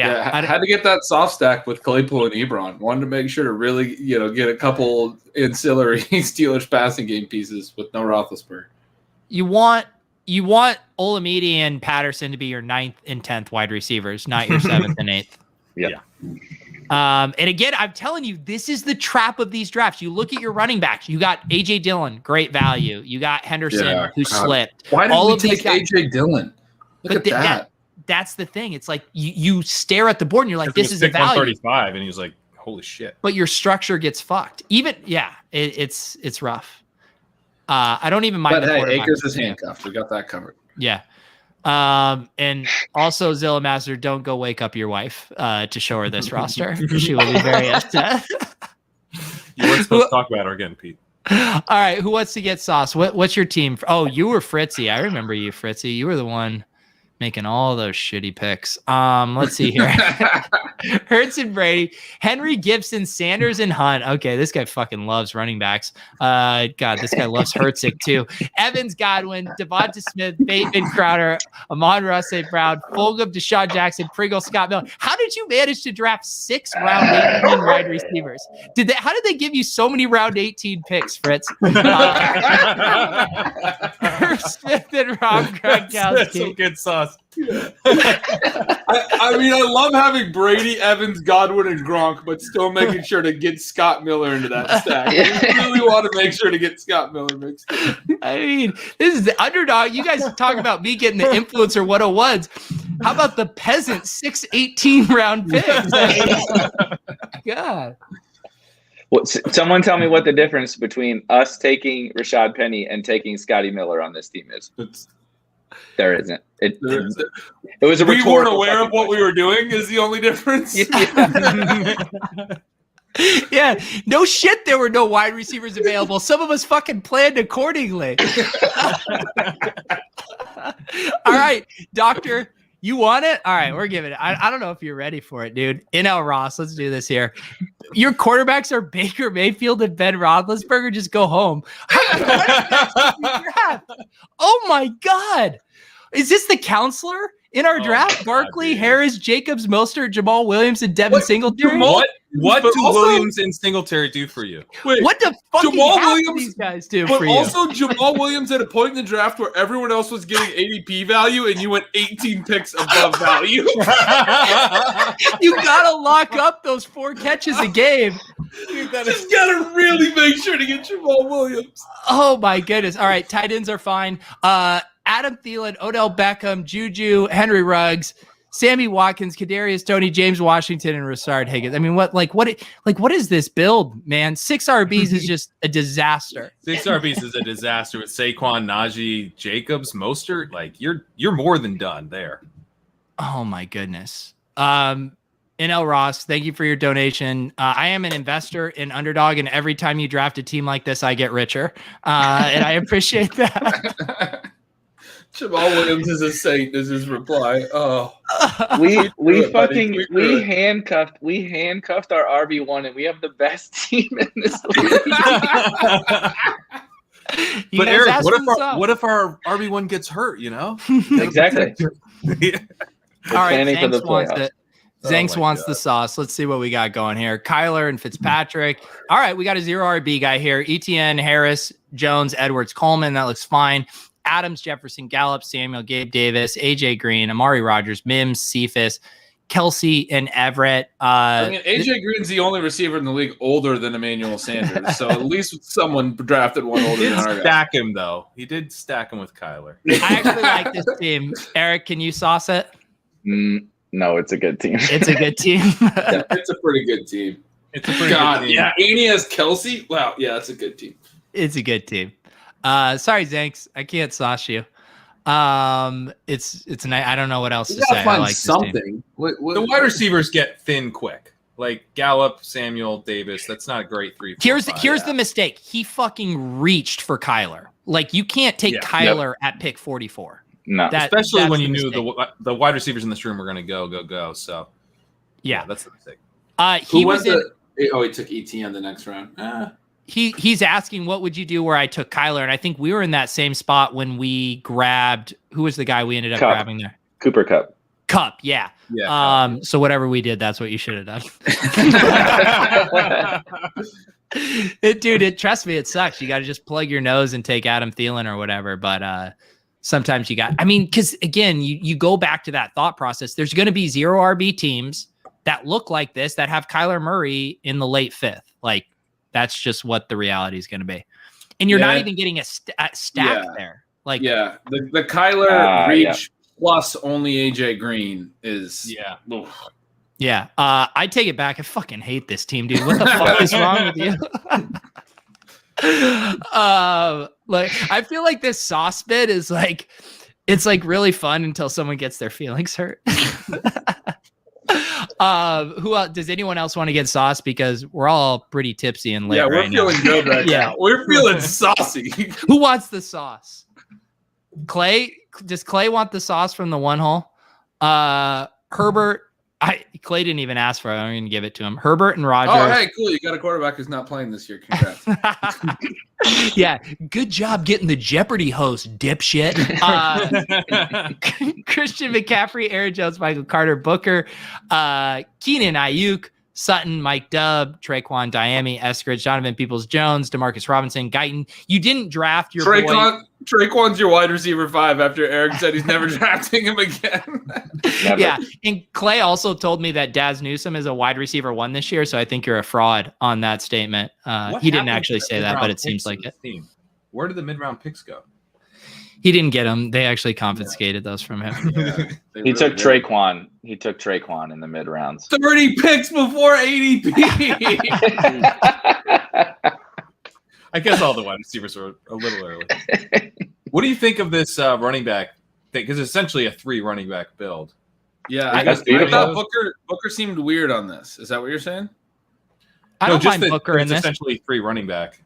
E: had to get that soft stack with Claypool and Ebron. Wanted to make sure to really, get a couple ancillary Steelers passing game pieces with no Roethlisberger.
A: You want Olamide and Patterson to be your 9th and 10th wide receivers, not your 7th and 8th.
B: Yeah.
A: And again, I'm telling you, this is the trap of these drafts. You look at your running backs. You got AJ Dillon, great value. You got Henderson, who slipped.
E: Why did
A: All
E: we
A: of these
E: take AJ Dillon? Look at that.
A: That's the thing. It's like you stare at the board and you're like, this is a value.
D: 135, and he was like, holy shit.
A: But your structure gets fucked. It's rough. I don't even mind.
E: But hey, Akers is handcuffed. We got that covered.
A: Yeah. And also Zilla Master, don't go wake up your wife to show her this roster. She will be very upset.
D: You weren't supposed to talk about her again, Pete.
A: All right, who wants to get sauce? What's your team? Oh, you were Fritzy. I remember you, Fritzy. You were the one making all those shitty picks. Let's see here. Hurts and Brady, Henry, Gibson, Sanders, and Hunt. Okay, this guy fucking loves running backs. God, this guy loves Hurtsick too. Evans, Godwin, Devonta Smith, Bateman, Crowder, Amon-Ra St. Brown, Fulgham, Deshaun Jackson, Pringle, Scott Miller. How did you manage to draft 6 round 18 wide receivers? How did they give you so many round 18 picks, Fritz? Smith and Rob Gronkowski.
D: That's some good sauce.
E: I mean, I love having Brady, Evans, Godwin, and Gronk, but still making sure to get Scott Miller into that stack. I really want to make sure to get Scott Miller mixed in.
A: I mean, this is the underdog. You guys talk about me getting the influencer 101s. How about the peasant 6-18 round picks? God.
B: Someone tell me what the difference between us taking Rashad Penny and taking Scotty Miller on this team is. There isn't. It was a
E: We
B: rhetorical
E: weren't aware of what
B: question.
E: we were doing is the only difference.
A: Yeah, no shit. There were no wide receivers available. Some of us fucking planned accordingly. All right, doctor, you want it? All right, we're giving it. I don't know if you're ready for it, dude. NL Ross, let's do this here. Your quarterbacks are Baker Mayfield and Ben Roethlisberger. Just go home. Oh my God. Is this the counselor in our draft? Barkley,
D: God,
A: Harris, Jacobs, Mostert, Jamal Williams, and Devin Singletary?
D: What
E: But
D: do
E: also-
D: Williams and Singletary do for you?
E: Wait,
A: What the fucking
E: Jamal
A: half
E: Williams-
A: these guys do
E: but
A: for you?
E: also Jamal Williams at a point in the draft where everyone else was getting ADP value and you went 18 picks above value.
A: You gotta lock up those 4 catches a game.
E: Just gotta really make sure to get Jamal Williams.
A: Oh my goodness. All right, tight ends are fine. Adam Thielen, Odell Beckham, Juju, Henry Ruggs, Sammy Watkins, Kadarius Toney, James Washington, and Rashard Higgins. I mean, what is this build, man? 6 RBs is just a disaster.
D: 6 RBs is a disaster with Saquon, Najee, Jacobs, Mostert. Like you're more than done there.
A: Oh my goodness. NL Ross, thank you for your donation. I am an investor in Underdog, and every time you draft a team like this, I get richer. And I appreciate that.
E: Jamal Williams is a saint, is his reply. Oh,
B: We
E: buddy. We do it.
B: handcuffed our RB1 and we have the best team in this league.
A: You
D: But
A: guys
D: Eric,
A: asked for this up.
D: what if our RB1 gets hurt? You know,
B: Exactly.
A: All right,
B: planning for the
A: Zanks wants
B: playoffs.
A: it. Zanks
D: my
A: wants
D: God.
A: the sauce. Let's see what we got going here. Kyler and Fitzpatrick. All right, we got a 0 RB guy here. ETN, Harris, Jones, Edwards, Coleman. That looks fine. Adams, Jefferson, Gallup, Samuel, Gabe Davis, AJ Green, Amari Rogers, Mims, Cephas, Kelsey, and Everett.
E: I mean, AJ Green's the only receiver in the league older than Emmanuel Sanders, so at least someone drafted one older
D: He
E: than
D: did
E: our guy.
D: stack him though. He did stack him with Kyler.
A: I actually like this team. Eric, can you sauce it?
B: No, it's a good team.
A: It's a good team.
E: It's a pretty good team.
D: It's a pretty
E: God,
D: good team.
E: yeah, Aney has Kelsey. Wow, yeah, that's a good team.
A: It's a good team. Sorry, Zanks, I can't sauce you. It's nice. I don't know what else to say. I like this team.
E: something.
D: The wide receivers get thin quick. Like Gallup, Samuel, Davis. That's not a great 3. 4,
A: Here's
D: 5.
A: the mistake. He fucking reached for Kyler. Like you can't take
D: Yeah.
A: Kyler at pick 44.
B: No.
D: Especially
A: that's
D: when
A: the
D: you knew
A: mistake.
D: the wide receivers in this room were going to go. So
A: Yeah.
D: that's the mistake.
A: He was in.
E: he took ETN the next round.
A: He's asking what would you do where I took Kyler, and I think we were in that same spot when we grabbed who was the guy we ended up
B: Cup.
A: grabbing there.
B: Cooper Cup.
A: Cup, yeah.
D: Yeah.
A: So whatever we did, that's what you should have done. Dude, trust me, it sucks. You got to just plug your nose and take Adam Thielen or whatever. But sometimes you got. I mean, because again, you go back to that thought process. There's going to be 0 RB teams that look like this that have Kyler Murray in the late 5th. Like that's just what the reality is going to be. And you're not even getting a stack there. Like
E: the Kyler reach
B: yeah.
E: plus only AJ Green is oof.
A: Yeah, I take it back. I fucking hate this team, dude. What the fuck is wrong with you? Like I feel like this sauce bit is like it's like really fun until someone gets their feelings hurt. Who else, does anyone else want to get sauce? Because we're all pretty tipsy and lit.
E: Yeah, we're
A: right now.
E: feeling good right
A: Yeah.
E: now. We're feeling saucy.
A: Who wants the sauce? Clay does Clay want the sauce from the one hole? Herbert, Clay didn't even ask for it. I'm going to give it to him. Herbert and Rogers.
E: Oh, hey, cool. You got a quarterback who's not playing this year. Congrats.
A: Yeah, good job getting the Jeopardy host, dipshit. Christian McCaffrey, Aaron Jones, Michael Carter, Booker, Keenan Ayuk, Sutton, Mike Dubb, Traquan Diami, Eskridge, Donovan Peoples-Jones, Demarcus Robinson, Guyton. You didn't draft your boy.
E: Traquan's your wide receiver 5 after Eric said he's never drafting him again.
A: Yeah, and Clay also told me that Daz Newsome is a wide receiver 1 this year, so I think you're a fraud on that statement. He didn't actually say that, but it seems like it.
D: Where did the mid-round picks go?
A: He didn't get them. They actually confiscated those from him.
E: Yeah,
B: he took Traquan. He took Traquan in the mid rounds.
E: 30 picks before ADP.
D: I guess all the wide receivers are a little early. What do you think of this running back thing? Because it's essentially a 3 running back build.
E: Yeah,
B: I
E: thought Booker seemed weird on this. Is that what you're saying?
A: I don't mind Booker in this.
D: Essentially 3 running back,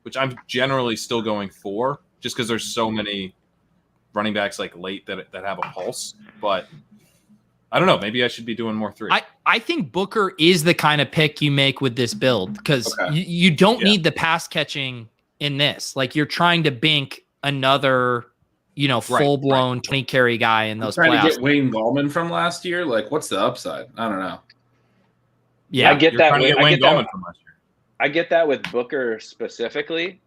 D: which I'm generally still going for, just because there's so many running backs like late that have a pulse. But I don't know. Maybe I should be doing more 3.
A: I think Booker is the kind of pick you make with this build because you don't need the pass catching in this. Like you're trying to bank another, full blown 20 carry guy in those playoffs.
E: Trying to get Wayne Gallman from last year. Like, what's the upside? I don't know.
A: Yeah,
B: I get that.
D: Wayne Gallman from last year.
B: I get that with Booker specifically,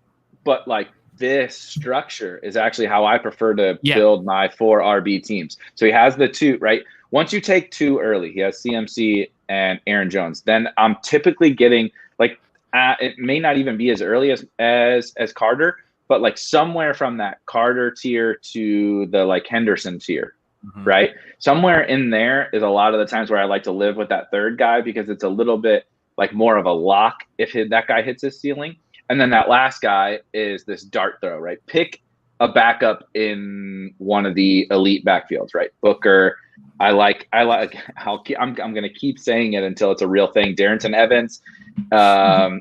B: but like this structure is actually how I prefer to build my 4 RB teams. So he has the 2, right? Once you take 2 early, he has CMC and Aaron Jones. Then I'm typically getting like it may not even be as early as Carter, but like somewhere from that Carter tier to the like Henderson tier, right? Somewhere in there is a lot of the times where I like to live with that 3rd guy because it's a little bit like more of a lock if that guy hits his ceiling. And then that last guy is this dart throw, right? Pick a backup in one of the elite backfields, right? Booker. I'm going to keep saying it until it's a real thing. Darrington Evans, Samaje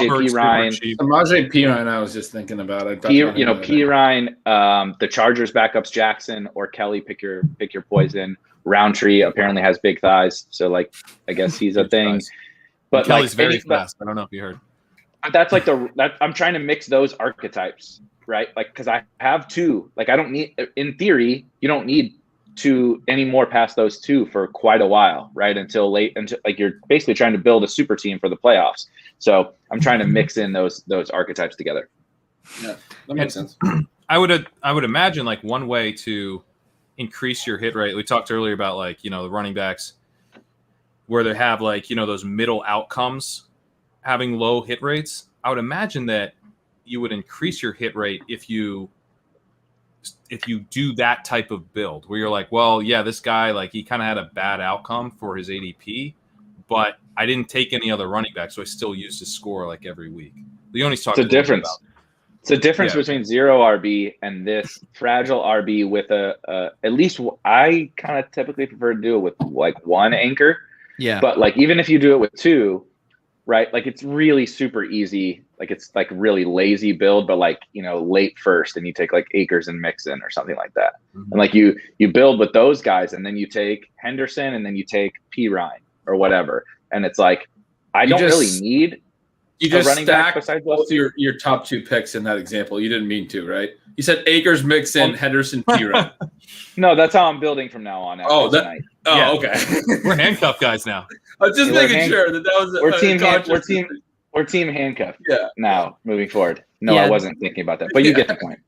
B: Perine.
E: Samaje Perine, I was just thinking about it.
B: Perine, the Chargers backups, Jackson or Kelly, pick your poison. Roundtree apparently has big thighs, so like I guess he's a thing.
D: Thighs.
B: But
D: Kelly's very fast. I don't know if you heard.
B: That's like I'm trying to mix those archetypes, right? Like because I have 2. Like I don't need, in theory, you don't need 2 anymore past those 2 for quite a while, right? Until like you're basically trying to build a super team for the playoffs. So I'm trying to mix in those archetypes together.
E: Yeah, that makes sense.
D: I would imagine like one way to increase your hit rate. We talked earlier about like the running backs where they have like those middle outcomes having low hit rates. I would imagine that you would increase your hit rate if you do that type of build where you're like, well, yeah, this guy, like he kind of had a bad outcome for his ADP, but I didn't take any other running back, so I still used his score like every week. Leone's talking
B: about it's a difference between 0 RB and this fragile RB with at least I kind of typically prefer to do it with like 1 anchor.
A: Yeah.
B: But like even if you do it with 2, right? Like it's really super easy. Like it's like really lazy build, but like, late first and you take like Akers and Mixon or something like that. And like you build with those guys and then you take Henderson and then you take Perine or whatever. And it's like, I don't really need
E: you just
B: running back besides
E: both your top 2 picks in that example. You didn't mean to, right? You said Akers, Mixon, Henderson, Perine.
B: No, that's how I'm building from now on.
E: Okay.
D: We're handcuffed guys now.
E: I was just making sure that was
B: we're team handcuffed.
E: Yeah.
B: Now moving forward. No, I wasn't thinking about that, but you get the point.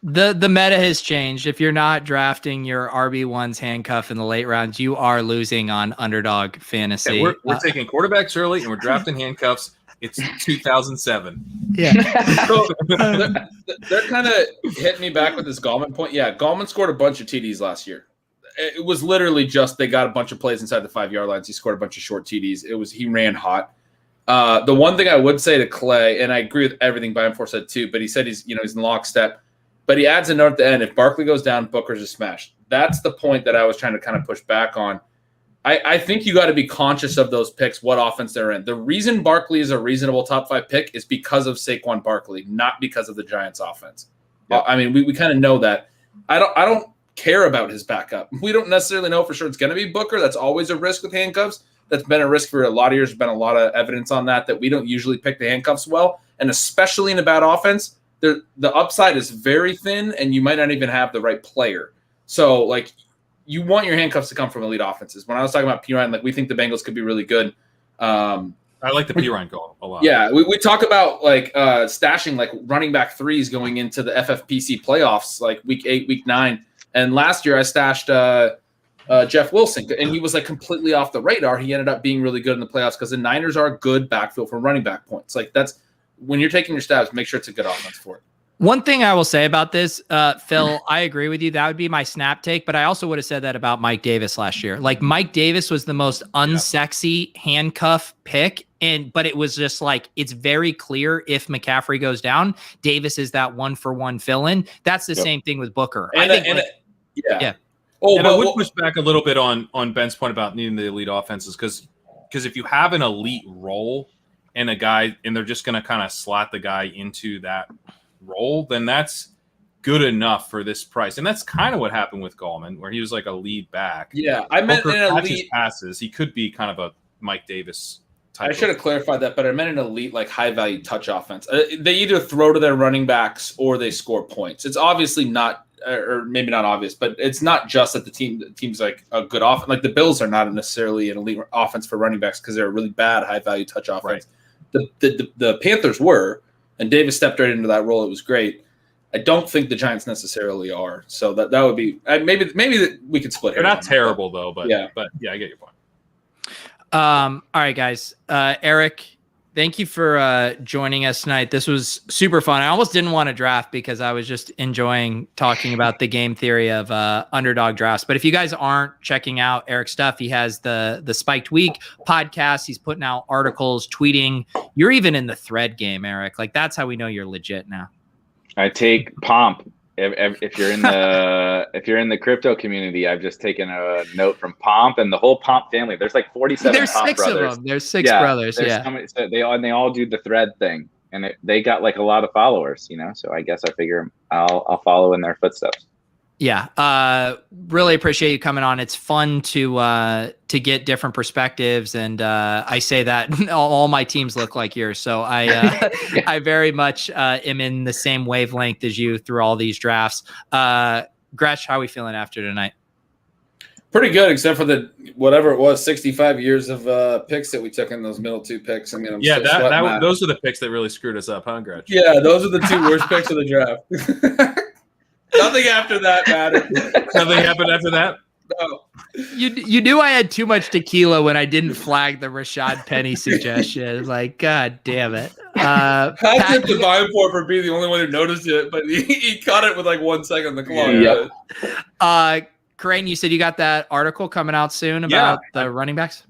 A: The meta has changed. If you're not drafting your RB1's handcuff in the late rounds, you are losing on Underdog Fantasy.
D: Yeah, we're taking quarterbacks early and we're drafting handcuffs. It's 2007.
A: Yeah.
E: So they're kind of hitting me back with this Gallman point. Yeah, Gallman scored a bunch of TDs last year. It was literally just they got a bunch of plays inside the 5-yard lines. He scored a bunch of short TDs. He ran hot. The one thing I would say to Clay, and I agree with everything Beimfohr said too, but he said he's in lockstep. But he adds a note at the end: if Barkley goes down, Booker's a smash. That's the point that I was trying to kind of push back on. I think you got to be conscious of those picks, what offense they're in. The reason Barkley is a reasonable top 5 pick is because of Saquon Barkley, not because of the Giants offense.
B: Yep.
E: I mean, we kind of know that. I don't care about his backup. We don't necessarily know for sure it's going to be Booker. That's always a risk with handcuffs. That's been a risk for a lot of years. There's been a lot of evidence on that we don't usually pick the handcuffs well, and especially in a bad offense, the upside is very thin, and you might not even have the right player. So, like, you want your handcuffs to come from elite offenses. When I was talking about Pirine, like, we think the Bengals could be really good.
D: I like the Pirine goal a lot.
E: Yeah, we talk about like stashing like running back threes going into the FFPC playoffs, like week 8, week 9. And last year I stashed Jeff Wilson, and he was like completely off the radar. He ended up being really good in the playoffs because the Niners are a good backfield for running back points. Like, that's when you're taking your stabs, make sure it's a good offense for it.
A: One thing I will say about this, Phil, I agree with you. That would be my snap take, but I also would have said that about Mike Davis last year. Like, Mike Davis was the most unsexy handcuff pick, but it was just like, it's very clear if McCaffrey goes down, Davis is that 1-for-1 fill-in. That's the same thing with Booker.
E: And
A: I think
E: yeah.
D: Oh, and I would push back a little bit on Ben's point about needing the elite offenses, because if you have an elite role and a guy, and they're just going to kind of slot the guy into that role, then that's good enough for this price. And that's kind of what happened with Gallman, where he was like a lead back.
E: Yeah, I meant
D: Booker
E: an
D: catches
E: elite
D: passes. He could be kind of a Mike Davis type.
E: I should have clarified that, but I meant an elite, like, high value touch offense. They either throw to their running backs or they score points. It's obviously not, or maybe not obvious, but it's not just that the team's like a good offense. Like, the Bills are not necessarily an elite offense for running backs because they're a really bad high value touch offense. Right. The Panthers were, and Davis stepped right into that role. It was great. I don't think the Giants necessarily are. So that would be maybe we could split.
D: They're not terrible though, but
E: yeah,
D: I get your point.
A: All right, guys. Erik, thank you for joining us tonight. This was super fun. I almost didn't want to draft because I was just enjoying talking about the game theory of underdog drafts. But if you guys aren't checking out Erik's stuff, he has the Spiked Week podcast. He's putting out articles, tweeting. You're even in the thread game, Erik. Like, that's how we know you're legit now.
B: I take Pomp. If you're in the crypto community, I've just taken a note from Pomp and the whole Pomp family. There's like 47
A: There's
B: Pomp
A: 6
B: brothers.
A: of them. There's 6 brothers. Yeah.
B: So they all do the thread thing, and they got like a lot of followers, So I guess I figure I'll follow in their footsteps.
A: Yeah. Really appreciate you coming on. It's fun to get different perspectives. And I say that all my teams look like yours. So I very much am in the same wavelength as you through all these drafts. Gretsch, how are we feeling after tonight?
E: Pretty good, except for the whatever it was, 65 years of picks that we took in those middle 2 picks. I mean,
D: those are the picks that really screwed us up, huh, Gretsch?
E: Yeah, those are the 2 worst picks of the draft. Nothing after that mattered.
D: Nothing happened after that?
E: No.
A: You knew I had too much tequila when I didn't flag the Rashad Penny suggestion. Like, God damn it.
E: Hats tip to Beimfohr for being the only one who noticed it, but he caught it with like 1 second on the clock.
A: Yeah. Crane, you said you got that article coming out soon about the running backs?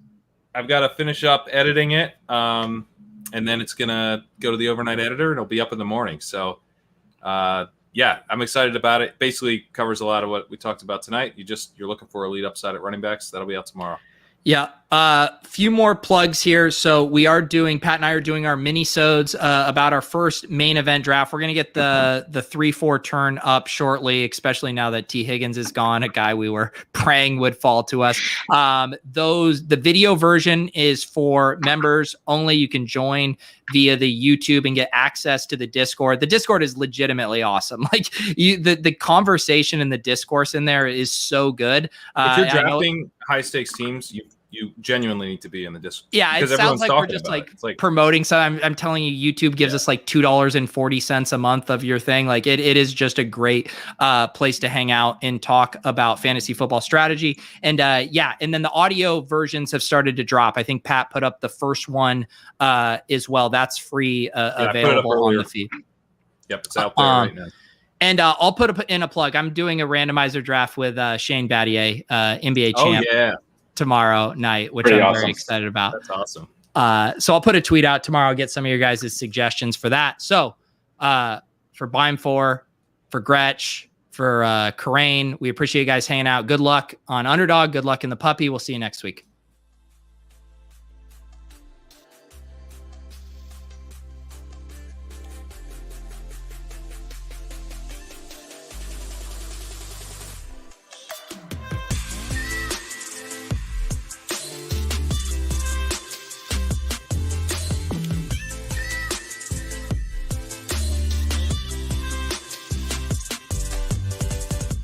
D: I've got to finish up editing it, and then it's going to go to the overnight editor, and it'll be up in the morning. So, yeah, I'm excited about it. Basically covers a lot of what we talked about tonight. You're looking for a lead upside at running backs. That'll be out tomorrow.
A: Yeah. Few more plugs here. So Pat and I are doing our mini-sodes about our first main event draft. We're going to get the 3-4 turn up shortly, especially now that T. Higgins is gone, a guy we were praying would fall to us. The video version is for members only. You can join via the YouTube and get access to the Discord. The Discord is legitimately awesome. Like, the conversation and the discourse in there is so good.
D: If you're drafting high stakes teams, you genuinely need to be in the Discord.
A: Yeah, it sounds like we're just like promoting. So I'm telling you, YouTube gives us like $2.40 a month of your thing. Like, it is just a great place to hang out and talk about fantasy football strategy. And and then the audio versions have started to drop. I think Pat put up the first one as well. That's free, available on the feed.
D: Yep, it's out there right now.
A: And I'll put in a plug. I'm doing a randomizer draft with Shane Battier, NBA champ, tomorrow night, which I'm very excited about.
D: That's awesome.
A: So I'll put a tweet out tomorrow. I'll get some of your guys' suggestions for that. So for Beimfohr, for Gretsch, for Karain, we appreciate you guys hanging out. Good luck on Underdog. Good luck in the puppy. We'll see you next week.